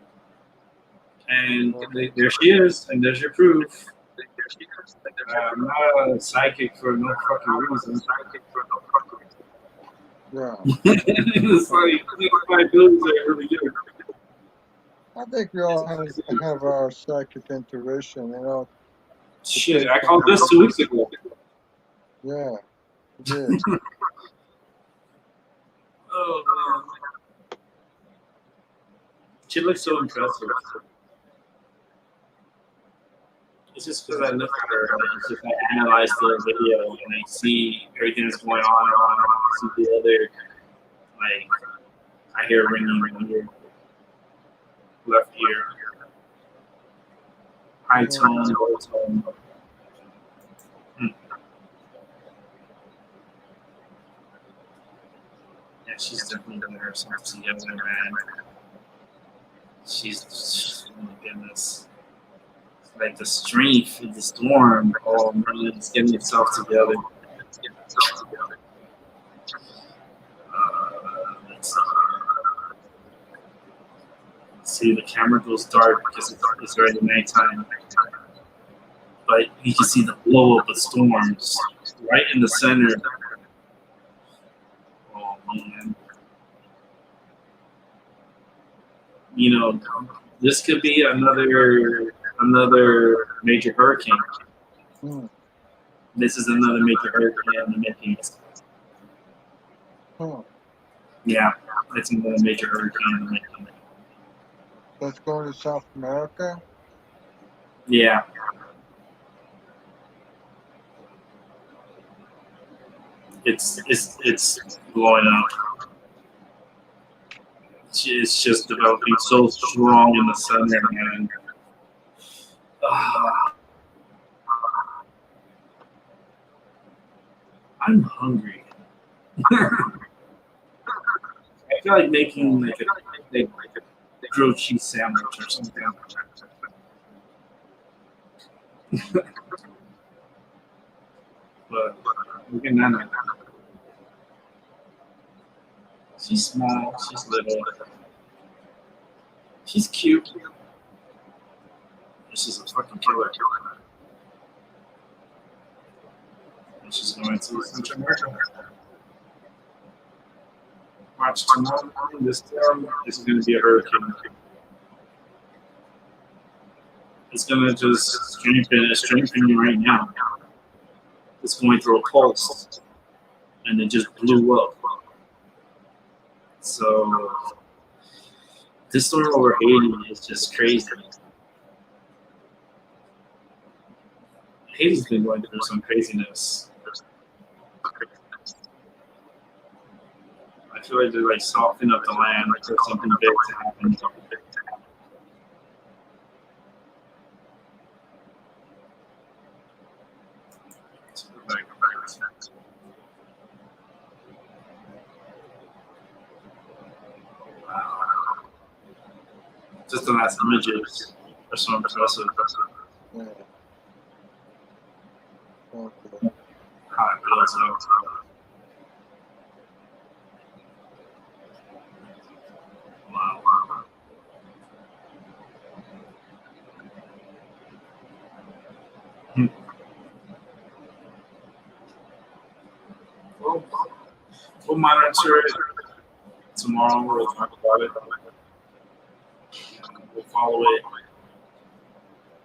And there she is, and there's your proof. I'm not a psychic for no fucking reason. Yeah. It's like, my abilities are really good. I think we all have our psychic intuition, Shit, I called this 2 weeks ago. Yeah. It is. Oh, man. She looks so impressive. It's just because I look at her, it's just I analyze the video and I see everything that's going on around her. I see the other, I hear ringing in your left ear. High tone, low tone. Yeah, she's definitely getting herself together, man. she's oh my goodness. Like the strength of the storm. Oh man, it's getting itself together. Let's see, the camera goes dark because it's already nighttime. But you can see the blow up of storms right in the center. Oh man. You know, this could be another major hurricane. Hmm. This is another major hurricane in the making. Hmm. Yeah, it's another major hurricane in the making. Let's go to South America. Yeah, it's blowing up. It's just developing so strong in the center, man. Ah, I'm hungry. I feel like making like a grilled cheese sandwich or something. But look at Nana. She's small. She's little. She's cute. She's a fucking killer. And she's going to Central America. Watch tomorrow morning. This storm is going to be a hurricane. It's going to just strengthen. It's strengthening right now. It's going through a pulse, and it just blew up. So this storm over Haiti is just crazy. Haiti's been going through some craziness. I feel like they're like softening up the land, like there's something big to happen. Wow. Just the last images are so impressive. Yeah. Okay. How it builds up. Wow. Hmm. Well, we'll monitor it tomorrow. We'll talk about it. We'll follow it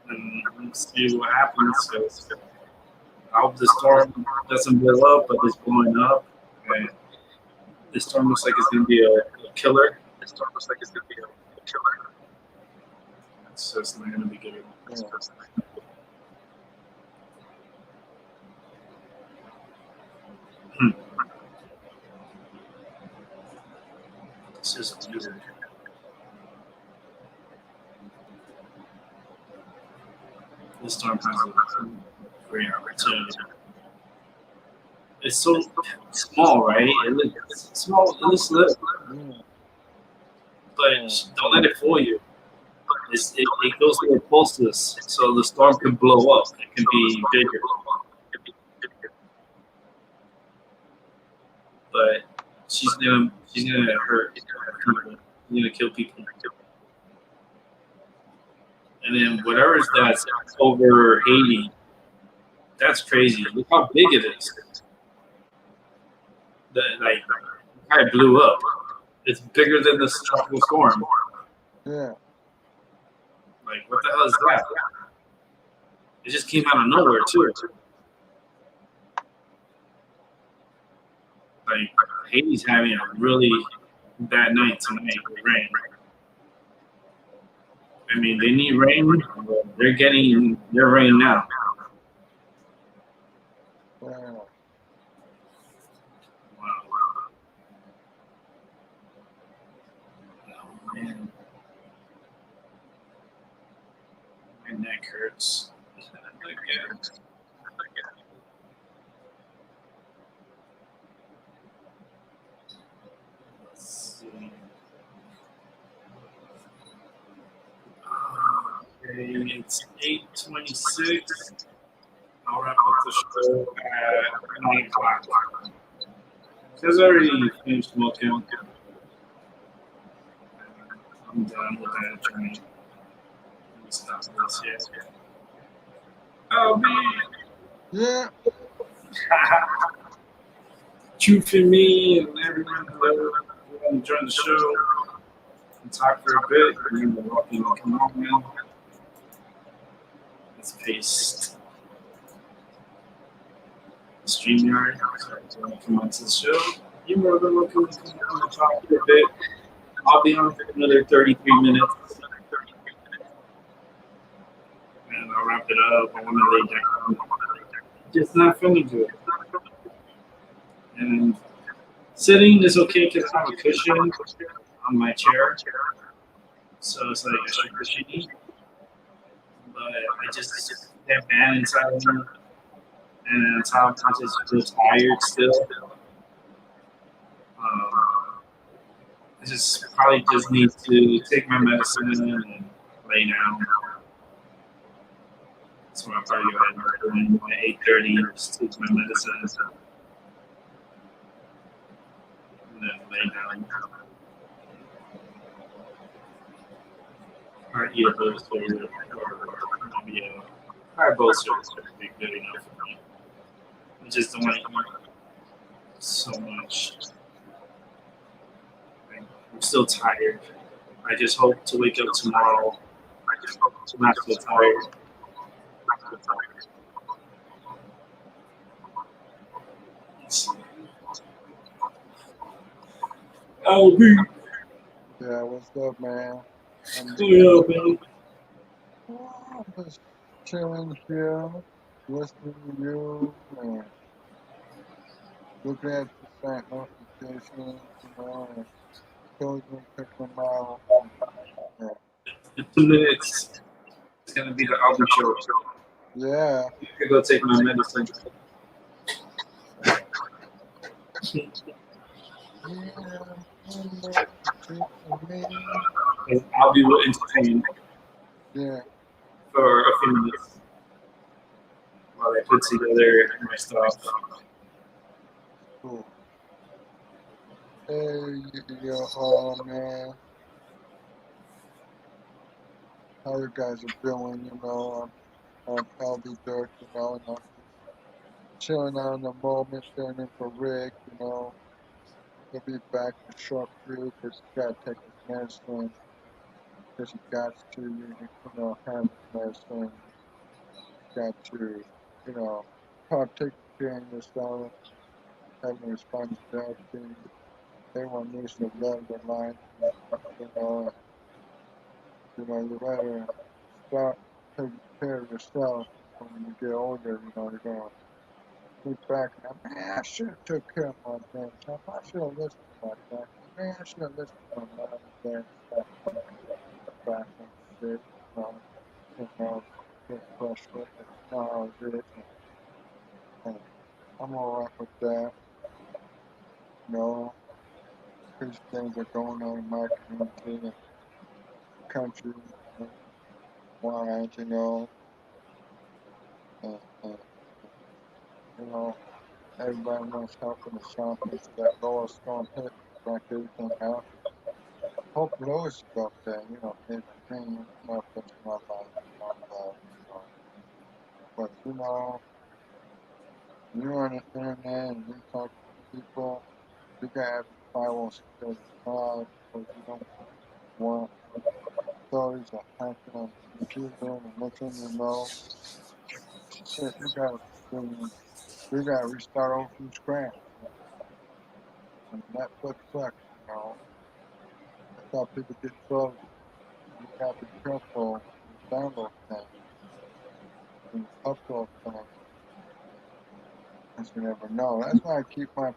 and see what happens. 'Cause I hope the storm doesn't blow up, but it's blowing up. And this storm looks like it's going to be a killer. It's just not going to be good. Yeah. Hmm. It's just weird. This storm has a great opportunity. It's so small, right? It looks small. It looks little, Yeah. but don't let it fool you. It goes through pulses, so the storm can blow up. It can be bigger, but she's gonna hurt people. She's gonna kill people, and then whatever's that's over Haiti, that's crazy. Look how big it is. Like how it blew up. It's bigger than this tropical storm. Yeah. Like what the hell is that? It just came out of nowhere too. Like Haiti's having a really bad night tonight with rain. I mean, they need rain. They're getting their rain now. Wow. Wow. Oh, man. My neck hurts. Again. Let's see. Okay, it's 8:26. I'll wrap up the show at 9 o'clock. Because I already finished smoking. I'm done with that joint. Let me stop this here. Oh, man. Yeah. Truth in me and everyone who enjoyed the show and talk for a bit. And then walking come on, man. Let's paste the StreamYard. So when you come onto the show, you're more than welcome to come on and talk for a bit. I'll be on for another 33 minutes. And I'll wrap it up. I want to lay down. Just not feeling good. And sitting is okay because I have a cushion on my chair. So it's like extra cushiony. But I just that band inside of me. And on top, I just feel tired still. I just probably just need to take my medicine and lay down. That's what I'll probably go ahead and doing at 8:30. Just take my medicine and then lay down. Or eat a bowl of cereal or maybe a bowl of cereal would be good enough for me. I just don't want to eat so much. I'm still tired. I just hope to wake up tomorrow not so tired. I'll be. Yeah, what's up, man? Yeah, man. I'm just chilling here, listening to you, and looking at the site notifications, and children picking them out. And, In 2 minutes, it's gonna be the album show. yeah. I could go take my medicine. And I'll be entertained Yeah, for a few minutes while I put together my stuff. cool. Hey, man, how you guys are doing? I'm LB Dirk, and I'm just chilling out in the moment, filling in for Rick, He'll be back in a short period because he's got to take his medicine, because he got to, have his medicine, got to, you know, take care of yourself, having responsibility. Everyone needs to love their life, you know, you better start taking care of yourself when you get older, you're going to look back and, man, I should have took care of my damn self. I should have listened to my doctor. Man, I should have listened to my mom and dad stuff back and shit, you know, get frustrated. You know how it is. And I'm alright with that, you know. These things are going on in my community and country, wide, and you know, everybody wants help in the south into that lower storm hit, back everything out. Hope it always up there, maybe me, that's my life, that, But, you're on the internet and you talk to people, you gotta have your firewall security high because you don't want stories of hacking on the computer and next thing you know, shit, you gotta restart over from scratch. And that sucks, That's how people get trouble. You gotta be careful when you download things, when you upload things, because you never know. That's why I keep my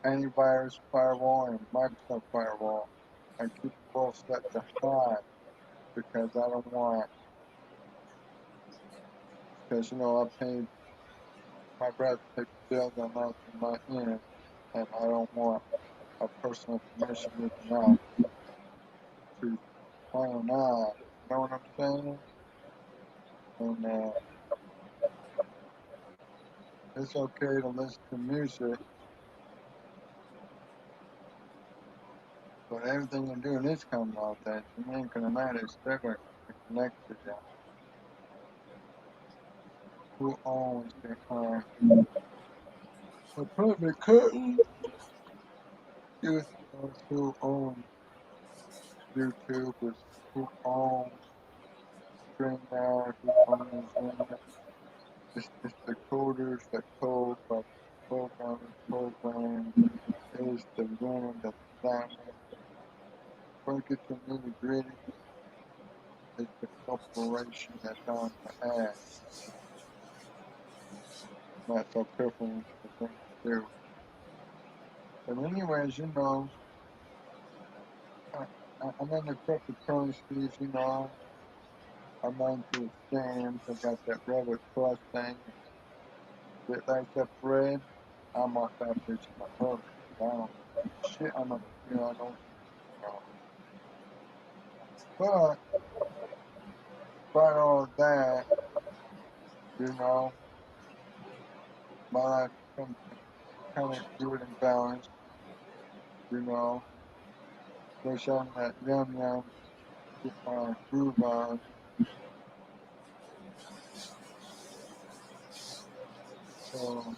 antivirus firewall and Microsoft firewall. I keep them both set to high because I don't want, because I paid my brother to take the bills on my end, and I don't want a personal information leaking out to I. know what I'm saying? And it's okay to listen to music, but everything you do in this kind of that you ain't gonna matter. It's still gonna connect to you. Who owns the public curtain? You who owns YouTubers? Who owns StreamYard? Who owns internet? It's the coders that code, but programmers program is the winner, the designer. Before you get to nitty gritty, it's the corporation that's on the ad. Not so careful with the things you do. But anyways, I, I'm in the cryptocurrencies, I'm into scams. I got that Reddit Plus thing. Get like that bread, I'm off that bitch in a hurry. I don't shit on the, I don't, know. But, despite all of that, you know, my life becomes kind of good and balanced, you know. Wish on that yum yum, groove on. So,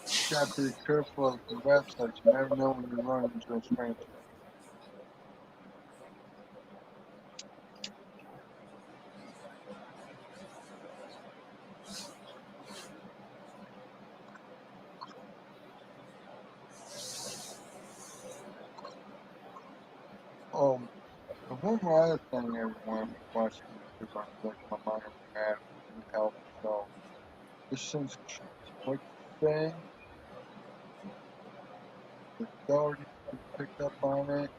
you gotta be careful of the websites. You never know when you run into a stranger. Um, and one more other thing, everyone watching YouTube, I'm like my mind mad and health. So, listen, what you say, the authority can pick up on it.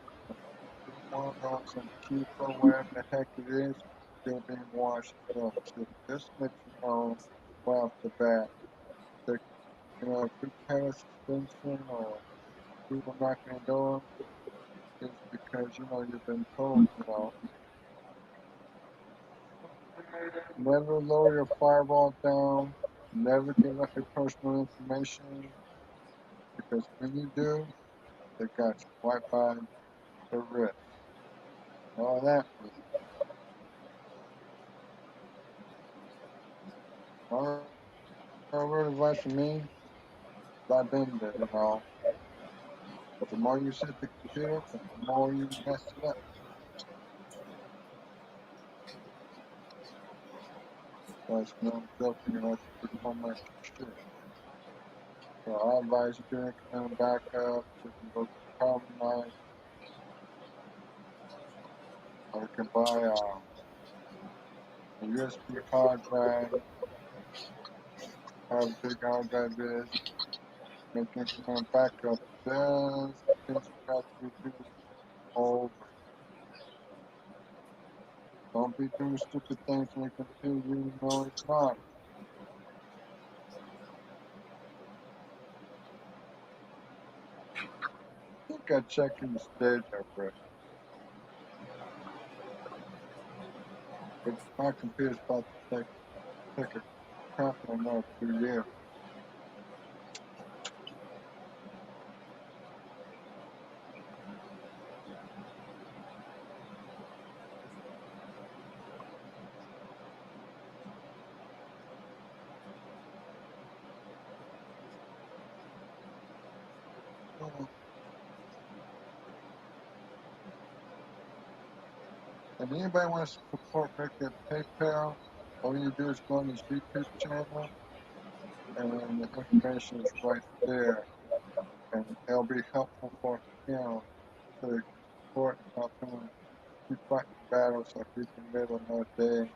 You want to know some people, whatever the heck it is, still being washed up. So just let you know right off the bat that, if you have a suspension or people knocking the door, it's because, you've been told, never lower your firewall down, never give up your personal information, because when you do, they got you right by the wrist. All that means. My word of advice for me, I've been there, But the more you sit at the computer, the more you mess it up. That's no joking, that's pretty much shit. So I advise you doing a backup, you can go to the power line, or you can buy a USB hard drive, how big hard drive is, make incremental backup just in case you got to do over. Don't be doing stupid things on the computer you know it's not. I think I checked in the stage already, but my computer's about to take a crap in another 2 years. If anybody wants to support Rick at PayPal, all you do is go on his YouTube channel, and the information is right there, and it'll be helpful for him to support and help him keep fighting battles so he can live another day.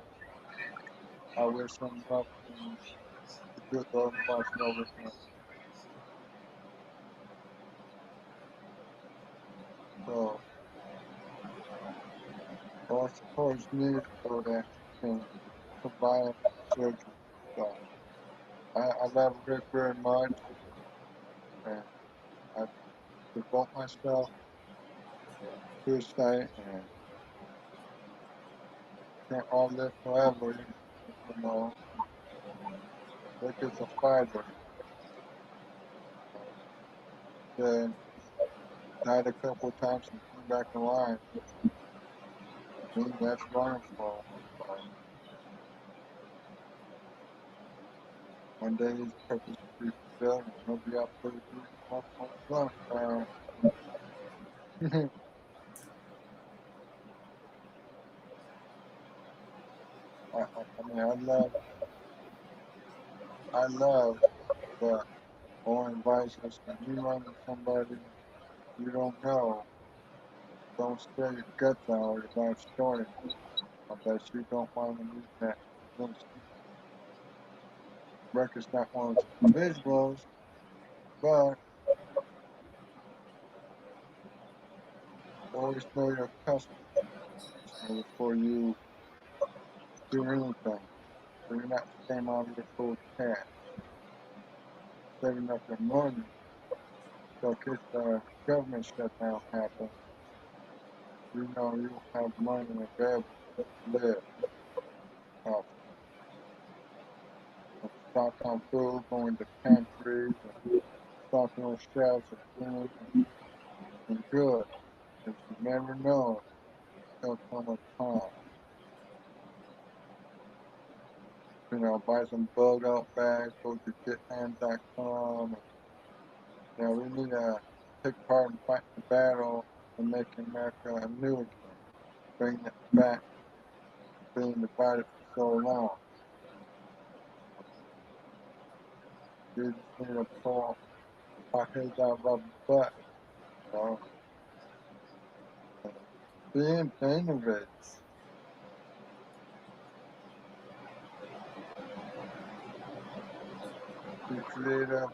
I wish him luck and the good Lord watching over him. So, all support is needed so that he can survive surgery. So, I love Rick very much, and I devote myself to a site and can't all live forever, you know. Rick is a fighter. Then died a couple of times and came back alive. Me, that's wonderful. One day his purpose will be fulfilled and he'll be up for the duty once more lunchtime. I mean, I love, but Owen advises us when you run into somebody you don't know, don't spill your guts out or your life story. I bet you don't want to lose that little record's not one of those individuals, but always know your customers before you do anything. So you're not staying out of your cold cash, saving up your money. So in case the government shutdown happens, you know you'll have money available to live off. Stock on food, going to pantries, and stocking on shelves of food and goods. Because you never know, there'll come a time. You know, buy some bug out bags, go to getman.com. You know, we need to take part in fighting the battle and making America anew again. Bringing it back, being divided for so long. We just need to pull our heads out of our butt, you know, and being innovative, be creative,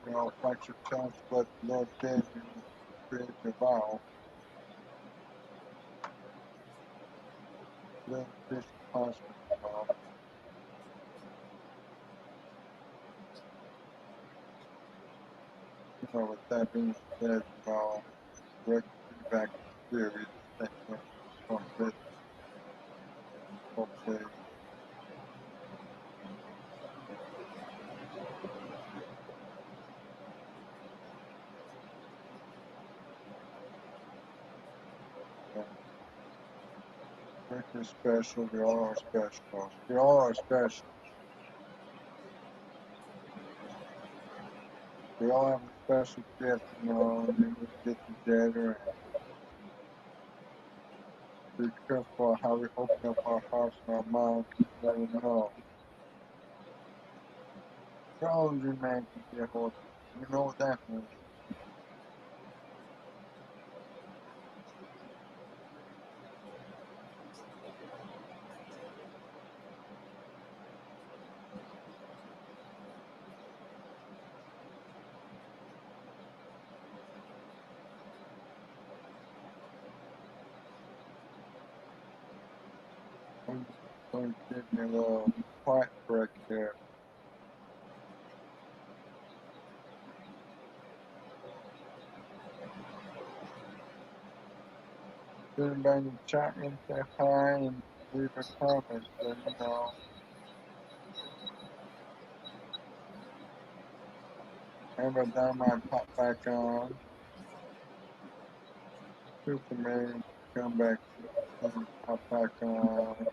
you know, find your chance what the Lord gave you, creative out, then fish constant, you know, with that being said, you know, work back in theory, just think from this, hopefully, uh, work is special, we all are special, we all are special, we all have a special gift, you know, and we need to get together and be careful how we open up our hearts and our minds, because you never know. You're always remain to be a horse. You know what that means. Going to give me a little quiet break here. If anybody in the chat room say hi and leave a comment, then you know. Every time I pop back on, Superman come back and pop back on.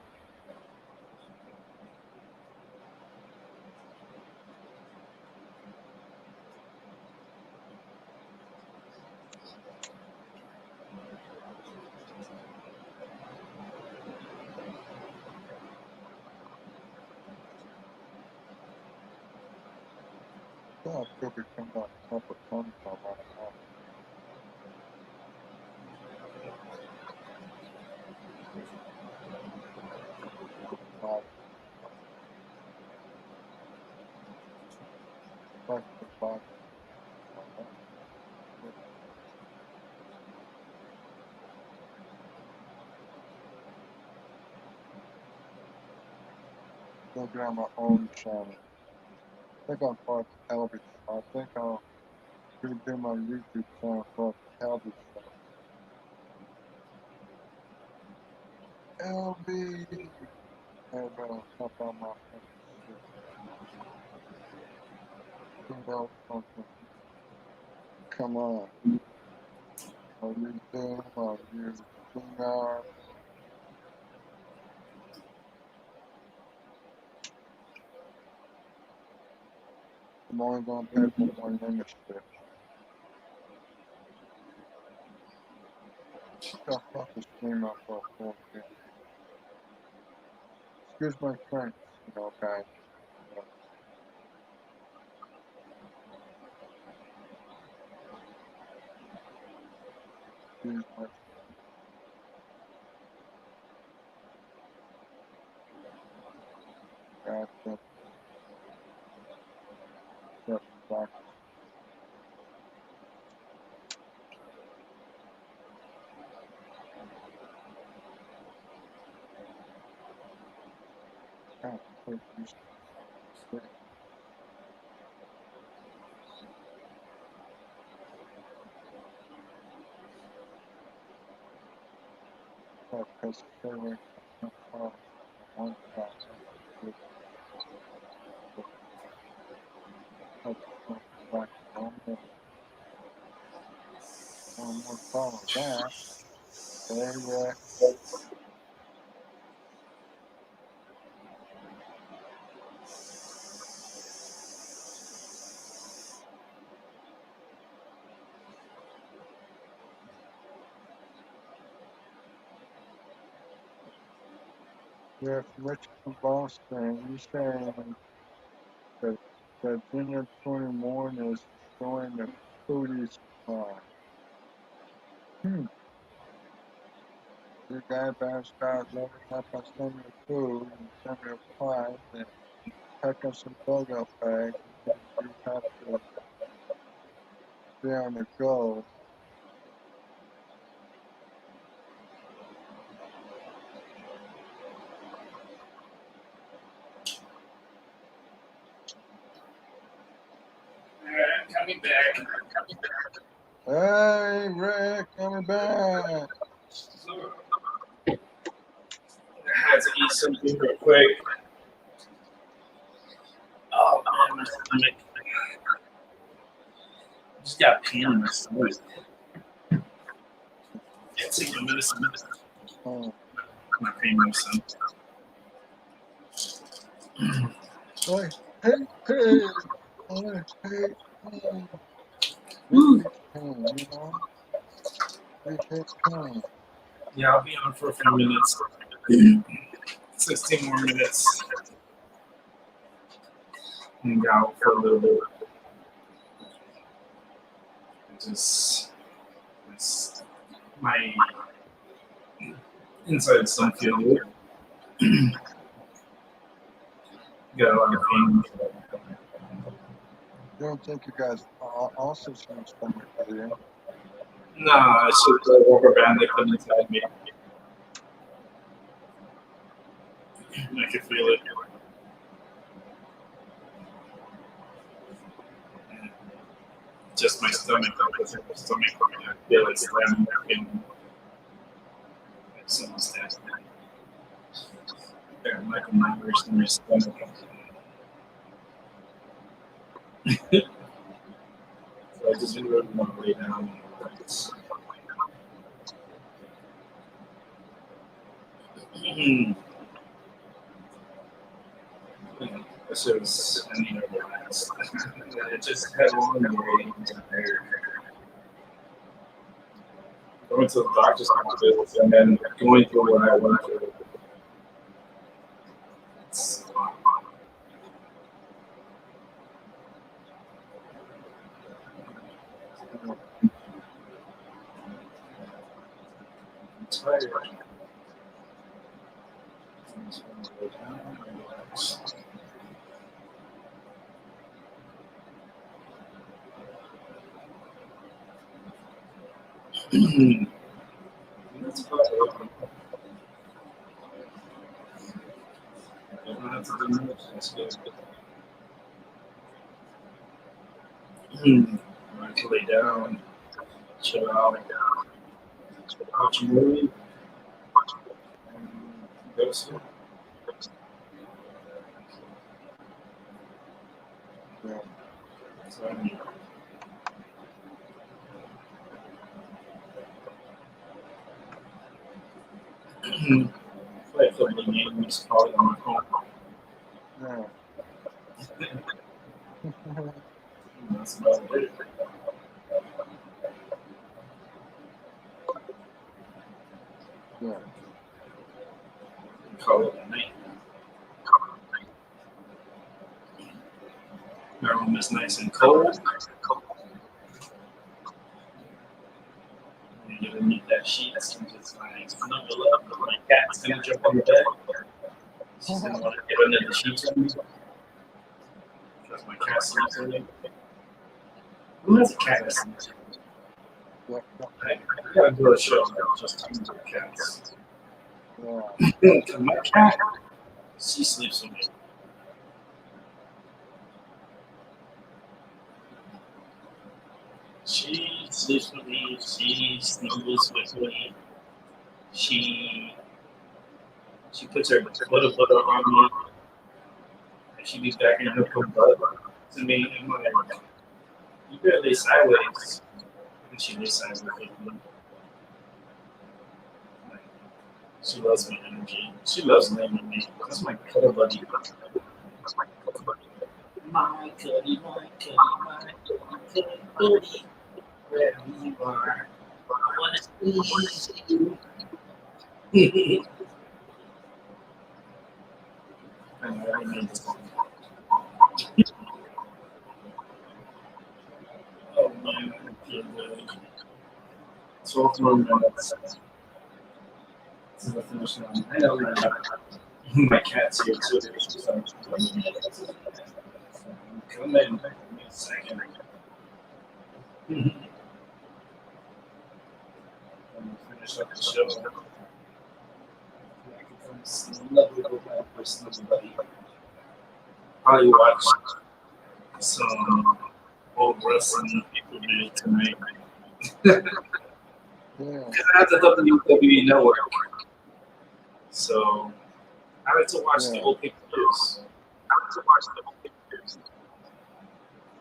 So I'll still become that separate phone call right now. Like, like the box. Still get on my own channel. I think I'll call it Elvis. I think I'll Could do my YouTube channel called Calvin Show. LB. And help out my fucking shit. Something. Come on. Are you Zoom? Are you Lunar? I'm only gonna pay for one membership. The fuck is stream up for 4K? Excuse my French, guys. Excuse my gotcha. Back. God, please, because serving one shot. Back one more follow that. There you Yeah, from Richard from Boston, you saying that Junior 21 is showing the foodie supply. The guy bags guys loading up on some of the food and some of the pies and packing some bug-out bags and then you have to be on the go. Coming back. Hey, Rick, coming back. So, I had to eat something real quick. Oh man, my stomach. Just got pain in my stomach. Can't take my medicine. My pain medicine. Hey, hey, hey. Hey, hey. Big pain, Big pain. Yeah, I'll be on for a few minutes. 16 more minutes. Hang out for a little bit. Just my insides don't feel good. Got a lot of pain. You don't think you guys also see your stomach, do you? Nah, it's just a rubber band that put inside me. I can feel it. Just my stomach, because my stomach, I feel like slamming in someone's desk. There, Michael Myers in your stomach. So I just really want to lay down and relax. This is, I need to relax. It just had long waiting tired. Going to the doctor's office and then going through what I went through. It's a lot. I'm tired. That's about it. I don't have to do much. That's good. Right. to lay down, chill out, watch a movie, and go to sleep. Yeah. So, I mean, play a couple of games, probably on my phone. Yeah. That's about it. Yeah. Call it a night. My room is nice and cold. You ever need that sheets and just like snuggle up. My cat's gonna jump on the bed. She's gonna want to get under the sheets on me because my cat sleeps in me. Who has a cat that sleeps? Yeah. I gotta do a show about just talking about cats. Yeah. Because my cat, she sleeps with me. She sleeps with me. She snuggles with me. She she puts her butter on me. And she be backing her butt to me. I'm like, you better lay sideways. And she lays sideways with me. Like, she loves my energy. She loves laying with me. That's my cuddle buddy. My cuddy, my cuddy, my cuddy buddy. Wherever you are, I want to squeeze you. I know, I made this one. Oh man, I feel good. 12 more minutes to the finish line. I know my cat's here too. She's like, come in, give me a second. I'm gonna finish up the show. I can come snuggle with my personal buddy. Probably watch some old wrestling people do tonight. Yeah. Because I have the WWE Network. So I like to watch the old people news.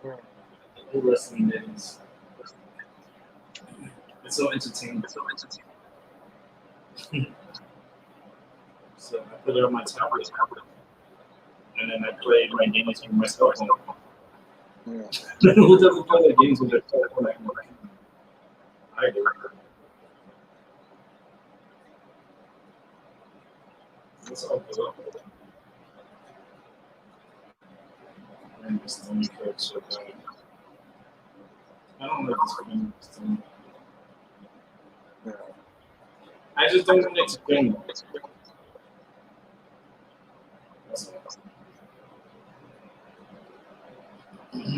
Yeah. The old wrestling days. It's so entertaining. So I put it on my tablet. And then I play my games with my cell phone. Yeah. Who doesn't play their games with their cell phone anymore? I do. It's all good. And this thing hurts so bad. I don't like this thing. Yeah. I just don't want it to bring. That's all. Yeah.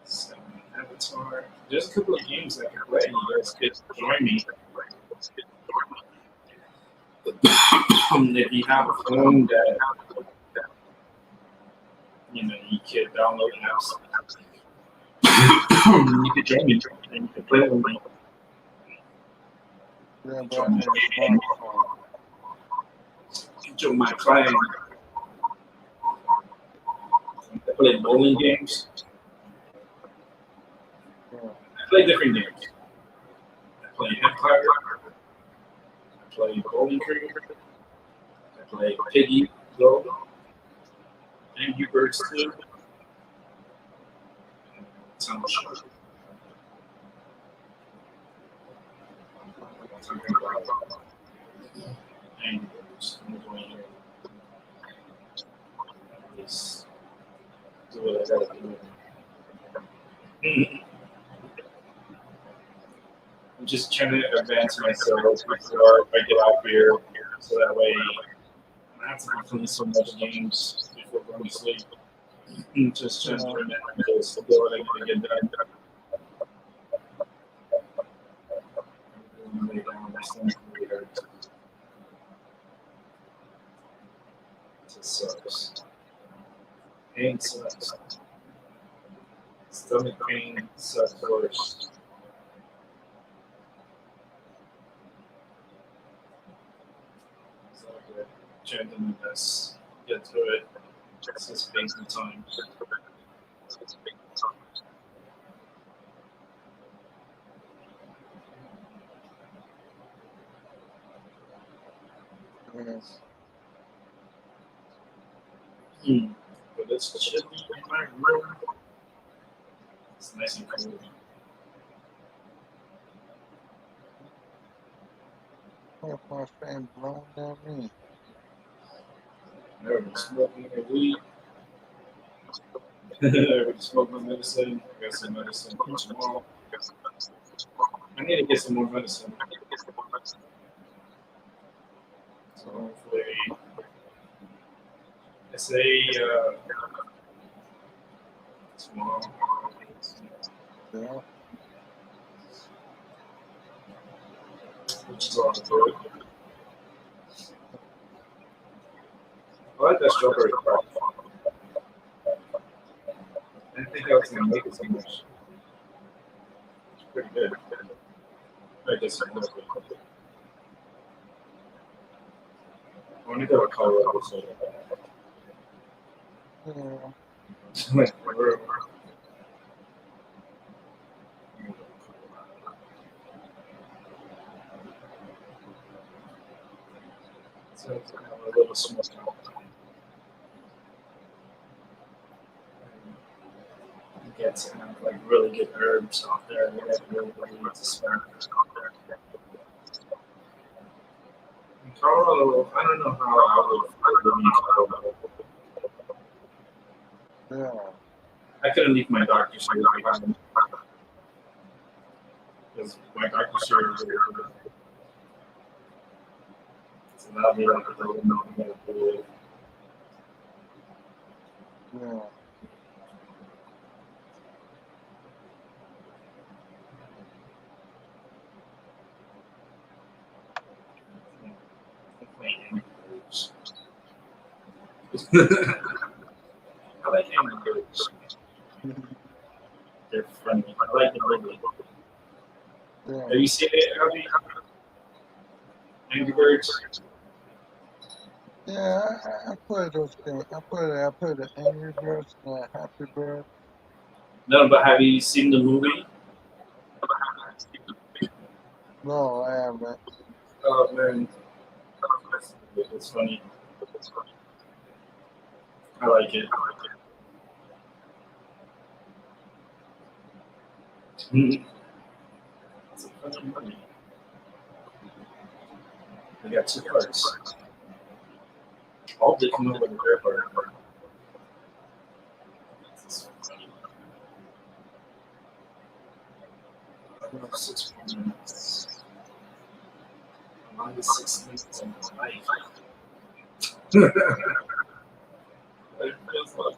So, Avatar. There's a couple of games I can play. You guys could join me. If you have a phone that you can download apps, you could join me and you could play with me. Yeah, but I Join my have a game, smartphone. join my client. I play bowling games. Yeah. I play different games. I play Empire. I play Bowling Creek. I play Piggy Go. Angry Birds 2. Tunnel Show. Talking about Angry Birds. I'm going here. Just do what I gotta do. I'm just trying to advance myself before I get out here, so that way I don't have to be playing so much games before going to sleep. Just trying to remember this, do what I gotta get done. my stomach really hurts. It just sucks. Pain sucks. Stomach pain sucks worse. So I'm trying to do my best. Get through it. It's just painful time. Yeah. But it's chilly in my room. It's nice and cool. What my fan blowing at me? Everybody's smoking their weed. Everybody's smoking medicine. I got some medicine for tomorrow. I need to get some more medicine. So hopefully, I say tomorrow. Yeah. Which is all good. I like that strawberry pie. I didn't think I was gonna make it so much. It's pretty good. I guess I'm gonna I want to go to Colorado so Yeah. like for real. So it's kind of a little small town. You get to have like really good herbs out there. They have really good to smell. In Colorado, I don't know how I would feel living in Colorado. Yeah. I couldn't leave my doctor's here behind because my doctor's here is really good. So that'll be like a little nothing that I do. Yeah. I like Angry Birds. They're funny. I like the movie. Yeah. Have you seen it, Abby? Angry Birds? Yeah. I put those things. I put the Angry Birds and the Happy Birds. No, but have you seen the movie? No, I haven't. Oh man, it's funny. I like it. It's a funny movie. They got two parts. All different over the third part. It's funny. Yeah. 6 minutes. Longest 6 minutes of my life. It feels like,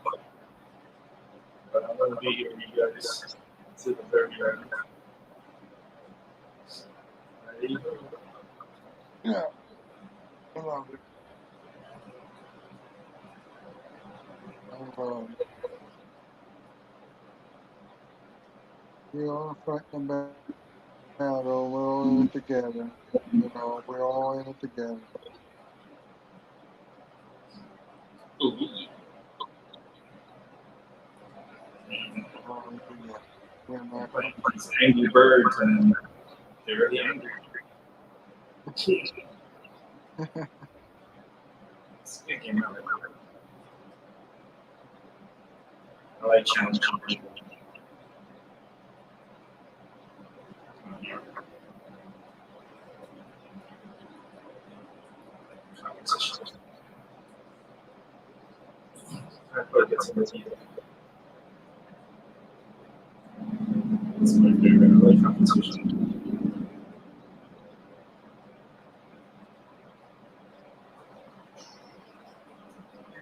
but I'm gonna be here with you guys to the very end. Ready? Yeah. I love it. We all fighting the battle. We're all in it together. You know, we're all in it together. Ooh. We're all in it together. We're not Like these angry birds and they're really angry. It's a good game. I like challenging people. Competition. I put it some review. It's my favorite. I like competition.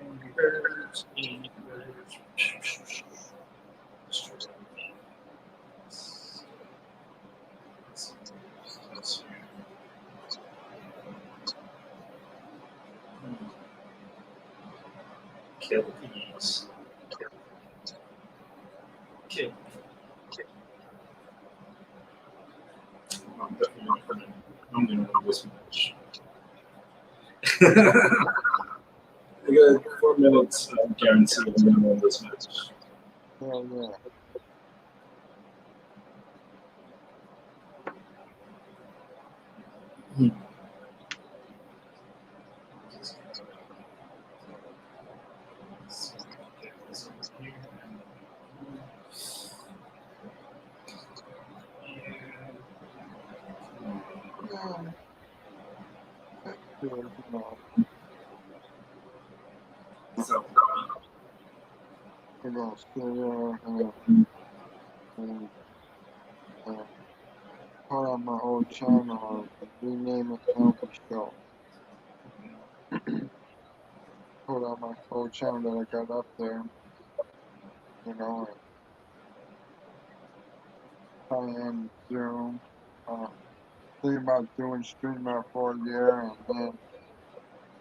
Angry birds, angry birds. kill these. Kill. I'm definitely gonna. I'm gonna win this match. I got 4 minutes. I'm guaranteed I'm gonna win this match. Hell yeah. Yeah. That's good, you know. So, We're gonna stay there and put on my old channel and rename it Elby Show. Put on my old channel that I got up there, you know, and tie in Zoom. Thinking about doing StreamYard for a year and then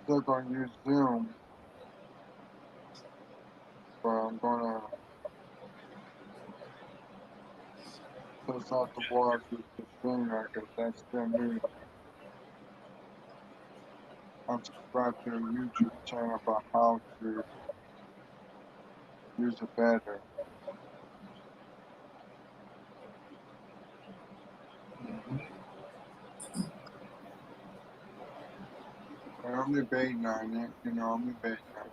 still gonna use Zoom, but I'm gonna test out the waters with the StreamYard because that's still new to me. I'm subscribed to a YouTube channel about how to use it better. But I'm debating on it, you know, I'm debating on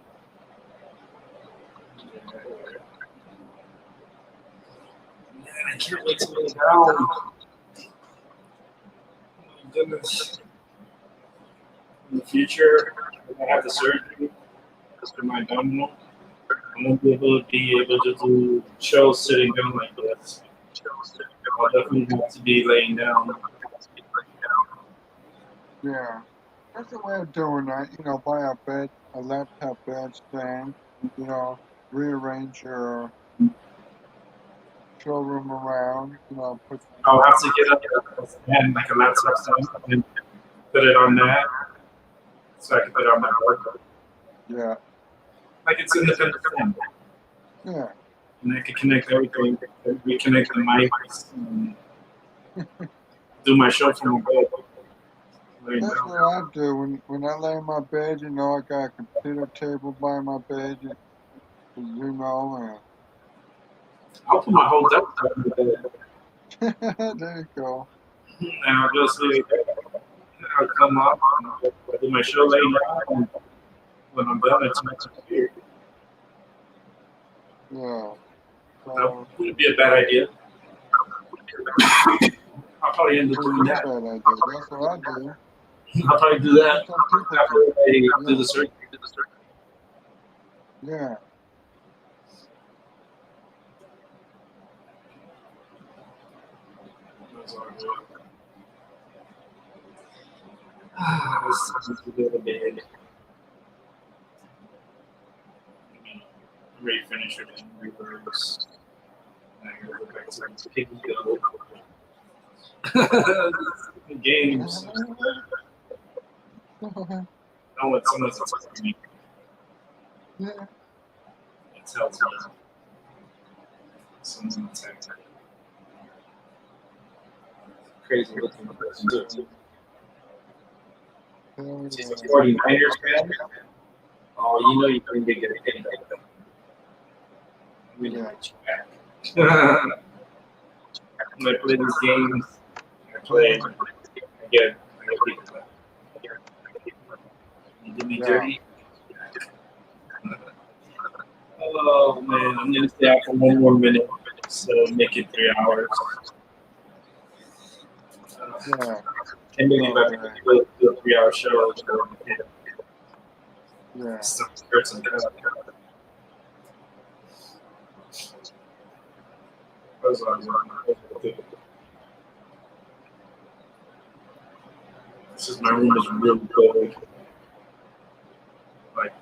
man, I can't wait to lay down. Oh my goodness. In the future, when I have the surgery for my abdominal, I won't be able to do shows sitting down like this. I'll definitely have to be laying down. it. Yeah, that's the way of doing that, you know, buy a bed, a laptop bed stand, you know, rearrange your showroom around, you know, put I'll have to get up and like a laptop stand and put it on that so I can put it on my board. yeah, Like it's independent stand. yeah. And I can connect everything, reconnect the mics, and do my show from my bed. Laying That's down. what I do when I lay in my bed. You know, I got a computer table by my bed. You know, I'll put my whole desk on the bed, and there you go. and I'll just lay there. I'll come up, and I'll do my show laying down, and when I'm done, it's my computer. Yeah. That So wouldn't be a bad idea. I'll probably end up wouldn't doing be a that. bad idea. That's what I do. I'll probably do that That's what people after do. I do Yeah. the surgery. Yeah. That's all good. It's time to go to bed. I'm ready to finish it in reverse. And I gotta go back to Piggy Go. Games. I want someone to talk to me. Yeah. It tells me someone's attacked me. Crazy looking person too. Hell She's yeah. a 49ers fan. Oh, you know you couldn't get a hit like that. I'm gonna get you back. When I play these games, I get people back. You do me Yeah. dirty. Oh man, I'm gonna stay out for 1 more minute, so make it 3 hours. Yeah. Can't believe I can do a 3 hour show. Yeah. Stuff hurts and down. This is my room is really cold. Like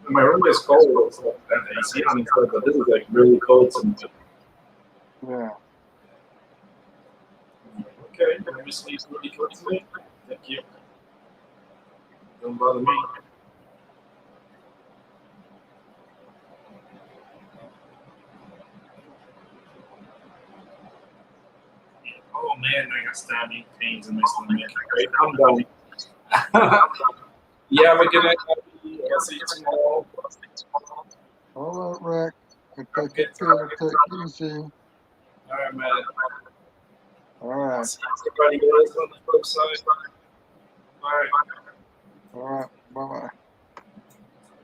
my room is cold. It's like the AC on inside, but this is like really cold to me. Yeah. Okay, let me sleep really close to me. Thank you. Don't bother me. man, I got stabbing pains in my stomach. Right, I'm done. You have a good night, Abby. I'll see you tomorrow. All right, Rick. You Have a take good it care. time. Take it easy. All right, man. All I'll right. see everybody else on the flip side. All right. All right. Bye bye.